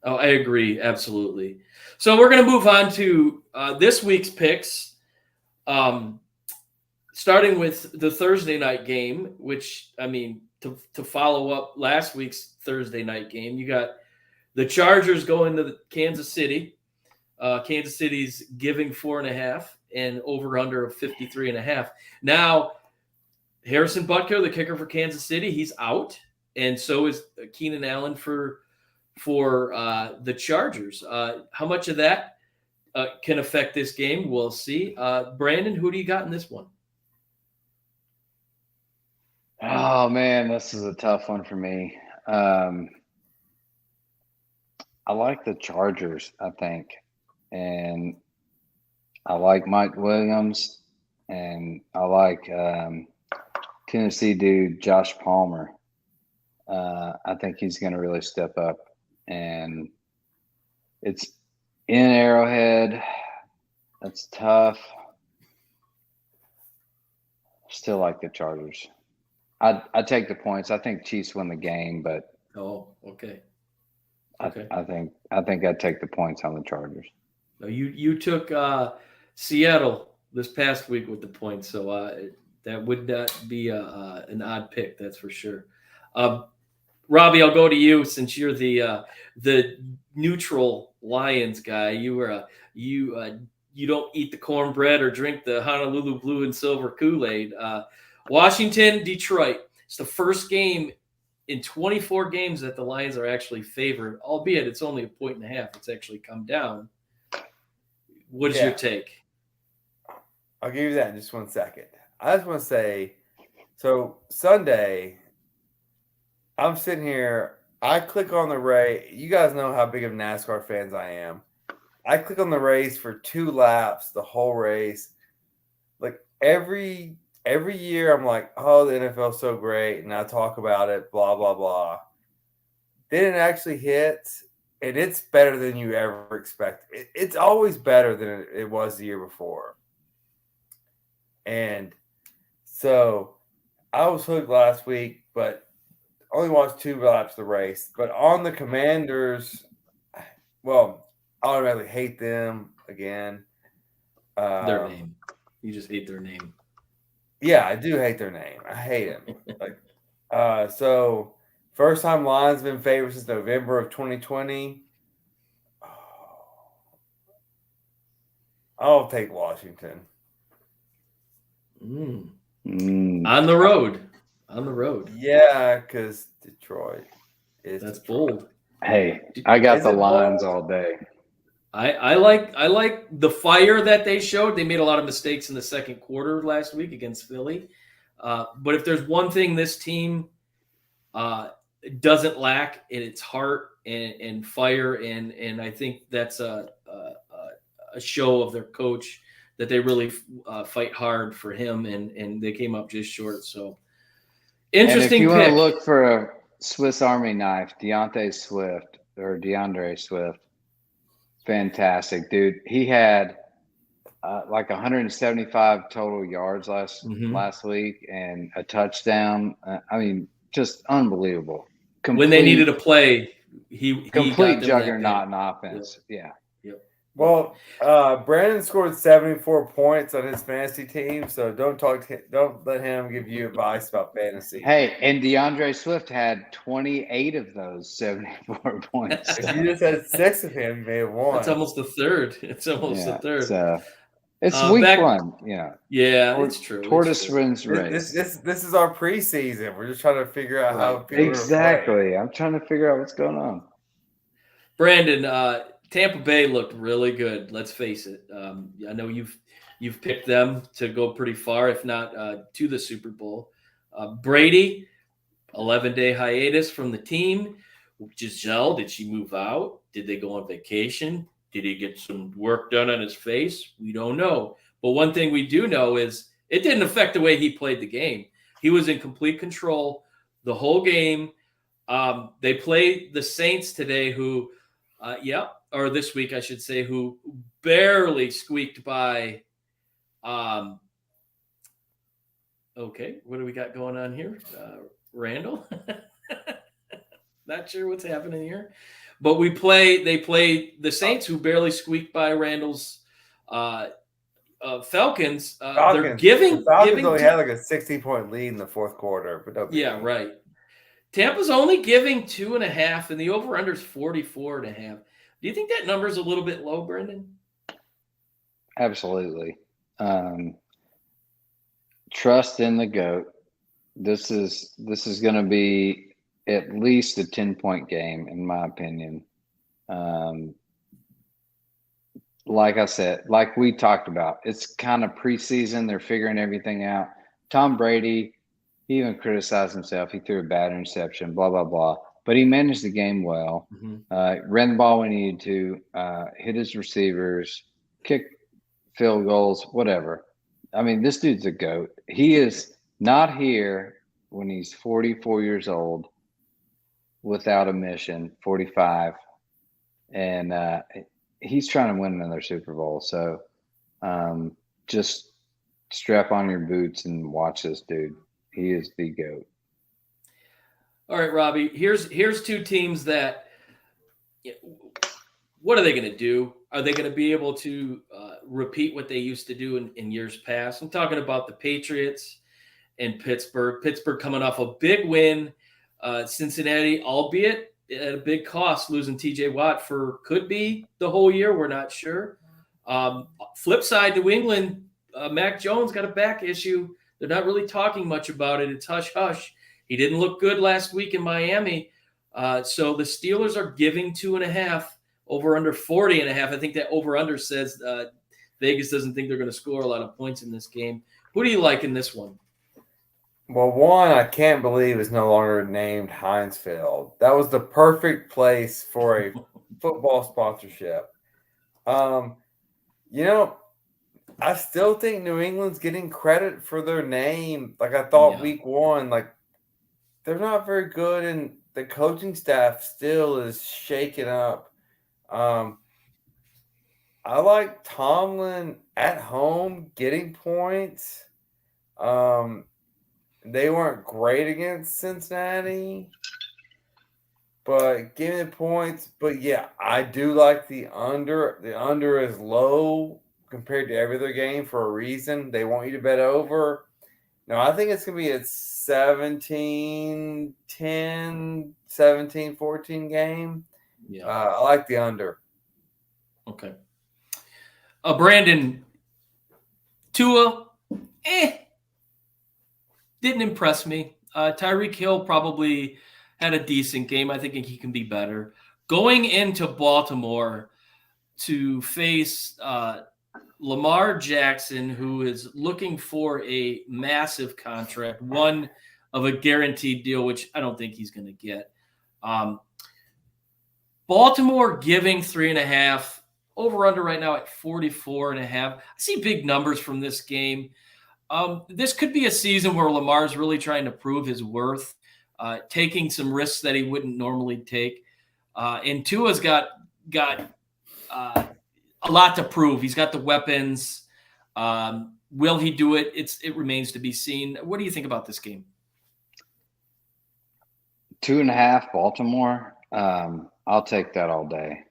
S4: Oh, I agree, absolutely. So we're going to move on to this week's picks. Starting with the Thursday night game, which, I mean, to follow up last week's Thursday night game, you got the Chargers going to Kansas City. Kansas City's giving 4.5 and over under of 53.5. Now, Harrison Butker, the kicker for Kansas City, he's out, and so is Keenan Allen for the Chargers. How much of that can affect this game? We'll see. Brandon, who do you got in this one?
S2: Oh man, this is a tough one for me. I like the Chargers, I think, and I like Mike Williams, and I like Tennessee dude Josh Palmer. I think he's going to really step up, and it's in Arrowhead. That's tough. Still like the Chargers. I take the points. I think Chiefs win the game, but
S4: okay.
S2: I think I'd take the points on the Chargers.
S4: No, you took Seattle this past week with the points, so that would not be an odd pick, that's for sure. Robbie, I'll go to you since you're the neutral Lions guy. You don't eat the cornbread or drink the Honolulu blue and silver Kool-Aid. Washington, Detroit. It's the first game in 24 games that the Lions are actually favored, albeit it's only 1.5. It's actually come down. What is your take?
S3: I'll give you that in just 1 second. I just want to say, so Sunday, I'm sitting here. I click on the race. You guys know how big of NASCAR fans I am. I click on the race for 2 laps, the whole race. Like every year, I'm like, oh, the NFL's so great, and I talk about it, blah, blah, blah. Then it actually hits, and it's better than you ever expect. It's always better than it was the year before. And So I was hooked last week, but only watched 2 laps of the race. But on the Commanders, well, I automatically hate them again.
S4: Their name. You just hate their name.
S3: Yeah, I do hate their name. I hate them. So first time Lions been favored since November of 2020. I'll take Washington.
S4: On the road. On the road.
S3: Yeah, because Detroit is.
S4: That's
S3: Detroit.
S4: bold.
S2: Hey, I got
S3: Is
S2: the
S3: it
S2: Lions
S3: bold?
S2: all day.
S4: I like the fire that they showed. They made a lot of mistakes in the second quarter last week against Philly. But if there's one thing this team doesn't lack in its heart and fire, and I think that's a show of their coach that they really fight hard for him, and they came up just short. So interesting.
S2: And if you want
S4: pick.
S2: to look for a Swiss Army knife, DeAndre Swift, fantastic, dude. He had like 175 total yards last week and a touchdown. I mean, just unbelievable.
S4: When they needed a play, he
S2: complete
S4: got them
S2: juggernaut in offense.
S4: Yep.
S2: Yeah.
S3: Well, Brandon scored 74 points on his fantasy team, so don't let him give you advice about fantasy.
S2: Hey, and DeAndre Swift had 28 of those 74 points.
S3: If you just had 6 of him, you may have won.
S4: That's almost a third. It's almost a third.
S2: It's week one,
S4: Yeah, it's true.
S2: Tortoise wins race.
S3: This is our preseason. We're just trying to figure out how people
S2: exactly. I'm trying to figure out what's going on.
S4: Brandon, Tampa Bay looked really good. Let's face it. I know you've picked them to go pretty far, if not to the Super Bowl. Brady, 11-day hiatus from the team. Giselle, did she move out? Did they go on vacation? Did he get some work done on his face? We don't know. But one thing we do know is it didn't affect the way he played the game. He was in complete control the whole game. They played the Saints today or this week, I should say, who barely squeaked by. Okay, what do we got going on here? Randall? Not sure what's happening here. But they play the Saints, who barely squeaked by Randall's Falcons. They're giving.
S3: The Falcons only had like a 60-point lead in the fourth quarter. But
S4: right. Tampa's only giving 2.5, and the over/under is 44.5. Do you think that number is a little bit low, Brendan?
S2: Absolutely. Trust in the GOAT. This is going to be at least a 10-point game, in my opinion. Like I said, like we talked about, it's kind of preseason. They're figuring everything out. Tom Brady, he even criticized himself. He threw a bad interception, blah, blah, blah. But he managed the game well. Ran the ball when he needed to, hit his receivers, kicked field goals, whatever. I mean, this dude's a GOAT. He is not here when he's 44 years old without a mission, 45. And he's trying to win another Super Bowl. So just strap on your boots and watch this dude. He is the GOAT.
S4: All right, Robbie, here's two teams that what are they going to do? Are they going to be able to repeat what they used to do in years past? I'm talking about the Patriots and Pittsburgh. Pittsburgh coming off a big win. Cincinnati, albeit at a big cost, losing TJ Watt for could be the whole year. We're not sure. Flip side, New England, Mac Jones got a back issue. They're not really talking much about it. It's hush-hush. He didn't look good last week in Miami. So the Steelers are giving 2.5, over under 40.5. I think that over under says Vegas doesn't think they're going to score a lot of points in this game. Who do you like in this one?
S3: Well, one I can't believe is no longer named Heinz Field. That was the perfect place for a football sponsorship. I still think New England's getting credit for their name. Like I thought week one, like they're not very good, and the coaching staff still is shaken up. I like Tomlin at home getting points. They weren't great against Cincinnati, but give me the points. But yeah, I do like the under. The under is low compared to every other game for a reason. They want you to bet over. No, I think it's going to be a 17-10, 17-14 game.
S4: Yeah.
S3: I like the under.
S4: Okay. Brandon, Tua, didn't impress me. Tyreek Hill probably had a decent game. I think he can be better. Going into Baltimore to face Lamar Jackson, who is looking for a massive contract, one of a guaranteed deal, which I don't think he's going to get. Baltimore giving 3.5, over under right now at 44.5. I see big numbers from this game. This could be a season where Lamar's really trying to prove his worth, taking some risks that he wouldn't normally take. And Tua's got a lot to prove. He's got the weapons. Will he do it? It remains to be seen. What do you think about this game?
S2: 2.5 Baltimore. I'll take that all day.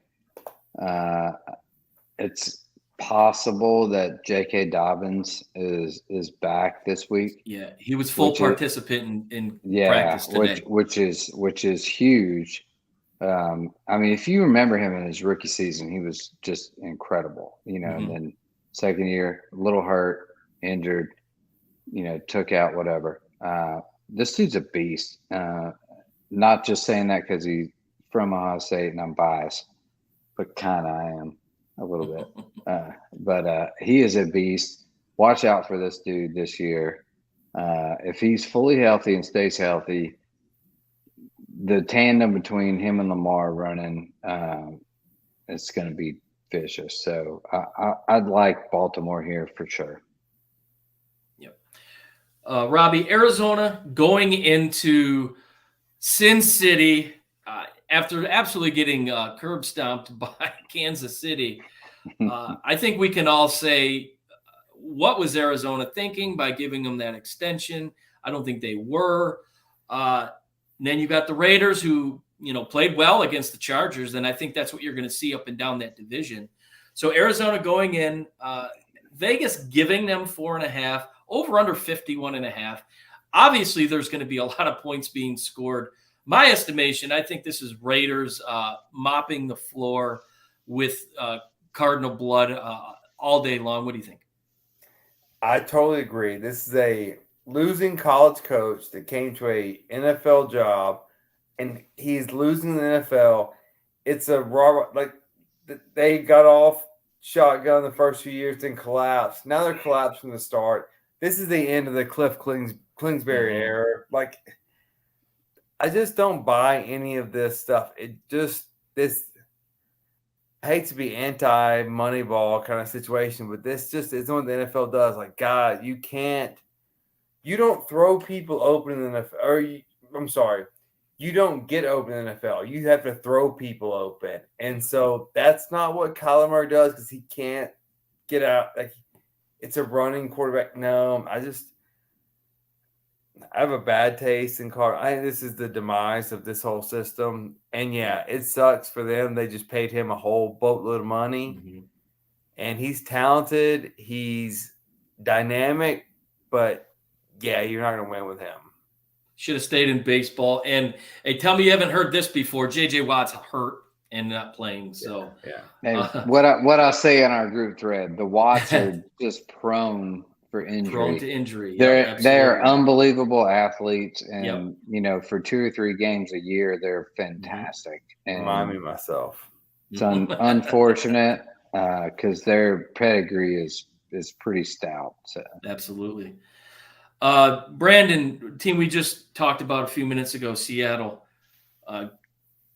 S2: It's possible that J.K. Dobbins is back this week.
S4: Yeah, he was full participant in practice today.
S2: which is huge. I mean, if you remember him in his rookie season, he was just incredible. And then second year, a little hurt, injured, took out whatever. This dude's a beast. Not just saying that because he's from Ohio State and I'm biased, but kind of I am a little bit. But he is a beast. Watch out for this dude this year. If he's fully healthy and stays healthy, the tandem between him and Lamar running, it's going to be vicious. So I'd like Baltimore here for sure.
S4: Yep. Robbie, Arizona going into Sin City after absolutely getting curb stomped by Kansas City. I think we can all say, what was Arizona thinking by giving them that extension? I don't think they were. And then you got the Raiders who, played well against the Chargers. And I think that's what you're going to see up and down that division. So Arizona going in, Vegas giving them 4.5, over under 51.5. Obviously, there's going to be a lot of points being scored. My estimation, I think this is Raiders mopping the floor with Cardinal blood all day long. What do you think?
S3: I totally agree. This is a losing college coach that came to a NFL job, and he's losing the NFL. It's a Robert, like they got off shotgun the first few years, then collapsed. Now they're collapsed from the start. This is the end of the Cliff Kingsbury era. Like, I just don't buy any of this stuff. I hate to be anti-Moneyball kind of situation, but this just is what the NFL does. Like, God, you don't throw people open in the NFL. You don't get open in the NFL. You have to throw people open. And so that's not what Kyler Murray does because he can't get out. Like, it's a running quarterback. No, I have a bad taste in Carter. I think this is the demise of this whole system. And yeah, it sucks for them. They just paid him a whole boatload of money. And he's talented. He's dynamic. But yeah, you're not going to win with him.
S4: Should have stayed in baseball. And hey, tell me you haven't heard this before. J.J. Watt's hurt and not playing. So
S2: yeah. Hey, what I say in our group thread, the Watts are just prone for injury.
S4: Prone to injury.
S2: They're unbelievable athletes, and for 2 or 3 games a year, they're fantastic. And
S3: remind me myself.
S2: It's unfortunate because their pedigree is pretty stout. So
S4: absolutely. Brandon, team we just talked about a few minutes ago, Seattle,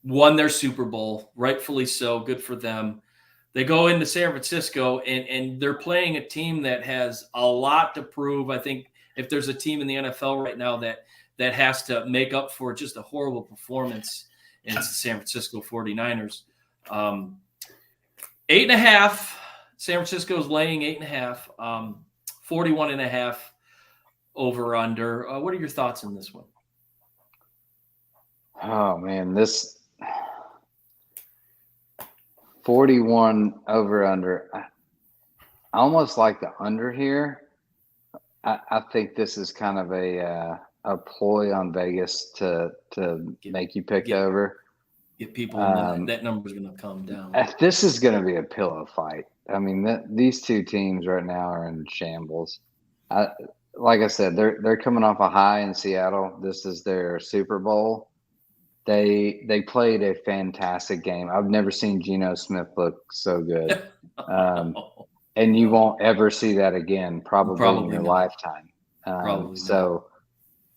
S4: won their Super Bowl, rightfully so. Good for them. They go into San Francisco, and they're playing a team that has a lot to prove. I think if there's a team in the NFL right now that has to make up for just a horrible performance, it's the San Francisco 49ers. 8.5. San Francisco is laying 8.5. 41.5. over under. What are your thoughts on this one?
S2: Oh man, this 41 over under. I almost like the under here. I think this is kind of a ploy on Vegas to make you pick over.
S4: Get people that number's going to come down.
S2: This is going to be a pillow fight. I mean, these two teams right now are in shambles. Like I said, they're coming off a high in Seattle. This is their Super Bowl. They played a fantastic game. I've never seen Geno Smith look so good. And you won't ever see that again, probably in your lifetime. So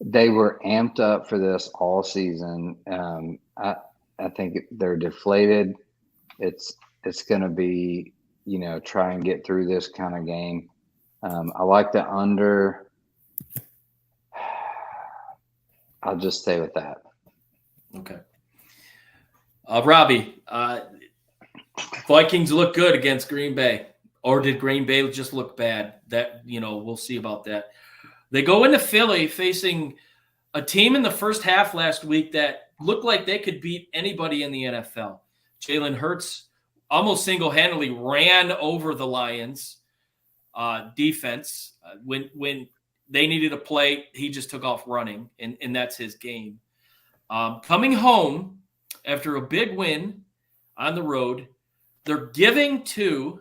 S2: they were amped up for this all season. I think they're deflated. It's going to be, try and get through this kind of game. I like the under. I'll just stay with that.
S4: Okay. Robbie, Vikings look good against Green Bay. Or did Green Bay just look bad? That, we'll see about that. They go into Philly facing a team in the first half last week that looked like they could beat anybody in the NFL. Jalen Hurts almost single-handedly ran over the Lions defense. When they needed a play, he just took off running, and that's his game. Coming home after a big win on the road, they're giving to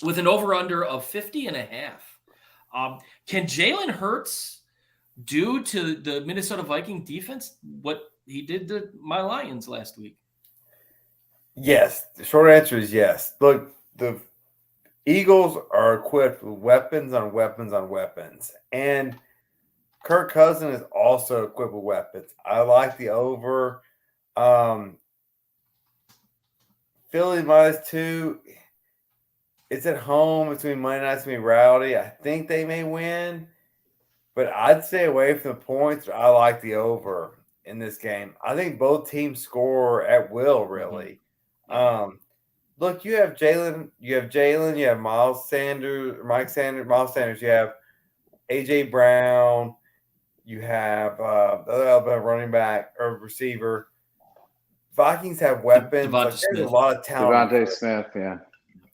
S4: with an over-under of 50.5. Can Jalen Hurts do to the Minnesota Viking defense what he did to my Lions last week?
S3: Yes. The short answer is yes. Look, the Eagles are equipped with weapons on weapons on weapons. And Kirk Cousins is also equipped with weapons. I like the over. Philly -2. It's at home. It's going to be Monday night. It's going to be rowdy. I think they may win, but I'd stay away from the points. I like the over in this game. I think both teams score at will, really. Look, you have Jalen, you have Miles Sanders, Miles Sanders, you have A.J. Brown, you have the other Alabama running back or receiver. Vikings have weapons. There's a lot of talent.
S2: Devontae Smith, yeah.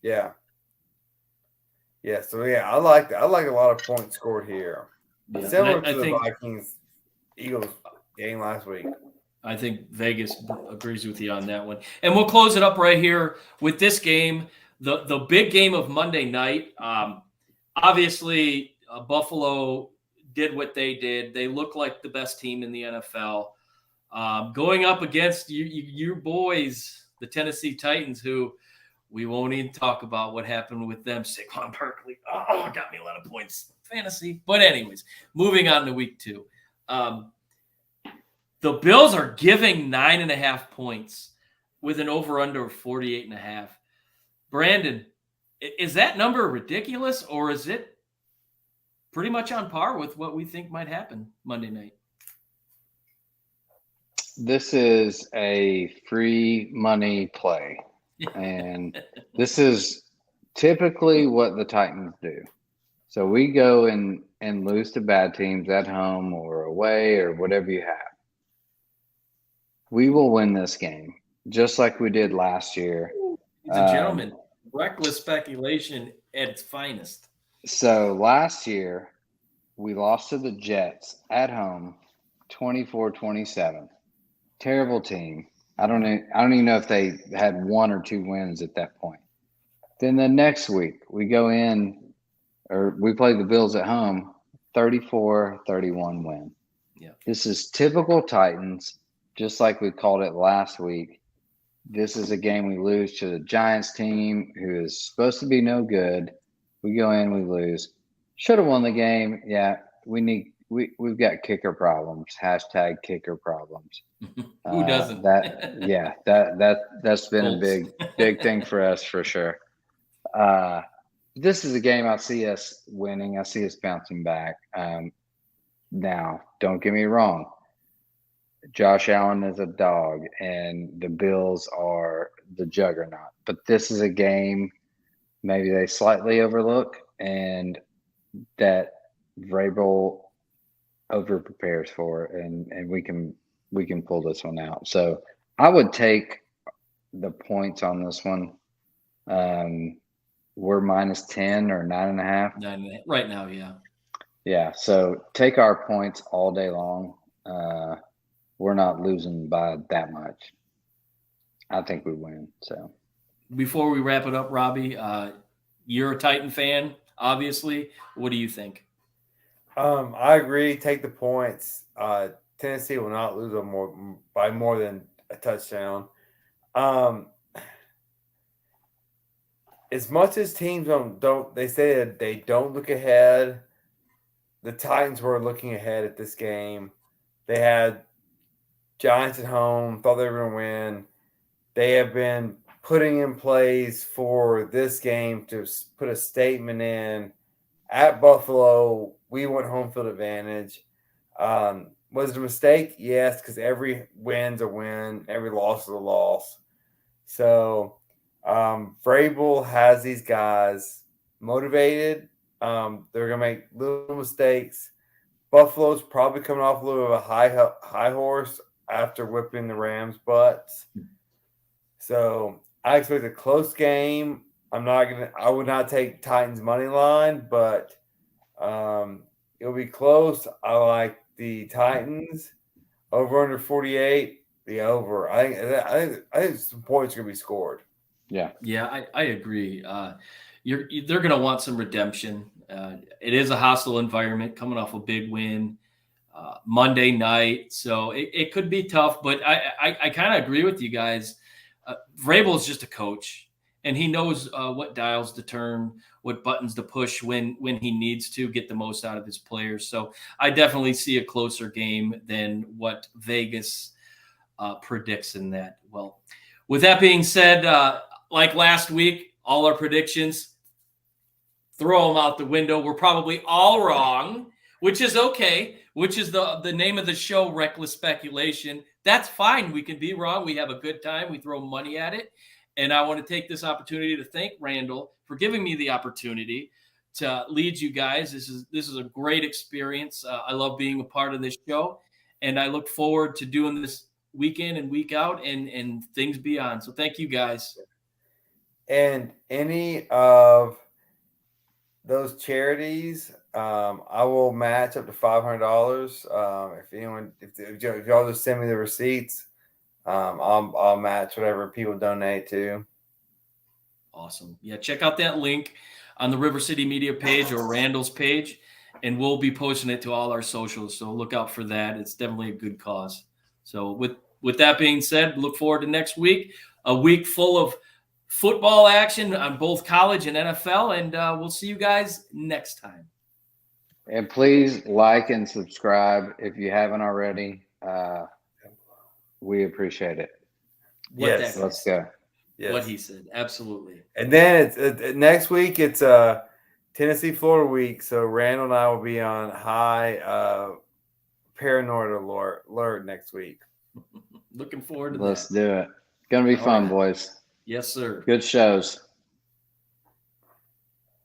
S3: Yeah. Yeah, so I like a lot of points scored here.
S4: Yeah.
S3: Similar to the Vikings-Eagles game last week.
S4: I think Vegas agrees with you on that one. And we'll close it up right here with this game, the big game of Monday night. Obviously, Buffalo did what they did. They look like the best team in the NFL. Going up against your boys, the Tennessee Titans, who we won't even talk about what happened with them. Saquon Barkley, got me a lot of points fantasy. But anyways, moving on to week 2. The Bills are giving 9.5 points with an over-under of 48.5. Brandon, is that number ridiculous, or is it pretty much on par with what we think might happen Monday night?
S2: This is a free money play. And this is typically what the Titans do. So we go and lose to bad teams at home or away or whatever you have. We will win this game, just like we did last year.
S4: He's a gentleman. Reckless speculation at its finest.
S2: So last year, we lost to the Jets at home, 24-27. Terrible team. I don't even know if they had 1 or 2 wins at that point. Then the next week, we play the Bills at home, 34-31 win.
S4: Yeah.
S2: This is typical Titans, just like we called it last week. This is a game we lose to the Giants team, who is supposed to be no good. We go in, we lose. Should have won the game. Yeah, we've got kicker problems. # kicker problems.
S4: Who doesn't?
S2: That's been a big thing for us for sure. This is a game I see us winning. I see us bouncing back. Now, don't get me wrong. Josh Allen is a dog, and the Bills are the juggernaut. But this is a game maybe they slightly overlook, and that Vrabel over prepares for it, and we can pull this one out. So I would take the points on this one. We're -10 or 9.5.
S4: 9.5 right now, yeah.
S2: Yeah, so take our points all day long. We're not losing by that much. I think we win. So
S4: Before we wrap it up, Robbie, you're a Titan fan, obviously. What do you think?
S3: I agree. Take the points. Tennessee will not lose by more than a touchdown. As much as teams don't they say that they don't look ahead, the Titans were looking ahead at this game. They had Giants at home, thought they were going to win. They have been putting in plays for this game to put a statement in. At Buffalo, we want home field advantage. Was it a mistake? Yes, because every win's a win, every loss is a loss. So Vrabel has these guys motivated. They're going to make little mistakes. Buffalo's probably coming off a little of a high horse after whipping the Rams' butts. So I expect a close game. I would not take Titans money line, but it'll be close. I like the Titans over under 48. The over. I think some points are gonna be scored.
S2: yeah,
S4: I agree. They're going to want some redemption. It is a hostile environment, coming off a big win Monday night, so it could be tough. But I kind of agree with you guys. Vrabel is just a coach, and he knows what dials to turn, what buttons to push when he needs to get the most out of his players. So I definitely see a closer game than what Vegas predicts in that. Well, with that being said, like last week, all our predictions, throw them out the window. We're probably all wrong, which is okay, which is the name of the show, Reckless Speculation. That's fine. We can be wrong. We have a good time. We throw money at it. And I want to take this opportunity to thank Randall for giving me the opportunity to lead you guys. This is a great experience. I love being a part of this show, and I look forward to doing this week in and week out and things beyond. So thank you guys.
S3: And any of those charities, I will match up to $500. If y'all just send me the receipts, I'll match whatever people donate to.
S4: Awesome. Yeah, check out that link on the River City Media page or Randall's page, and we'll be posting it to all our socials. So look out for that. It's definitely a good cause. So with that being said, look forward to next week, a week full of football action on both college and NFL, and we'll see you guys next time.
S2: and please like and subscribe if you haven't already. We appreciate it.
S3: Yes.
S2: Let's go.
S3: Yes.
S4: What he said. Absolutely.
S3: And then it's next week. It's Tennessee Florida week, so Randall and I will be on high paranoid alert next week.
S4: Looking forward to
S2: Let's
S4: that.
S2: do it. It's gonna be fun,
S3: right.
S2: boys.
S4: Yes, sir.
S2: Good shows.